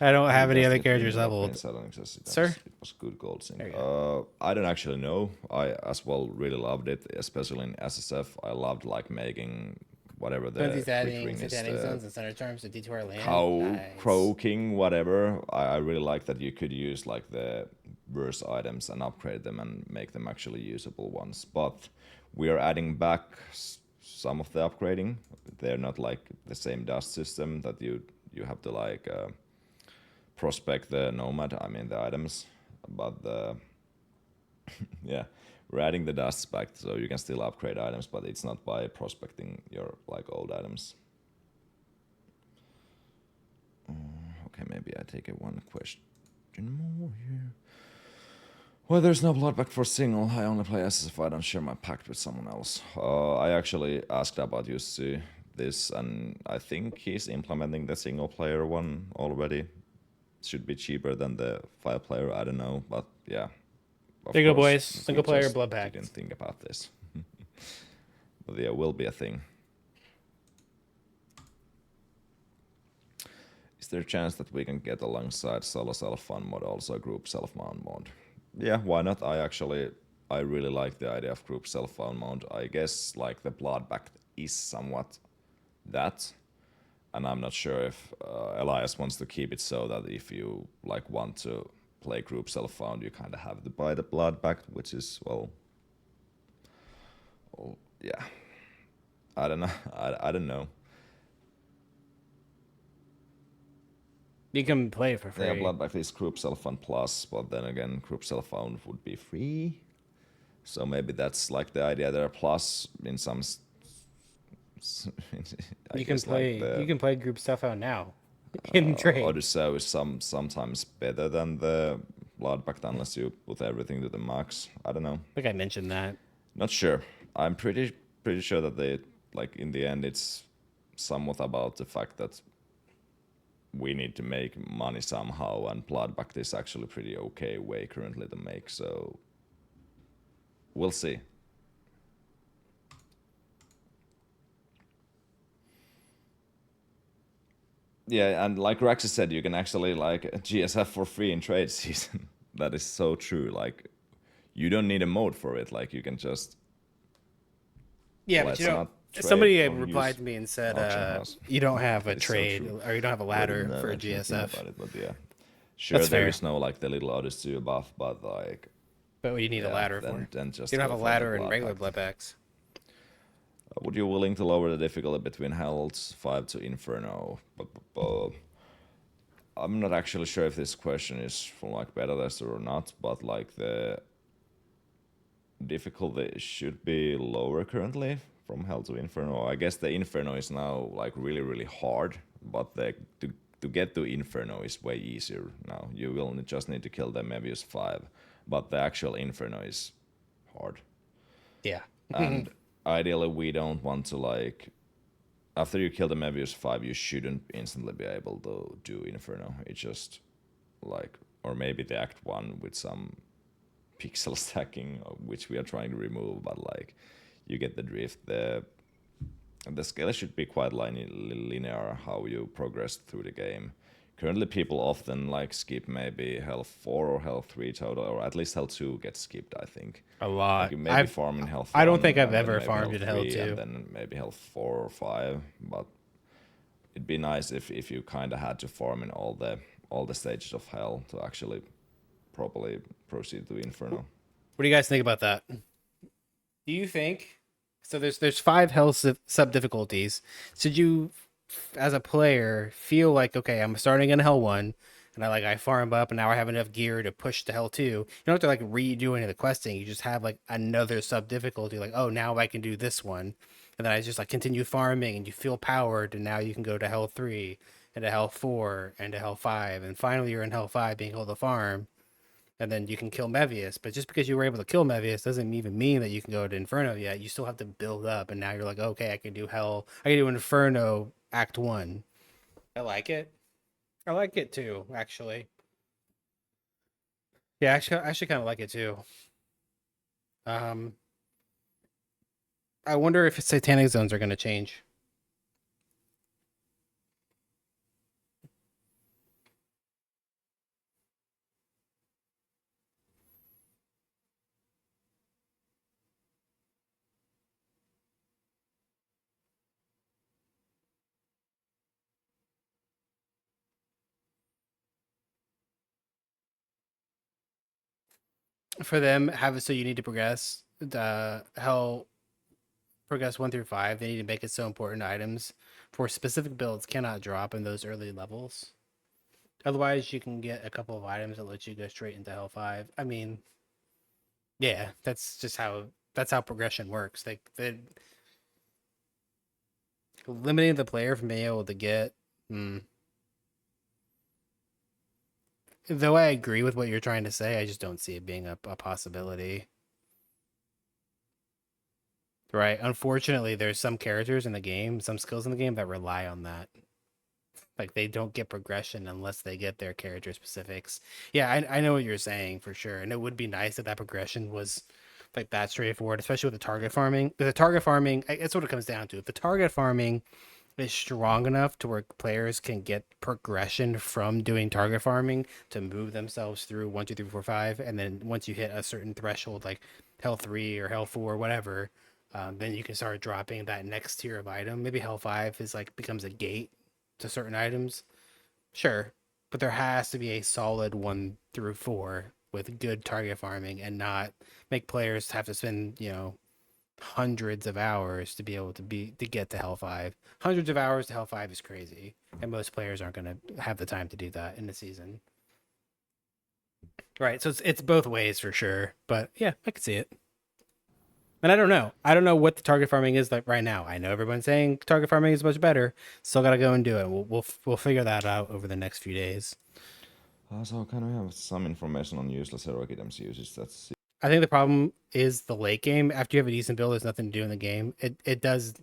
I don't have any other characters leveled. Sir, It was good gold sync. There you go. I don't actually know. I as well really loved it, especially in SSF. I loved like making whatever the Quincy's quick adding ring is, satanic zones and center terms to detour land. cow Nice. croaking, whatever. I really like that you could use like the worse items and upgrade them and make them actually usable ones. But we are adding back some of the upgrading. They're not like the same dust system that you have to like prospect the nomad. I mean the items, but the yeah, we're adding the dusts back so you can still upgrade items, but it's not by prospecting your like old items. Okay, maybe I take it one question more here. Well, there's no bloodback for single. I only play SS if I don't share my pact with someone else. I actually asked about Jussi this, and I think he's implementing the single player one already. Should be cheaper than the 5-player. I don't know, but yeah. There you go, boys. Single player blood I pact. didn't think about this, but yeah, will be a thing. Is there a chance that we can get alongside solo self-found mod also a group self-found mod? Yeah, why not? I really like the idea of group self-found mod. I guess like the bloodback is somewhat that, and I'm not sure if Elias wants to keep it so that if you like want to play group self-found, you kind of have to buy the bloodback, which is well, yeah. I don't know. I don't know. You can play it for free. Yeah, bloodback is group self-found plus, but then again, group self-found would be free. So maybe that's like the idea there. Plus, in some, you can play. Like you can play group stuff out now. In trade. Odyssey is sometimes better than the bloodback unless you put everything to the max. I don't know. I think I mentioned that. Not sure. I'm pretty sure that they like in the end it's somewhat about the fact that we need to make money somehow, and bloodback is actually pretty okay way currently to make. So we'll see. Yeah, and like Raxi said, you can actually like GSF for free in trade season. That is so true. Like, you don't need a mode for it. Like, you can just. Yeah, but you don't. Somebody replied to me and said, "You don't have a trade, or you don't have a ladder for a GSF." About it, but yeah, sure. That's there is no like the little Odyssey buff, but like. But what you need a ladder for? Then just you don't have a ladder in regular blood packs. Would you willing to lower the difficulty between Hells 5 to Inferno? I'm not actually sure if this question is from like beta tester or not, but like the difficulty should be lower currently from Hell to Inferno. I guess the Inferno is now like really hard, but to get to Inferno is way easier now. You will just need to kill the Mebius 5, but the actual Inferno is hard. Yeah. And ideally we don't want to like after you kill the Mebius 5 you shouldn't instantly be able to do Inferno. It's just like, or maybe the Act 1 with some pixel stacking which we are trying to remove, but like you get the drift. The scale should be quite linear how you progress through the game. Currently, people often like skip maybe health 4 or health 3 total, or at least health 2 gets skipped, I think. A Like lot. you maybe farm in health I don't 1 think I've and then ever maybe farmed health in Hell 3 and 2. then maybe health 4 or 5. But it'd be nice if you kind of had to farm in all the stages of hell to actually properly proceed to Inferno. What do you guys think about that? Do you think so? There's five hell sub difficulties. Should you, as a player, feel like okay, I'm starting in hell one, and I farm up, and now I have enough gear to push to hell two. You don't have to like redo any of the questing. You just have like another sub difficulty. Like oh, now I can do this one, and then I just like continue farming, and you feel powered, and now you can go to hell three, and to hell four, and to hell five, and finally you're in hell five, being able to farm and then you can kill Mevius. But just because you were able to kill Mevius doesn't even mean that you can go to Inferno yet. You still have to build up, and now you're like, okay, I can do Hell. I can do Inferno Act One. I like it. I like it too, actually. Yeah, actually, I actually kind of like it too. Um, I wonder if Satanic Zones are going to change. For them, have it so you need to progress the Hell progress 1 through 5. They need to make it so important items for specific builds cannot drop in those early levels. Otherwise, you can get a couple of items that let you go straight into Hell 5. I mean, yeah, that's how progression works. They limiting the player from being able to get. Hmm. Though I agree with what you're trying to say, I just don't see it being a possibility. Right. Unfortunately, there's some characters in the game, some skills in the game that rely on that. Like they don't get progression unless they get their character specifics. Yeah, I know what you're saying for sure, and it would be nice if that progression was like that straightforward, especially with the target farming. But the target farming, it's what it comes down to. If the target farming is strong enough to where players can get progression from doing target farming to move themselves through 1, 2, 3, 4, 5, and then once you hit a certain threshold, like Hell 3 or Hell 4, whatever, then you can start dropping that next tier of item. Maybe Hell 5 is like becomes a gate to certain items. Sure, but there has to be a solid 1 through 4 with good target farming and not make players have to spend hundreds of hours to be able to get to Hell 5. Hundreds of hours to Hell 5 is crazy, and most players aren't going to have the time to do that in the season. Right, so it's both ways for sure, but yeah, I can see it. And I don't know. I don't know what the target farming is like right now. I know everyone's saying target farming is much better. Still got to go and do it. We'll figure that out over the next few days. So can we have some information on useless heroic items usage? That's I think the problem is the late game. After you have a decent build, there's nothing to do in the game. It does,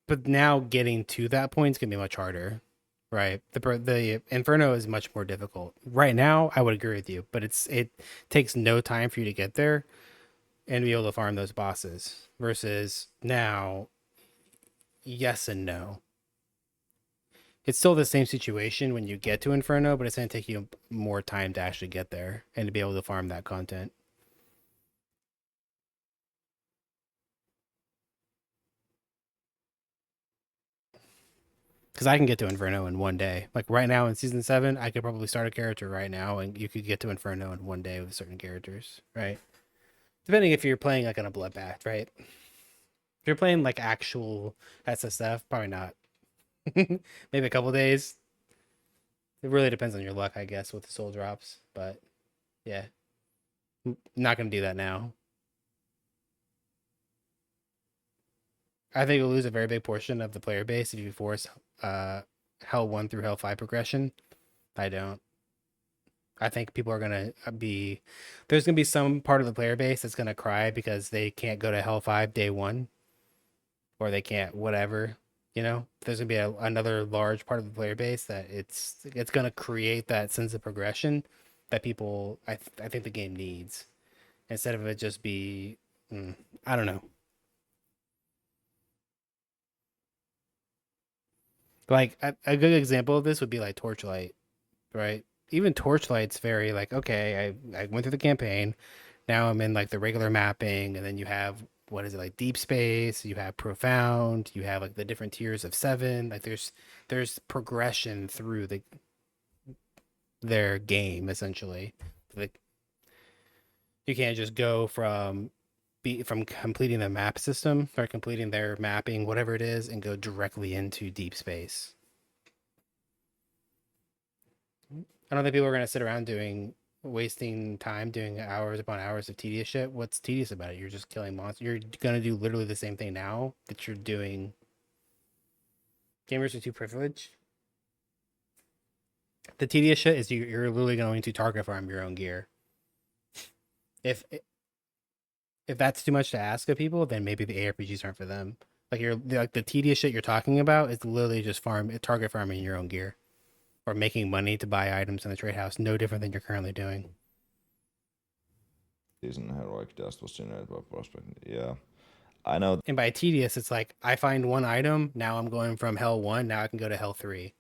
but now getting to that point is gonna be much harder, right? The Inferno is much more difficult right now. I would agree with you, but it takes no time for you to get there and be able to farm those bosses. Versus now, yes and no. It's still the same situation when you get to Inferno, but it's gonna take you more time to actually get there and to be able to farm that content. Because I can get to Inferno in 1 day. Like right now in season 7, I could probably start a character right now, and you could get to Inferno in 1 day with certain characters, right? Depending if you're playing like on a bloodbath, right? If you're playing like actual SSF, probably not. Maybe a couple days. It really depends on your luck, I guess, with the soul drops. But yeah, not gonna do that now. I think you'll lose a very big portion of the player base if you force Hell 1 through Hell 5 progression. I don't. I think people are gonna be there's gonna be some part of the player base that's gonna cry because they can't go to Hell 5 day one or they can't whatever. There's gonna be another large part of the player base that it's gonna create that sense of progression that people I think the game needs instead of it just be I don't know. Like a good example of this would be like Torchlight, right? Even Torchlight's very like, okay, I went through the campaign. Now I'm in like the regular mapping, and then you have what is it like deep space, you have profound, you have like the different tiers of 7. Like there's progression through their game essentially. Like you can't just go from completing the map system or completing their mapping, whatever it is, and go directly into deep space. I don't think people are gonna sit around wasting time doing hours upon hours of tedious shit. What's tedious about it? You're just killing monsters. You're gonna do literally the same thing now that you're doing. Gamers are too privileged. The tedious shit is you're literally going to target farm your own gear. If if that's too much to ask of people, then maybe the ARPGs aren't for them. Like the tedious shit you're talking about is literally just target farming your own gear or making money to buy items in the trade house. No different than you're currently doing. Season heroic dust was generated by prospect. Yeah, I know. And by tedious, it's like I find one item. Now I'm going from hell 1. Now I can go to hell 3,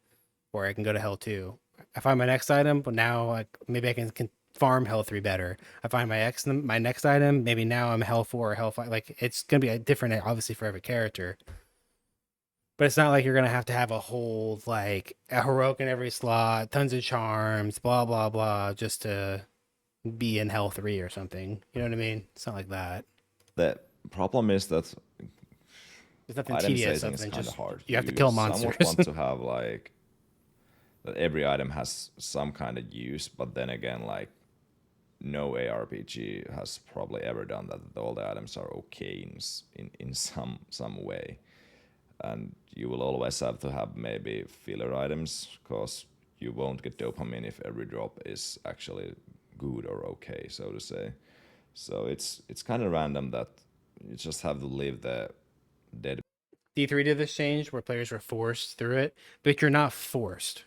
or I can go to hell 2. I find my next item, but now like maybe I can farm hell 3 better. I find my next item. Maybe now I'm hell 4 or hell 5. Like it's gonna be different, obviously, for every character. But it's not like you're gonna have to have a whole like a heroic in every slot, tons of charms, blah blah blah, just to be in hell 3 or something. You know what I mean? It's not like that. The problem is that There's nothing tedious itemization other is than kind of just hard. you have to You kill somewhat monsters. want to have like that every item has some kind of use, but then again, like no ARPG has probably ever done that. All the items are okay in some way, and you will always have to have maybe filler items because you won't get dopamine if every drop is actually good or okay, so to say. So it's kind of random that you just have to live the dead. D3 did this change where players were forced through it, but you're not forced.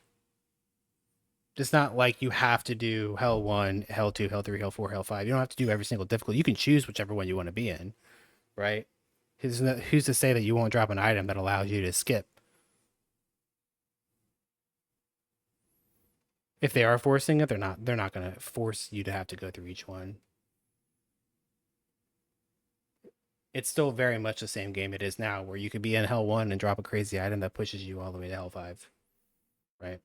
It's not like you have to do Hell 1, Hell 2, Hell 3, Hell 4, Hell 5. You don't have to do every single difficulty. You can choose whichever one you want to be in, right? Who's to say that you won't drop an item that allows you to skip? If they are forcing it, they're not going to force you to have to go through each one. It's still very much the same game it is now, where you could be in Hell 1 and drop a crazy item that pushes you all the way to Hell 5, right?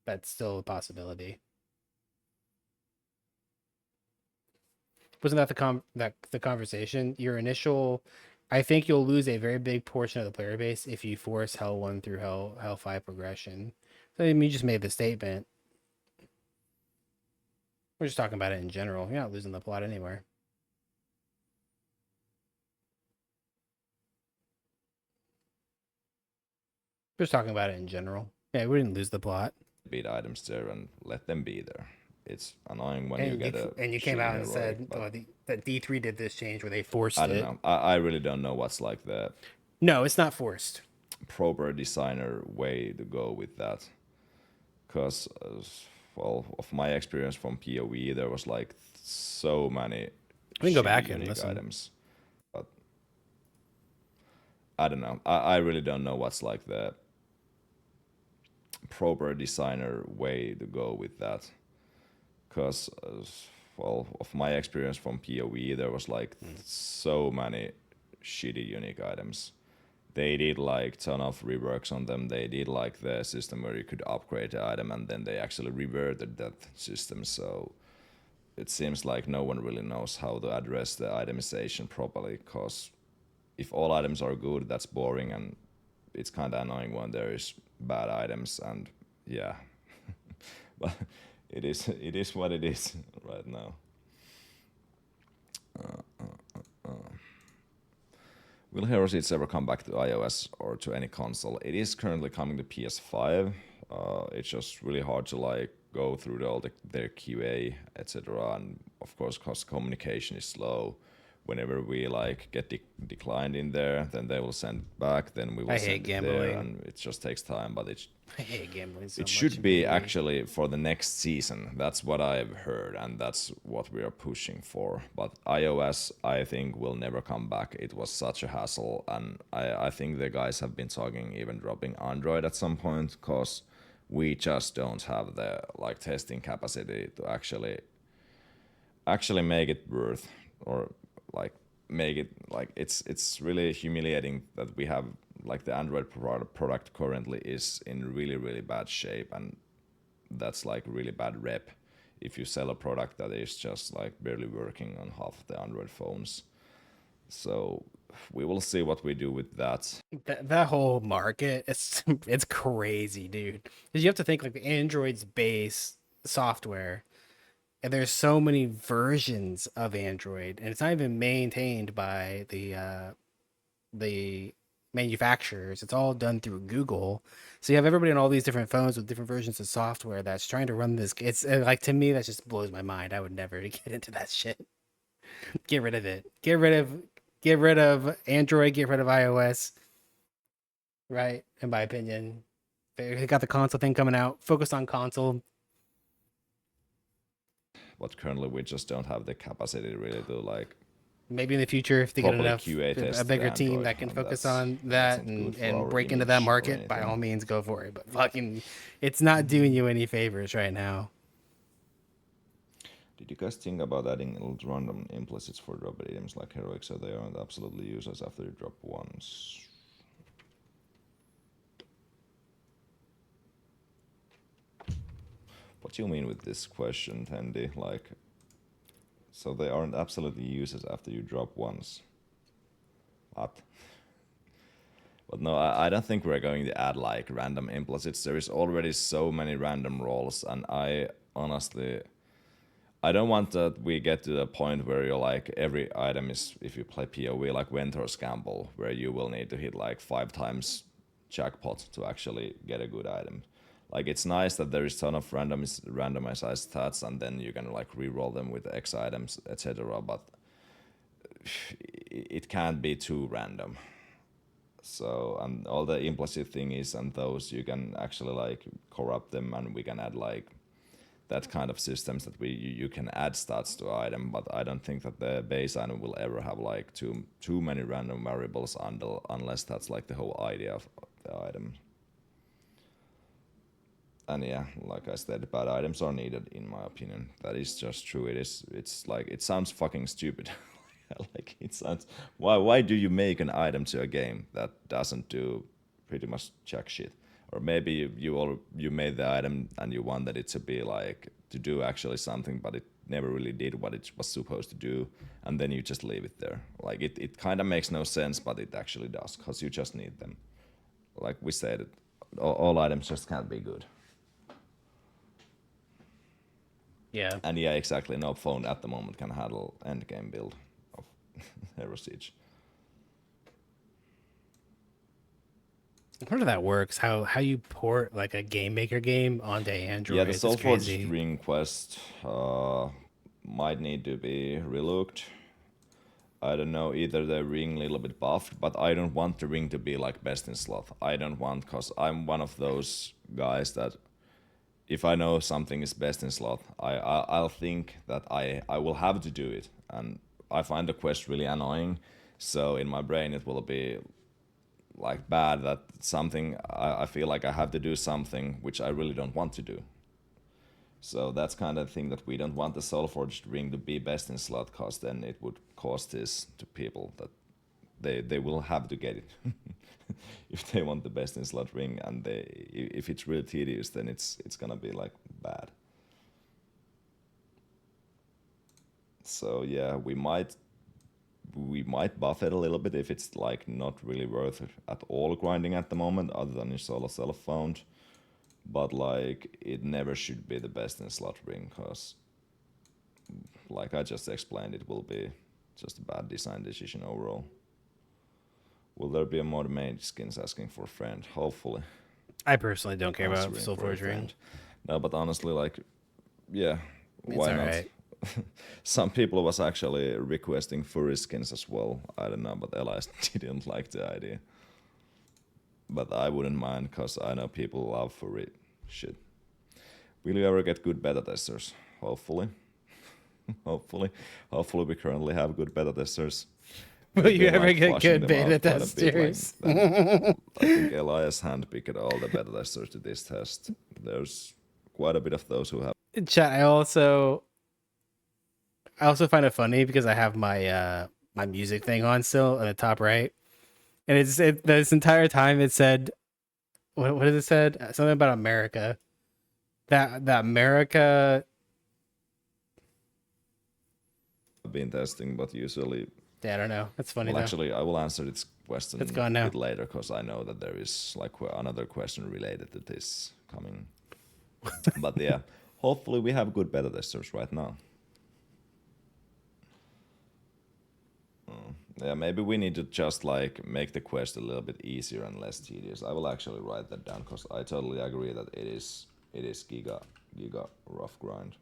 That's still a possibility. Wasn't that the conversation? Your initial, I think you'll lose a very big portion of the player base if you force Hell 1 through Hell 5 progression. So I mean, you just made the statement. We're just talking about it in general. You're not losing the plot anywhere. We're just talking about it in general. Yeah, we didn't lose the plot. Beat items there and let them be there. It's annoying when you And get a you came shitty out and heroic, said but that D3 did this change where they forced I don't it. know. I really don't know what's like the No, it's not forced. proper designer way to go with that. Because, well, of my experience from PoE, there was like so many We can go shitty back and unique listen. items. But I don't know. I really don't know what's like the proper designer way to go with that. Because, well, of my experience from PoE, there was like so many shitty unique items. They did like ton of reworks on them. They did like the system where you could upgrade the item, and then they actually reverted that system. So it seems like no one really knows how to address the itemization properly. Because if all items are good, that's boring, and it's kind of annoying when there is bad items. And yeah, but it is what it is right now. Will Hero Seats ever come back to iOS or to any console? It is currently coming to PS5. It's just really hard to like go through their QA, etc. And of course, because communication is slow whenever we like get declined in there, then they will send it back, then we will I hate send it there, gambling. and it just takes time. But I hate gambling so it much should in be PvE. actually for the next season. That's what I've heard, and that's what we are pushing for. But iOS, I think, will never come back. It was such a hassle, and I think the guys have been talking even dropping Android at some point, because we just don't have the like testing capacity to actually make it worth, or like make it like it's really humiliating that we have like the Android product currently is in really bad shape, and that's like really bad rep if you sell a product that is just like barely working on half of the Android phones. So we will see what we do with that. That whole market, it's crazy, dude. Because you have to think like the Android's base software, and there's so many versions of Android, and it's not even maintained by the manufacturers. It's all done through Google. So you have everybody on all these different phones with different versions of software that's trying to run this. It's like, to me, that just blows my mind. I would never get into that shit. Get rid of it. Get rid of Android. Get rid of iOS. Right, in my opinion, they got the console thing coming out. Focus on console. But currently we just don't have the capacity really to like Maybe in the future, if they get properly enough QA a test the bigger team Android, that can and focus that's on that's that not good for and our break into that image or market, by all anything. means, go for it. But fucking, it's not doing you any favors right now. Did you guys think about adding random implicits for drop items like heroic so they aren't absolutely useless after you drop once? What do you mean with this question, Tandy? Like, so they aren't absolutely useless after you drop once? What? But no, I don't think we're going to add like random implicits. There is already so many random rolls, and I honestly, I don't want that we get to the point where you're like every item is, if you play PoE like Ventor's Gamble, where you will need to hit like 5 times jackpot to actually get a good item. Like it's nice that there is ton of randomized stats, and then you can like re-roll them with X items, etc. But it can't be too random. So, and all the implicit thing is, and those you can actually like corrupt them, and we can add like that kind of systems that you can add stats to item. But I don't think that the base item will ever have like too many random variables unless that's like the whole idea of the item. And yeah, like I said, bad items are needed in my opinion. That is just true. It's like it sounds fucking stupid. Like it sounds, why do you make an item to a game that doesn't do pretty much jack shit? Or maybe you made the item and you wanted it to be like to do actually something, but it never really did what it was supposed to do, and then you just leave it there. Like it kind of makes no sense, but it actually does, because you just need them. Like we said, all items just can't be good. Yeah. And yeah, exactly. No phone at the moment can handle endgame build of Hero Siege. I wonder if that works. How you port like a game maker game onto Android? Yeah, the It's Soulforged crazy. ring quest might need to be relooked. I don't know, either the ring a little bit buffed, but I don't want the ring to be like best in slot. I don't want, because I'm one of those guys that if I know something is best in slot, I'll think that I will have to do it, and I find the quest really annoying. So in my brain it will be like bad that something I feel like I have to do something which I really don't want to do. So that's kind of thing that we don't want the Soulforged ring to be best in slot, cause then it would cause this to people that they will have to get it if they want the best in slot ring, and if it's really tedious, then it's gonna be like bad. So yeah, we might buff it a little bit if it's like not really worth it at all grinding at the moment, other than your solo self found. But like it never should be the best in slot ring, cause like I just explained, it will be just a bad design decision overall. Will there be a mod mage skins asking for a friend? Hopefully. I personally don't care about Answering for a Soulforge Ring. friend. No, but honestly, like, yeah, It's why all not? right. some people was actually requesting furry skins as well. I don't know, but Elias didn't like the idea. But I wouldn't mind, because I know people love furry shit. Will you ever get good beta testers? Hopefully. Hopefully we currently have good beta testers. Will We've you been, ever like, get flushing good them beta out quite a bit, like, testers? I think Elias handpicked all the beta testers to this test. There's quite a bit of those who have. Chat, I also find it funny because I have my music thing on still in the top right. And this entire time it said what did it said? Something about America. That America. Been testing, but usually, Yeah, I don't know. That's funny well, though. actually, I will answer this question It's gone a now. bit later, because I know that there is like another question related to this coming. But yeah, hopefully we have good beta testers right now. Yeah, maybe we need to just like make the quest a little bit easier and less tedious. I will actually write that down, because I totally agree that it is giga rough grind.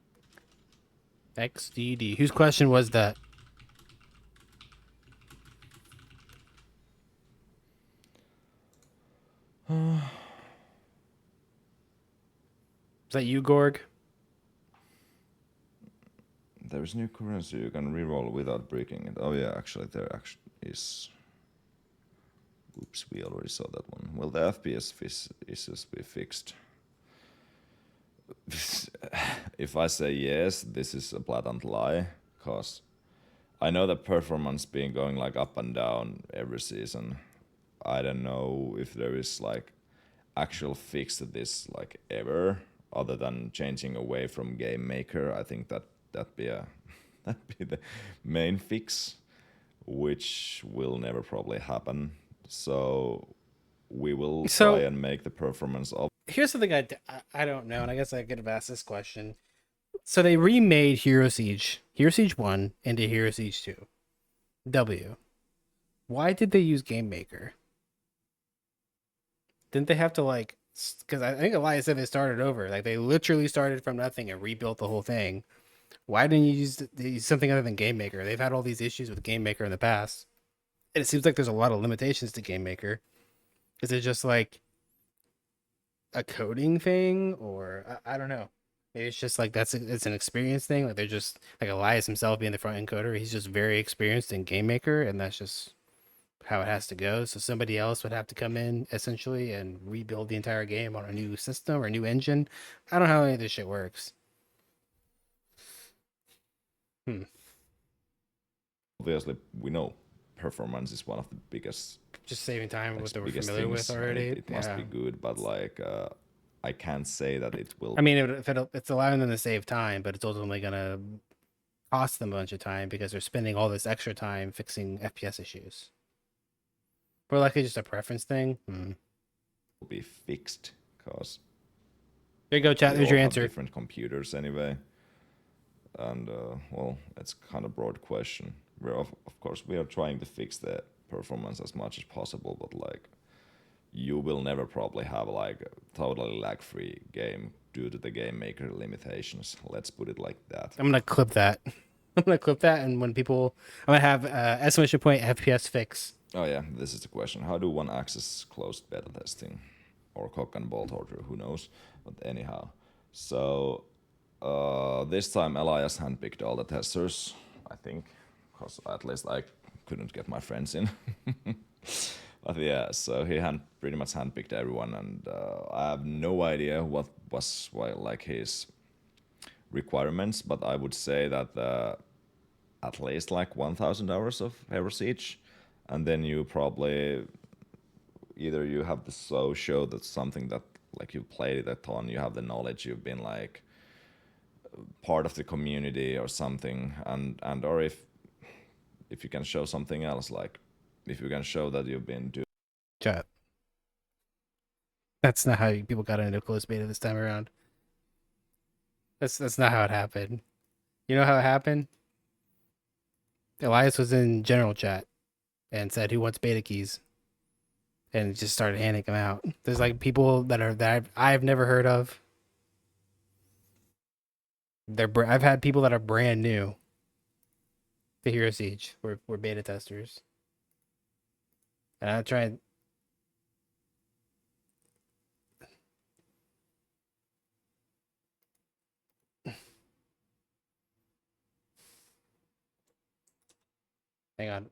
XDD. Whose question was that? Is that you, Gorg? There is new currency you can reroll without breaking it. Oh yeah, actually there actually is. Oops, we already saw that one. Well, the FPS issues we fixed. If I say yes, this is a blatant lie, cause I know the performance being going like up and down every season. I don't know if there is like actual fix to this like ever, other than changing away from game maker. I think that'd be a that'd be the main fix, which will never probably happen. So we will try So and make the performance of. here's something I don't know, and I guess I could have asked this question. So they remade Hero Siege 1 into Hero Siege 2. W. Why did they use Game Maker? Didn't they have to like? Because I think Elias said they started over. Like they literally started from nothing and rebuilt the whole thing. Why didn't you use something other than Game Maker? They've had all these issues with Game Maker in the past, and it seems like there's a lot of limitations to Game Maker. Is it just like a coding thing, or I don't know? Maybe it's just like it's an experience thing. Like they're just like Elias himself being the front end coder. He's just very experienced in Game Maker, and that's just how it has to go. So somebody else would have to come in essentially and rebuild the entire game on a new system or a new engine. I don't know how any of this shit works. Hmm. Obviously, we know performance is one of the biggest, Just saving time with like, what we're biggest familiar with things, and already. it must be Yeah. good. But like, I can't say that it will. I mean, it's allowing them to save time, but it's ultimately gonna cost them a bunch of time because they're spending all this extra time fixing FPS issues. Or likely just a preference thing. Hmm. Be fixed, because There you go, chat. we There's all your have answer. different computers anyway. And well, it's kind of broad question. We're of course we are trying to fix the performance as much as possible, but like, you will never probably have like a totally lag-free game due to the game maker limitations. Let's put it like that. I'm gonna clip that. I'm gonna clip that, and when people, I'm gonna have exclamation point FPS fix. Oh yeah, this is the question. How do one access closed beta testing? Or cock and bolt order, who knows? But anyhow. So this time Elias handpicked all the testers, I think. Because at least I couldn't get my friends in. But yeah, so he pretty much handpicked everyone, and I have no idea what was like his requirements, but I would say that at least like 1,000 hours of Hero Siege, and then you probably either you have to show that something that like you've played it a ton, you have the knowledge, you've been like part of the community or something, and or if you can show something else, like if you can show that you've been doing. Chat. That's not how people got into closed beta this time around. That's not how it happened. You know how it happened? Elias was in general chat and said, "Who wants beta keys?" And just started handing them out. There's like people that I've never heard of. I've had people that are brand new to Hero Siege. We're beta testers, and I'm trying. Hang on.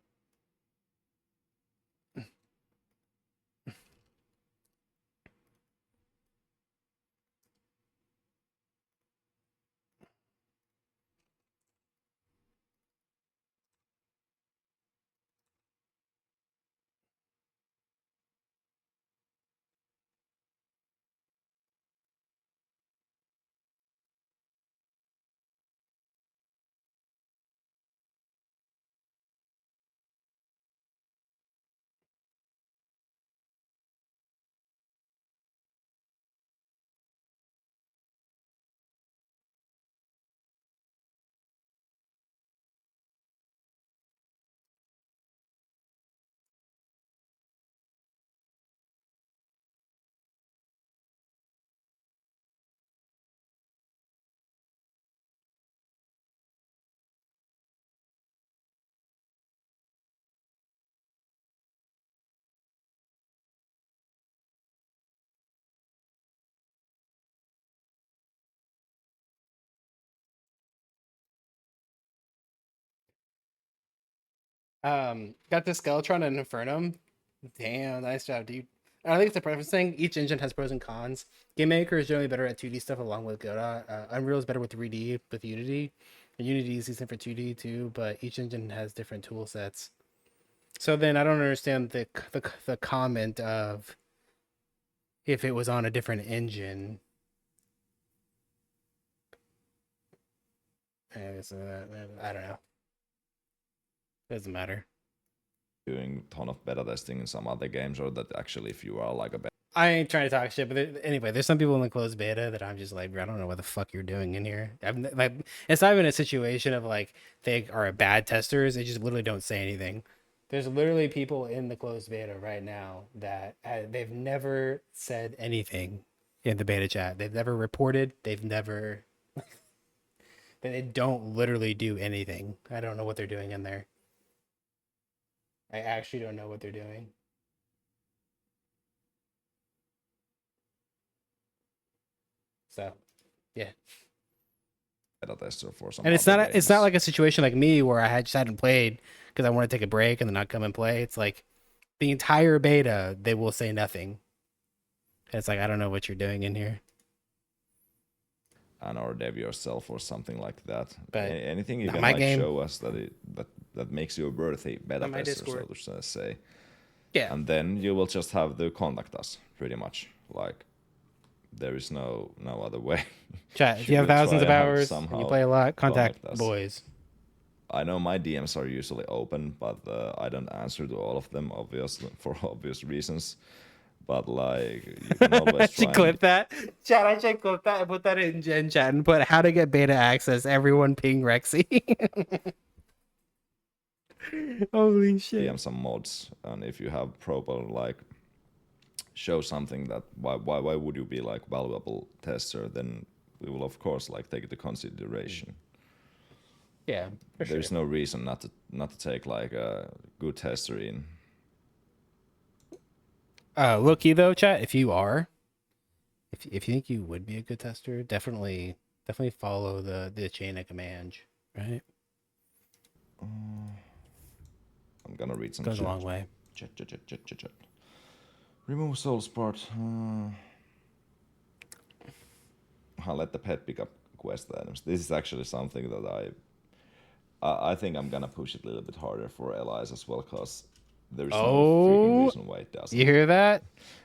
Got the Skeletron and Infernum. Damn, nice job, dude. I think it's a preference thing. Each engine has pros and cons. Game Maker is generally better at 2D stuff along with Godot. Unreal is better with 3D with Unity. And Unity is decent for 2D too, but each engine has different tool sets. So then I don't understand the comment of if it was on a different engine. I don't know. Doesn't matter. Doing a ton of beta testing in some other games, or that actually if you are like a I ain't trying to talk shit, but anyway, there's some people in the closed beta that I'm just like, I don't know what the fuck you're doing in here. Like, it's not even a situation of like they are bad testers; they just literally don't say anything. There's literally people in the closed beta right now that they've never said anything in the beta chat. They've never reported. They've never. They don't literally do anything. I don't know what they're doing in there. I actually don't know what they're doing. So, yeah. beta tester for some And it's other not it's not games. like a situation like me where I just hadn't played because I want to take a break and then not come and play. It's like the entire beta they will say nothing. And it's like I don't know what you're doing in here. And or dev yourself or something like that. But Anything you not can my like game. show us that makes you a worthy beta On my tester, so Discord. to say. Yeah. And then you will just have to contact us, pretty much. Like there is no other way. Chat, if you You have will thousands try of and have hours and you somehow play a lot, contact contact us. boys. I know my DMs are usually open, but I don't answer to all of them, obviously, for obvious reasons. But like, you can I always should try and clip that. Chat, I should clip that and put that in Gen Chat and put how to get beta access. Everyone ping Rexy. Holy shit. DM some mods, and if you have proper like show something that why would you be like valuable tester, then we will of course like take it into consideration. Yeah, for sure. There's no reason not to take like a good tester in. Looky though, chat, if you are, if you think you would be a good tester, definitely follow the chain of command, right? I'm gonna read some Goes a chat. long way. Chat. Remove soul part. I'll let the pet pick up quest items. This is actually something that I think I'm gonna push it a little bit harder for allies as well, cause there is no freaking reason why it doesn't. You hear that?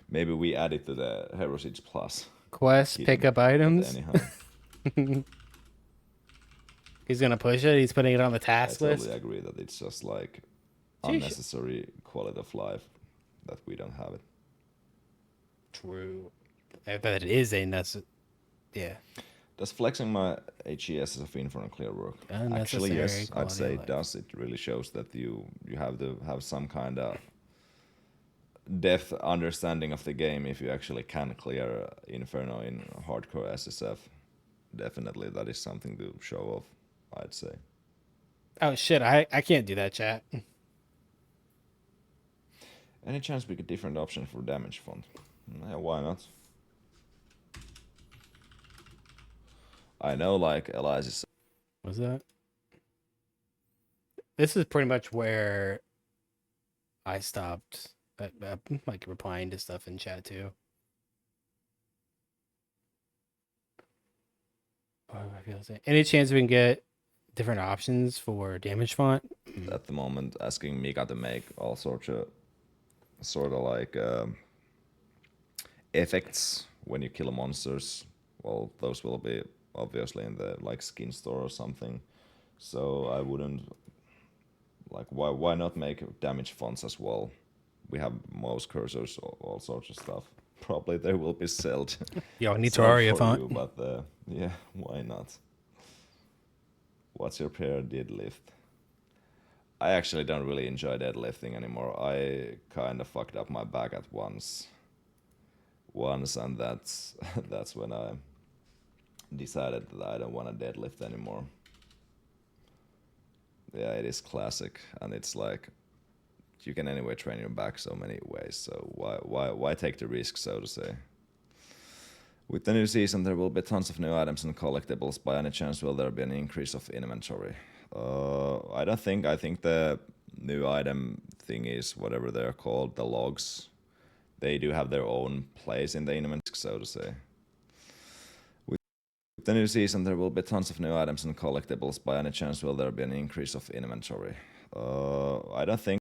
Maybe we add it to the Hero Siege Plus. Quest pickup items. Anyhow, He's gonna push it. He's putting it on the I task totally list. agree that it's just like unnecessary quality of life that we don't have it. True. I bet it is a necessary. Yeah. Does flexing my HES as a fin for unclear work? Actually, Unnecessary yes, I'd quality say of it life. does. It really shows that you have to have some kind of depth understanding of the game if you actually can clear Inferno in hardcore SSF. definitely that is something to show off, I'd say. Oh shit, I can't do that, chat. Any chance we get different option for damage font? Yeah, why not? I know, like, Elias is... What's that? This is pretty much where I stopped like replying to stuff in chat too. Any chance we can get different options for damage font? at the moment asking Mika to make all sorts of sort of like effects when you kill monsters. Well, those will be obviously in the like skin store or something. So I wouldn't like why not make damage fonts as well? We have mouse cursors, all sorts of stuff. Probably they will be sold. Yo, need sold Terraria for font. you, but yeah, why not? What's your prayer deadlift? I actually don't really enjoy deadlifting anymore. I kind of fucked up my back at once, and that's that's when I decided that I don't want to deadlift anymore. Yeah, it is classic, and it's like you can anyway train your back so many ways. So why take the risk, so to say? With the new season, there will be tons of new items and collectibles. By any chance, will there be an increase of inventory? I don't think. I think the new item thing is whatever they're called, the logs. They do have their own place in the inventory, so to say. With the new season, there will be tons of new items and collectibles. By any chance, will there be an increase of inventory? I don't think.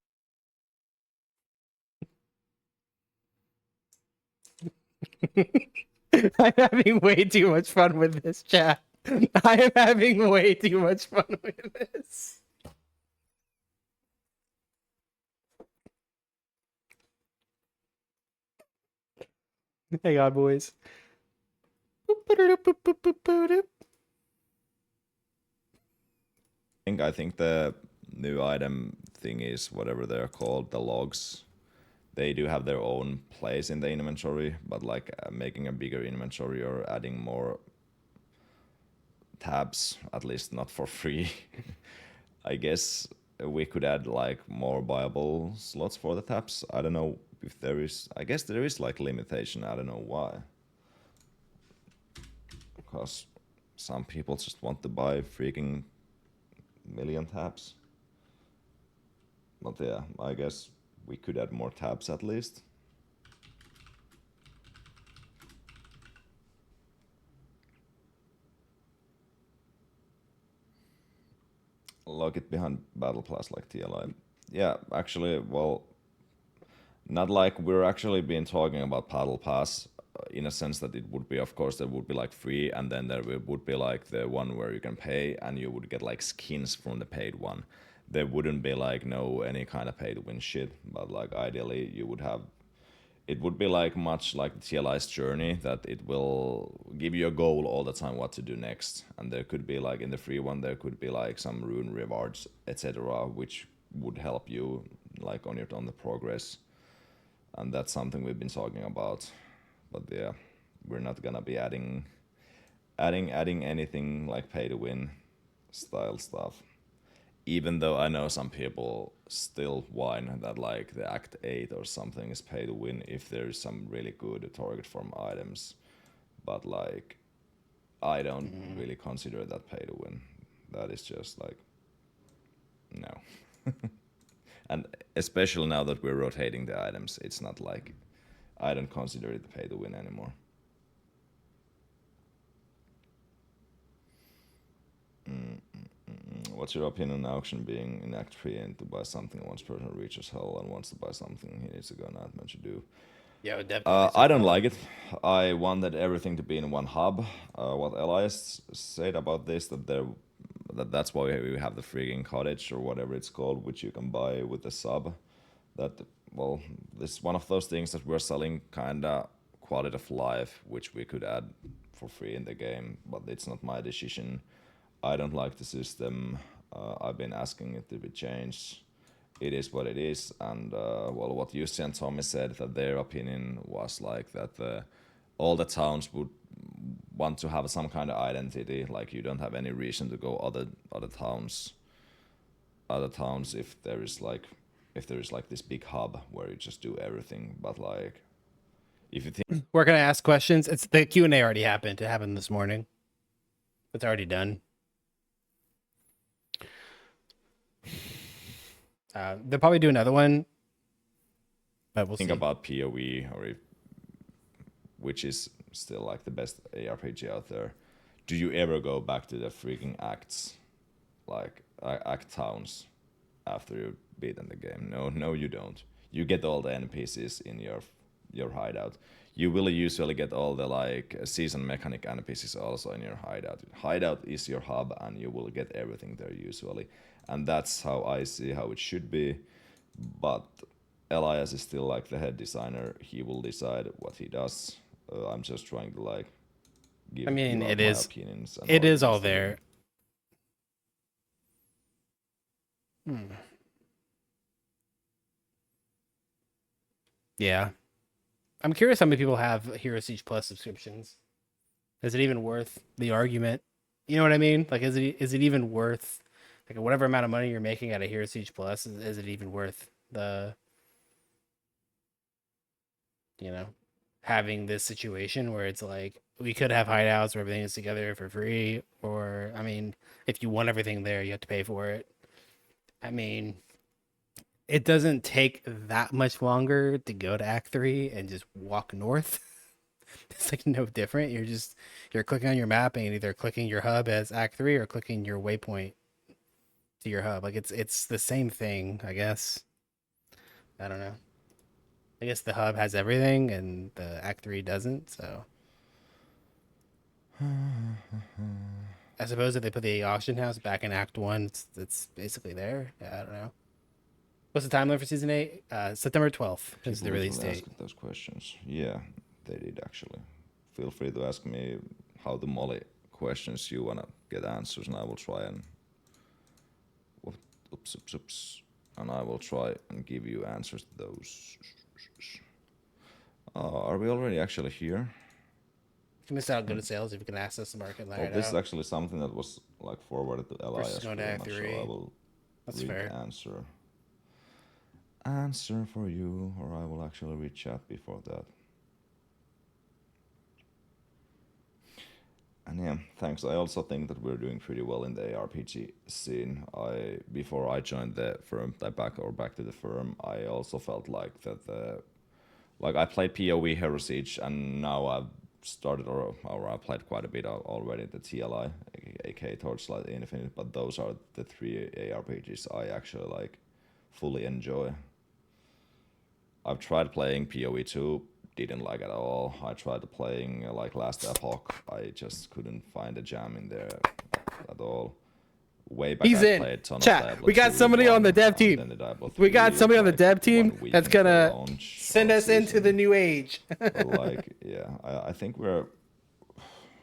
I'm having way too much fun with this, chat. I am having way too much fun with this. Hang on, boys. I think the new item thing is whatever they're called, the logs. They do have their own place in the inventory, but like making a bigger inventory or adding more tabs, at least not for free. I guess we could add like more viable slots for the tabs. I don't know if there is. I guess there is like limitation. I don't know why. Because some people just want to buy freaking million tabs. But yeah, I guess we could add more tabs at least. Log it behind Battle Pass like TLI. Yeah, actually, well, not like we're actually been talking about Battle Pass in a sense that it would be, of course, there would be like free, and then there would be like the one where you can pay and you would get like skins from the paid one. There wouldn't be like no any kind of pay to win shit, but like ideally you would have. It would be like much like the TLI's journey that it will give you a goal all the time what to do next, and there could be like in the free one there could be like some rune rewards etc. which would help you like on the progress, and that's something we've been talking about. But yeah, we're not gonna be adding anything like pay to win style stuff. Even though I know some people still whine that like the Act 8 or something is pay to win if there is some really good target form items. But like I don't really consider that pay to win. That is just like no. And especially now that we're rotating the items, it's not like I don't consider it pay to win anymore. What's your opinion on auction being in Act 3 and to buy something once person reaches hell and wants to buy something he needs to go not meant to do? Yeah, definitely. I don't like it. I wanted everything to be in one hub. What Elias said about this, that's why we have the freaking cottage or whatever it's called, which you can buy with the sub. That well, this is one of those things that we're selling kinda quality of life, which we could add for free in the game, but it's not my decision. I don't like the system. I've been asking it to be changed. It is what it is, and well, what Jussi and Tommy said that their opinion was like that all the towns would want to have some kind of identity. Like you don't have any reason to go other towns. Other towns if there is like this big hub where you just do everything. But like if you think We're gonna ask questions. It's the Q&A already happened. It happened this morning. It's already done. They'll probably do another one, but we'll see. about PoE or if, which is still like the best ARPG out there, do you ever go back to the freaking acts, like act towns, after you've beaten the game? No, you don't. You get all the NPCs in your hideout. You will usually get all the like season mechanic NPCs also in your hideout. Hideout is your hub, and you will get everything there usually, and that's how I see how it should be. But Elias is still like the head designer. He will decide what he does. I'm just trying to like give. I mean, give out it my is. opinions. And It is all arguments to there. Yeah. I'm curious how many people have Hero Siege Plus subscriptions. Is it even worth the argument? You know what I mean? Like, is it even worth like whatever amount of money you're making out of Hero Siege Plus? Is it even worth the having this situation where it's like we could have hideouts where everything is together for free, or I mean, if you want everything there, you have to pay for it. I mean, it doesn't take that much longer to go to Act 3 and just walk north. It's like no different. You're clicking on your map and either clicking your hub as Act 3 or clicking your waypoint to your hub. Like it's the same thing, I guess. I don't know. I guess the hub has everything and the Act 3 doesn't, so I suppose if they put the auction house back in Act 1, it's basically there. Yeah, I don't know. What's the timeline for season 8? September 12th is the people release usually date. ask those questions. Yeah, they did actually. Feel free to ask me how the Molly questions you wanna get answers, and I will try and oops, and I will try and give you answers to those. Are we already actually here? You missed out on good sales if you can access the market Well, later. this is actually something that was like forwarded to Elias going to pretty Act much, 3. so I will That's read fair. the answer for you, or I will actually read chat before that. And yeah, thanks. I also think that we're doing pretty well in the ARPG scene. Before I joined the firm, back to the firm, I also felt like that like I played PoE Hero Siege, and now I've started or I played quite a bit already the TLI, aka Torchlight Infinite. But those are the 3 ARPGs I actually like fully enjoy. I've tried playing PoE 2, didn't like it at all. I tried playing like Last Epoch, I just couldn't find a jam in there at all. Way back, He's I in. played ton of Chat. Diablo We got 2, somebody on the 1, dev and team. then the Diablo We got 3, somebody on the like, dev 1 team week that's into gonna launch send or us into the season. new age. But like, yeah, I think we're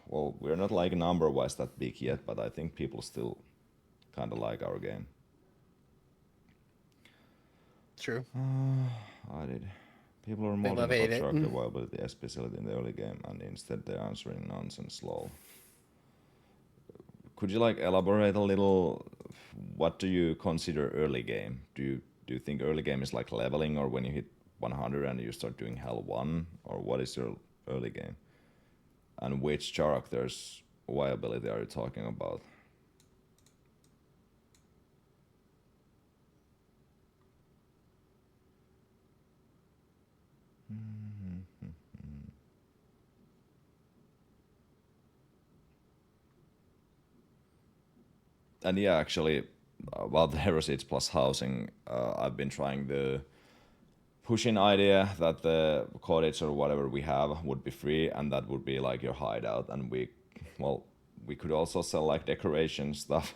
not like number wise that big yet, but I think people still kind of like our game. True. I did. People are modding love about hate it. character viability, especially in the early game, and instead they're answering nonsense lol. Could you like elaborate a little? What do you consider early game? Do you think early game is like leveling, or when you hit 100 and you start doing Hell 1, or what is your early game? And which characters viability are you talking about? And yeah, actually, about the Heritage Plus housing, I've been trying to push in idea that the cottage or whatever we have would be free, and that would be like your hideout, and we could also sell like decoration stuff,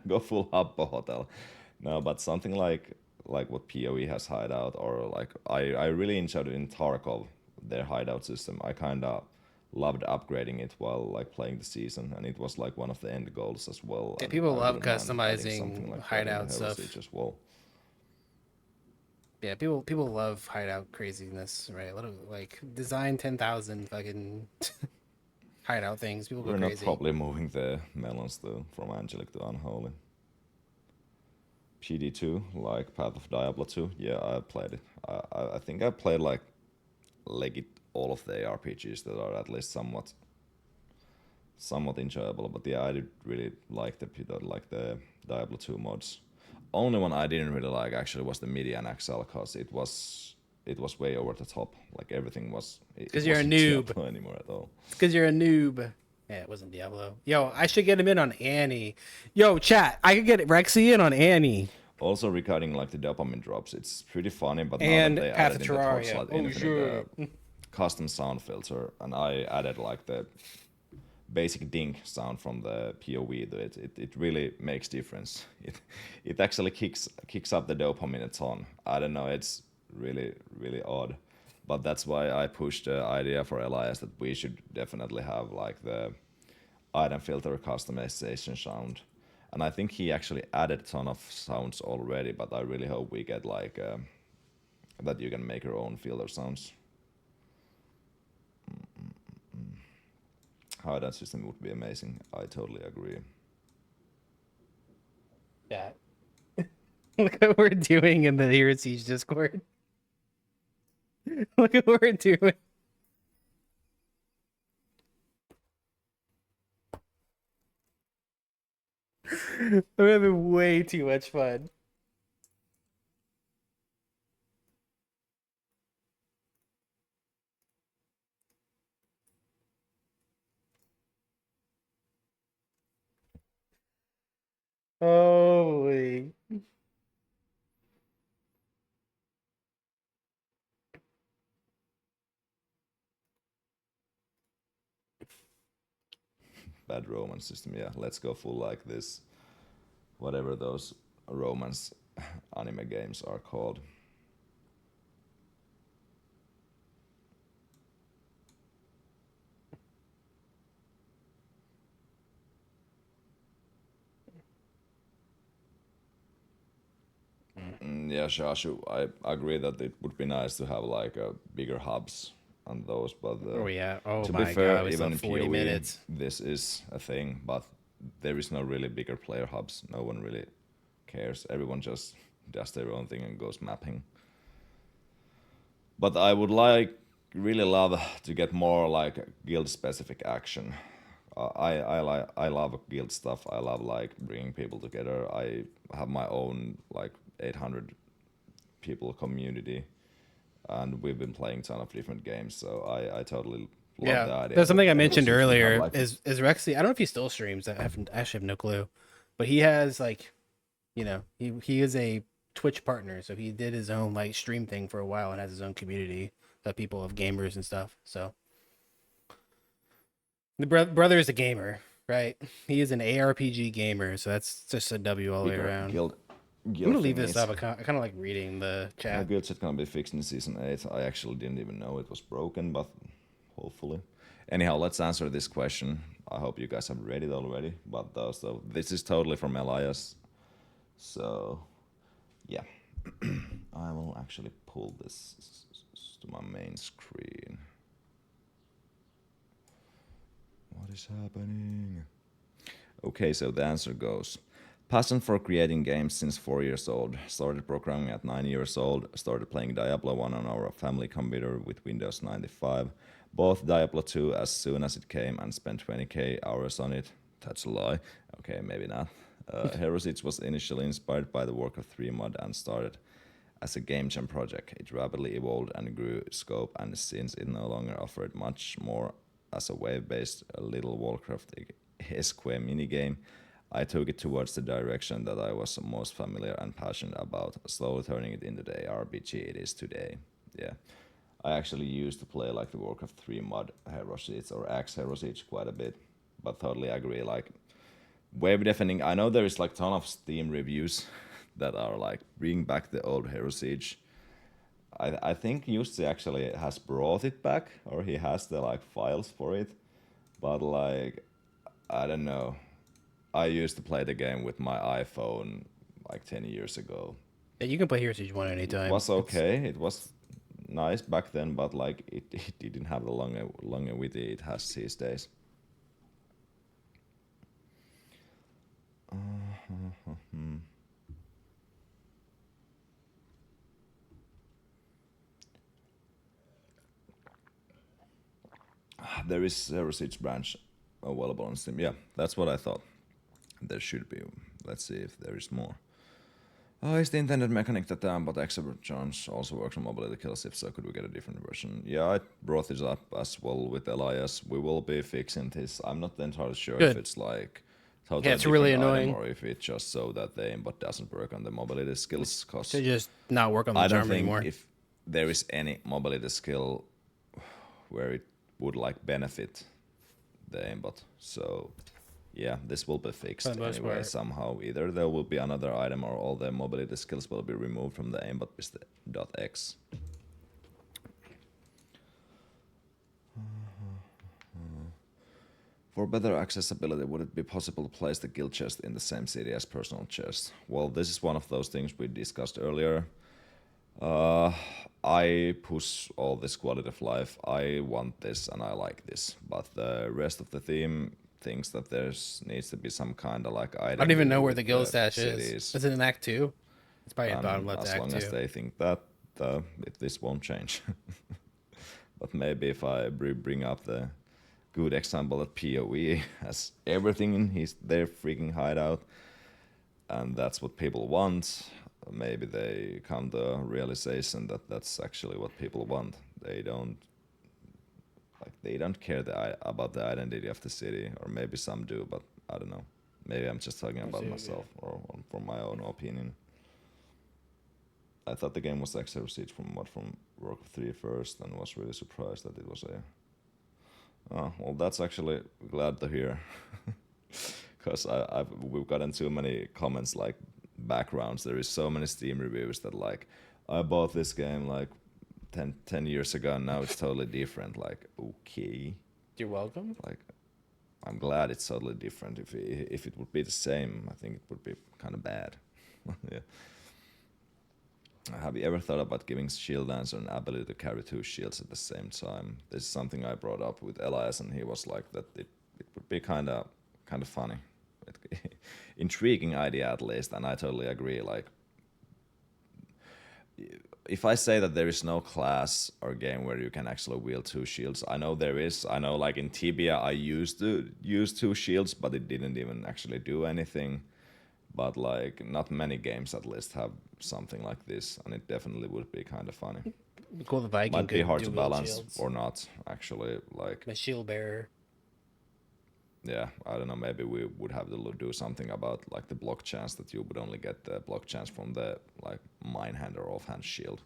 go full Habbo hotel. No, but something like what PoE has hideout, or like I really enjoyed it in Tarkov, their hideout system. I kind of loved upgrading it while like playing the season, and it was like one of the end goals as well. Yeah, And people I love wouldn't mind adding something customizing like that in hideout Hero stuff. Siege as well. Yeah, people love hideout craziness, right? A little like design 10,000 fucking hideout things. People go We're not crazy. probably moving the melons though from Angelic to Unholy. PD2, like Path of Diablo 2. Yeah, I played it. I think I played like legit all of the ARPGs that are at least somewhat enjoyable. But yeah, I did really like the Diablo 2 mods. Only one I didn't really like actually was the MIDI and XL because it was way over the top. Like everything was it Because you're a wasn't noob. Diablo anymore at all. Because you're a noob. Yeah, it wasn't Diablo. Yo, I should get him in on Annie. Yo, chat, I could get Rexy in on Annie Also regarding like the dopamine drops, it's pretty funny. But now that and they Path of added in the Terraria. Torchlight Oh, Infinite sure. custom sound filter, and I added like the basic ding sound from the POV to it. It really makes difference. It actually kicks up the dopamine a ton. I don't know. It's really odd, but that's why I pushed the idea for Elias that we should definitely have like the item filter customization sound. And I think he actually added a ton of sounds already, but I really hope we get like that you can make your own filter sounds. How that system would be amazing. I totally agree. Yeah. Look what we're doing in the Hero Siege Discord. Look at what we're doing. I'm having way too much fun. Holy. Bad romance system. Yeah, let's go full like this. Whatever those romance anime games are called. Yeah, Shashu, I agree that it would be nice to have like a bigger hubs on those, but Oh yeah. Oh to be my fair, god, we still even have in 40 PoE, minutes. this is a thing, but there is no really bigger player hubs. No one really cares. Everyone just does their own thing and goes mapping. But I would really love to get more like guild specific action. I love guild stuff. I love like bringing people together. I have my own like 800 people community, and we've been playing a ton of different games. So I totally love Yeah. the idea There's that something I Hero mentioned 6 would have earlier like is Rexy. I don't know if he still streams. I actually have no clue. But he has like, he is a Twitch partner, so he did his own like stream thing for a while and has his own community of people of gamers and stuff. So the brother is a gamer, right? He is an ARPG gamer, so that's just a W all the way bigger around. guild I'm gonna leave thing this is. up. I kind of like reading the My chat. guild set gonna be fixed in season 8. I actually didn't even know it was broken, but hopefully. Anyhow, let's answer this question. I hope you guys have read it already, but so this is totally from Elias. So, yeah. I will actually pull this to my main screen. What is happening? Okay, so the answer goes passion for creating games since 4 years old. Started programming at 9 years old. Started playing Diablo 1 on our family computer with Windows 95. Bought Diablo 2 as soon as it came and spent 20k hours on it. That's a lie. Okay, maybe not. Heresies was initially inspired by the Warcraft 3 mod and started as a game jam project. It rapidly evolved and grew scope, and since it no longer offered much more as a wave-based little Warcraft esque minigame, I took it towards the direction that I was most familiar and passionate about, slowly turning it into the RPG it is today. Yeah. I actually used to play like the Warcraft 3 mod Hero Siege or Axe Hero Siege quite a bit, but totally agree. Like wave deafening, I know there is like ton of Steam reviews that are like bring back the old Hero Siege. I think Jussi actually has brought it back, or he has the like files for it, but like I don't know. I used to play the game with my iPhone like 10 years ago. Yeah, you can play Heroes Siege 1 It anytime. was okay. It was nice back then, but like it didn't have the longevity it has these days. There is Zero Siege branch available on Steam. Yeah, that's what I thought. There should be. Let's see if there is more. Oh, is the intended mechanic that the Ambot Exaversions also works on mobility kills? If so, could we get a different version? Yeah, I brought this up as well with Elias. We will be fixing this. I'm not entirely sure Good. if it's like totally Yeah, it's different really item annoying. or if it's just so that the aimbot doesn't work on the mobility skills. Cause To just not work on the I don't charm think anymore. if there is any mobility skill where it would like benefit the aimbot. So yeah, this will be fixed For the most anyway part. somehow. Either there will be another item or all the mobility skills will be removed from the aimbot.x. For better accessibility, would it be possible to place the guild chest in the same city as personal chest? Well, this is one of those things we discussed earlier. I push all this quality of life. I want this and I like this, but the rest of the theme thinks that there's needs to be some kind of like I don't even know where with the guild stash cities. is it in Act 2? It's probably at bottom And left as Act long 2. as they think that, this won't change. But maybe if I bring up the good example that PoE has everything in their freaking hideout, and that's what people want. Maybe they come to a realization that that's actually what people want. They don't care about the identity of the city, or maybe some do, but I don't know. Maybe I'm just talking about myself or from my own opinion. I thought the game was actually received from Warcraft 3 first, and was really surprised that it was a. Oh, well, that's actually glad to hear, because we've gotten too many comments like backgrounds. There is so many Steam reviews that like I bought this game like 10 years ago and now it's totally different. Like okay, You're welcome. like I'm glad it's totally different. If it would be the same, I think it would be kind of bad. Yeah. Have you ever thought about giving Shield Dancer an ability to carry two shields at the same time? This is something I brought up with Elias, and he was like that it would be kind of funny, intriguing idea at least, and I totally agree. Like, if I say that there is no class or game where you can actually wield two shields, I know there is. I know, like in Tibia, I used to use two shields, but it didn't even actually do anything. But like, not many games at least have something like this, and it definitely would be kind of funny. Cool, the Viking Might be could hard do to wield balance shields. or not, actually. Like, A shield bearer. yeah, I don't know. Maybe we would have to do something about like the block chance, that you would only get the block chance from the like mine hand or offhand shield,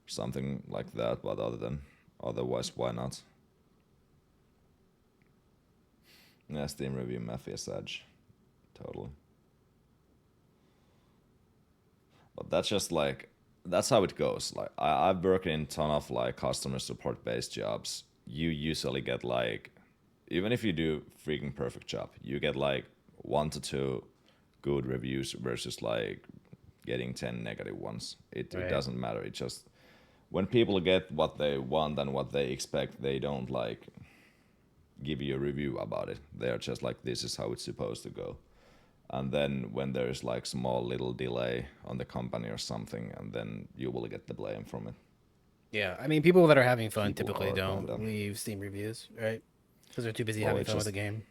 something like that. But otherwise, why not? Yeah, Steam review Matthias Edge, totally. But that's just like, that's how it goes. Like I've worked in a ton of like customer support based jobs. You usually get like, even if you do freaking perfect job, you get like 1 to 2 good reviews versus like getting 10 negative ones. It doesn't matter. It just, when people get what they want and what they expect, they don't like give you a review about it. They're just like, this is how it's supposed to go. And then when there's like small little delay on the company or something, and then you will get the blame from it. Yeah, I mean, people that are having fun People typically are don't kinda- leave Steam reviews, right? Because they're too busy Well, having it's fun with the just- game.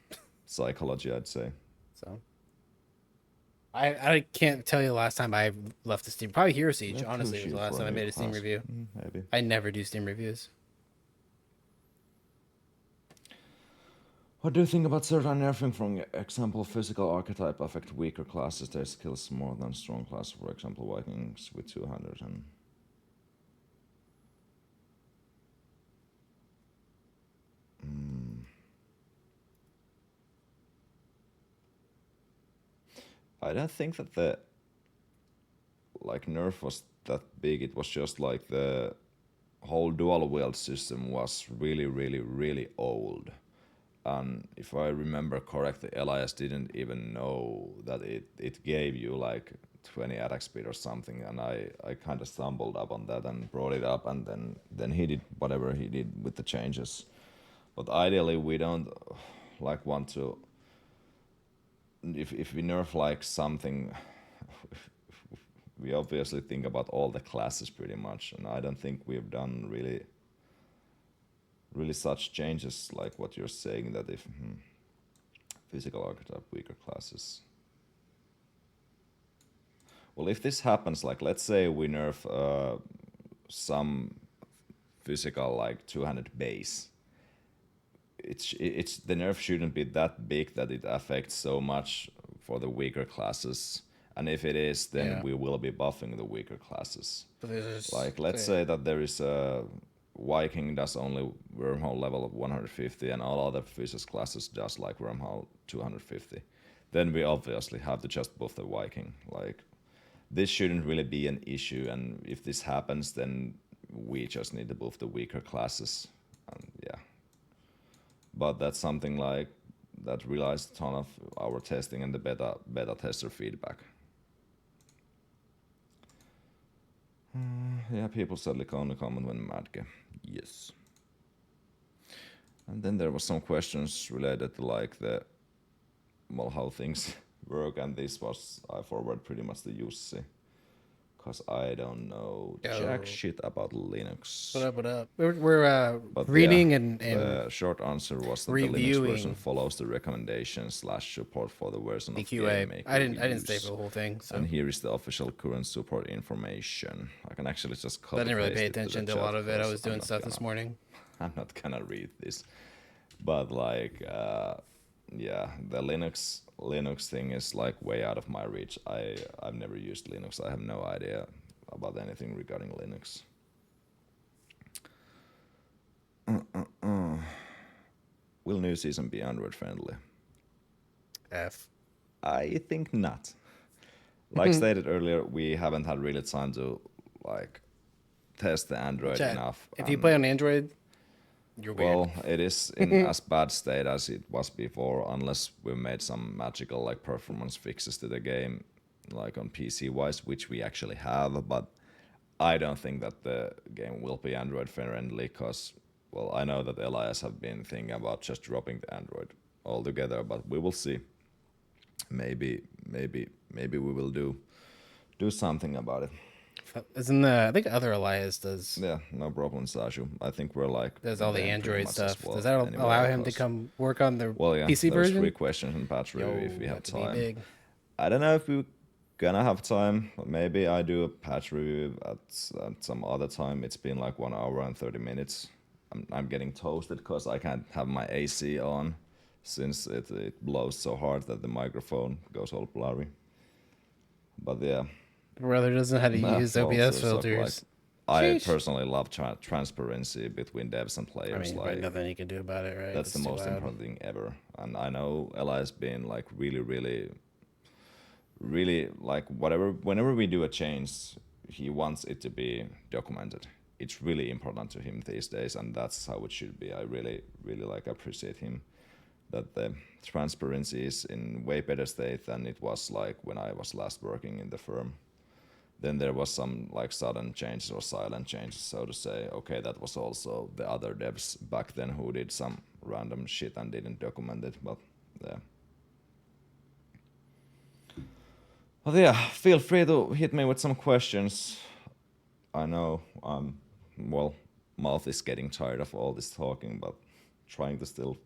Psychology, I'd say. So, I can't tell you the last time I left a Steam. Probably Hero Siege. Yeah, Honestly, was two the last shield for time I a new made a Steam class. review. Maybe. I never do Steam reviews. What do you think about certain nerfing? For example, physical archetype affect weaker classes, their skills more than strong class. For example, Vikings with 200 and. I don't think that the like nerf was that big. It was just like the whole dual wield system was really, really, really old. And if I remember correctly, Elias didn't even know that it gave you like 20 attack speed or something, and I kind of stumbled up on that and brought it up, and then he did whatever he did with the changes. But ideally, we don't like want to. If we nerf like something, we obviously think about all the classes pretty much, and I don't think we've done really really such changes like what you're saying, that if physical archetype weaker classes. Well, if this happens, like let's say we nerf some physical like 200 base, it's the nerf shouldn't be that big that it affects so much for the weaker classes. And if it is, then Yeah. we will be buffing the weaker classes. But there's Like let's say that there is a Viking does only wormhole level of 150 and all other physics classes does like wormhole 250. Then we obviously have to just buff the Viking. Like this shouldn't really be an issue, and if this happens, then we just need to buff the weaker classes. And yeah, but that's something like that relies a ton of our testing and the beta tester feedback. Yeah, people sadly only comment when Madge. Yes. And then there was some questions related to like the how things work, and this was I forward pretty much to Jussi, cause I don't know jack shit about Linux. What up? We're But reading yeah, and the short answer was that the Linux reviewing version follows the recommendation/support for the version the of QA. GameMaker I didn't we stay use. for the whole thing, so And here is the official current support information. I can actually just copy I didn't really paste pay it to the attention to a chat lot of it. I 'cause was I'm doing not stuff this gonna- morning. I'm not gonna read this, but like, yeah, the Linux thing is like way out of my reach. I've never used Linux. I have no idea about anything regarding Linux. Will new season be Android friendly? F. I think not. Like stated earlier, we haven't had really time to like test the Android Chat, enough. if you play on Android, you're weird. Well, it is in as bad state as it was before, unless we made some magical like performance fixes to the game, like on PC wise, which we actually have. But I don't think that the game will be Android friendly, because well, I know that Elias have been thinking about just dropping the Android altogether, but we will see. Maybe we will do something about it. Isn't I think other Elias does Yeah, no problem, Saju. I think we're like all the them pretty Android much stuff. as well Does that anyway, allow him to because- come work on the Well, yeah, PC there's version? 3 questions in patch review if we have have to be time. big. I don't know if we're gonna have time, but maybe I do a patch review at some other time. It's been like 1 hour and 30 minutes. I'm getting toasted because I can't have my AC on, since it blows so hard that the microphone goes all blurry. But yeah, Brother doesn't know how to nah, use well, OBS so, filters. I Sheesh. personally love transparency between devs and I players. mean, like nothing you can do about it, right? that's It's the too most loud. important thing ever. And I know Ella has been like really like whenever we do a change, he wants it to be documented. It's really important to him these days, and that's how it should be. I really like appreciate him that the transparency is in way better state than it was like when I was last working in the firm. Then there was some like sudden changes or silent changes, so to say. Okay, that was also the other devs back then who did some random shit and didn't document it, but yeah. But yeah, feel free to hit me with some questions. I know well, mouth is getting tired of all this talking, but trying to still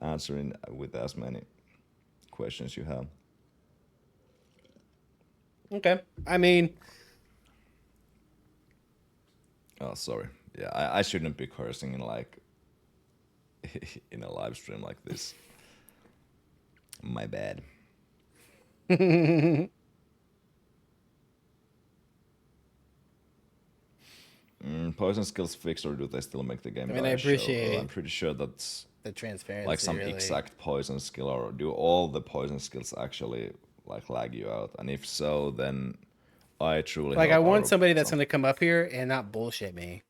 answer in with as many questions you have. Okay. I mean, Oh, sorry. Yeah, I shouldn't be cursing in like in a live stream like this. My bad. Poison skills fixed, or do they still make the game? I mean, I die show? appreciate I'm pretty sure that's the transparency. like some really. exact poison skill, or do all the poison skills actually like lag you out? And if so, then I truly Like, hope I want our- somebody that's going to come up here and not bullshit me,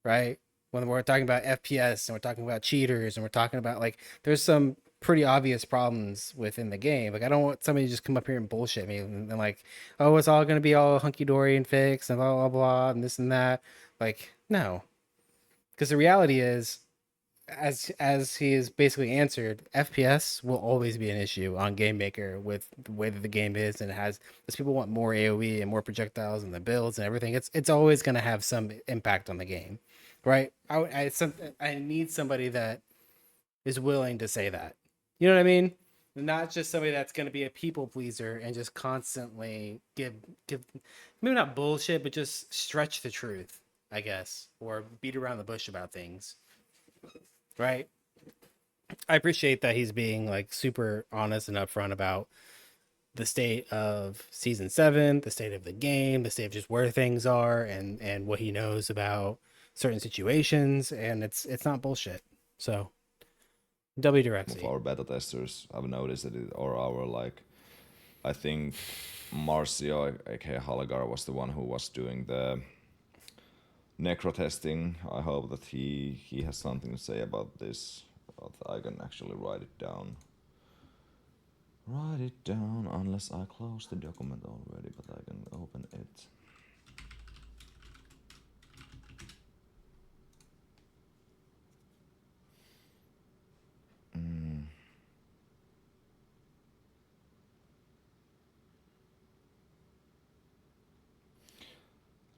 right? When we're talking about FPS and we're talking about cheaters and we're talking about like, there's some pretty obvious problems within the game. Like, I don't want somebody to just come up here and bullshit me and like, oh, it's all going to be all hunky dory and fixed and blah blah blah and this and that. Like, no, because the reality is, as he has basically answered, FPS will always be an issue on Game Maker with the way that the game is, and it has, as people want more AoE and more projectiles and the builds and everything, it's always going to have some impact on the game, right? I need somebody that is willing to say that. You know what I mean? Not just somebody that's going to be a people pleaser and just constantly give maybe not bullshit, but just stretch the truth, I guess, or beat around the bush about things, right? I appreciate that he's being like super honest and upfront about the state of season 7, the state of the game, the state of just where things are, and what he knows about certain situations, and it's not bullshit. So W Some of Direxy. our beta testers have noticed that or our like, I think Marcio, aka Halagar, was the one who was doing the necro testing. I hope that he has something to say about this. But I can actually write it down. Write it down, unless I close the document already, but I can open it.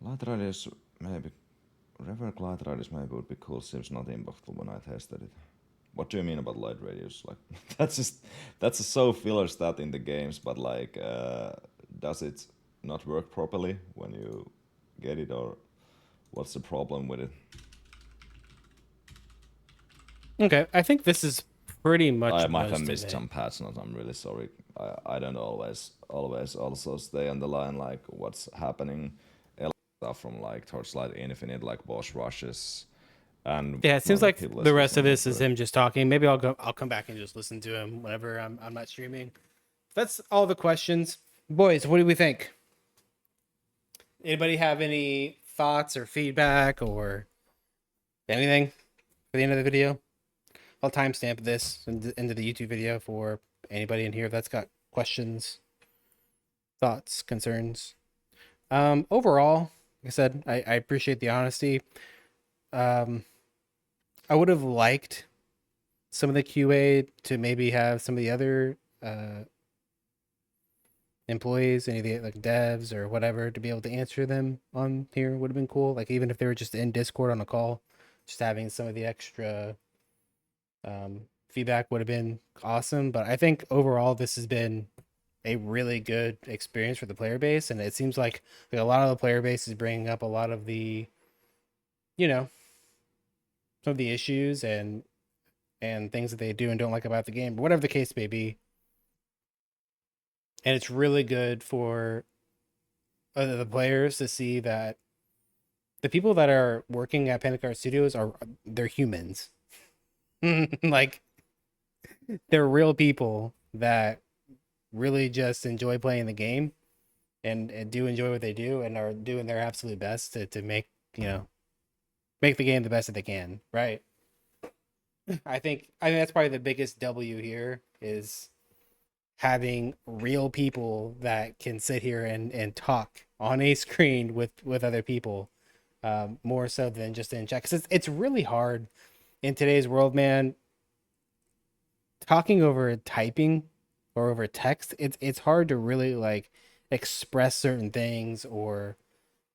Light radius maybe. Rever light radius maybe would be cool. Seems not impactful when I tested it. What do you mean about light radius? Like that's a so filler stat in the games, but like does it not work properly when you get it, or what's the problem with it? Okay, I think this is pretty I much might have most of missed it. some patch notes. I'm really sorry. I don't always also stay on the line like what's happening. Stuff from like Torchlight Infinite, like boss rushes, and Yeah, it seems whenever like people the is rest using of this is Reaper. him just talking. Maybe I'll come back and just listen to him whenever I'm not streaming. That's all the questions. Boys, what do we think? Anybody have any thoughts or feedback or anything for the end of the video? I'll timestamp this into the YouTube video for anybody in here that's got questions, thoughts, concerns. Overall, like I said, I appreciate the honesty. Um, I would have liked some of the QA to maybe have some of the other employees, any of the like devs or whatever, to be able to answer them on here would have been cool. Like even if they were just in Discord on a call, just having some of the extra feedback would have been awesome. But I think overall this has been a really good experience for the player base, and it seems like a lot of the player base is bringing up a lot of the, you know, some of the issues and things that they do and don't like about the game, but whatever the case may be. And it's really good for the players to see that the people that are working at Panic Art Studios are they're humans. Like they're real people that really just enjoy playing the game and do enjoy what they do and are doing their absolute best to make, you know, make the game the best that they can, right? I think that's probably the biggest W here is having real people that can sit here and talk on a screen with other people, more so than just in chat. Because it's really hard in today's world, man. Talking over typing or over text, it's hard to really like express certain things or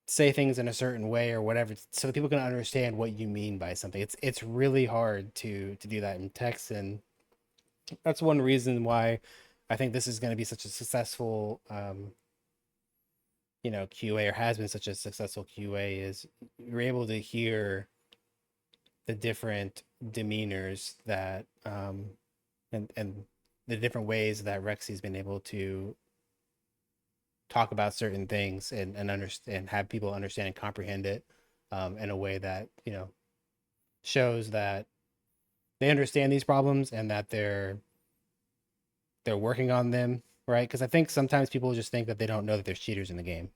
say things in a certain way or whatever, so people can understand what you mean by something. It's really hard to do that in text, and that's one reason why I think this is going to be such a successful QA, or has been such a successful QA, is you're able to hear the different demeanors that and the different ways that Rexy's been able to talk about certain things and understand, have people understand and comprehend it in a way that, you know, shows that they understand these problems and that they're working on them, right? Because I think sometimes people just think that they don't know that there's cheaters in the game,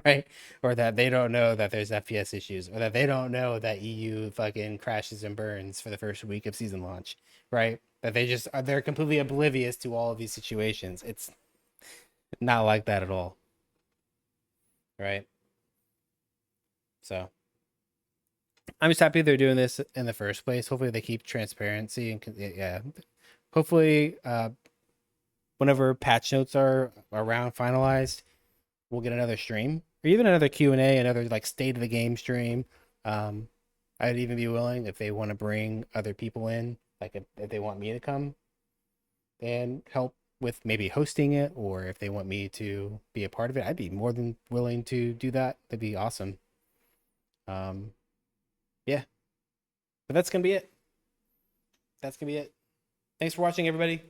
right? Or that they don't know that there's FPS issues, or that they don't know that EU fucking crashes and burns for the first week of season launch, right? That they're completely oblivious to all of these situations. It's not like that at all, right? So I'm just happy they're doing this in the first place. Hopefully they keep transparency and yeah. Hopefully, whenever patch notes are around finalized, we'll get another stream or even another Q&A, another like state of the game stream, um, I'd even be willing if they want to bring other people in, like if they want me to come and help with maybe hosting it, or if they want me to be a part of it, I'd be more than willing to do that. That'd be awesome. Um, yeah, but that's gonna be it. That's gonna be it. Thanks for watching, everybody.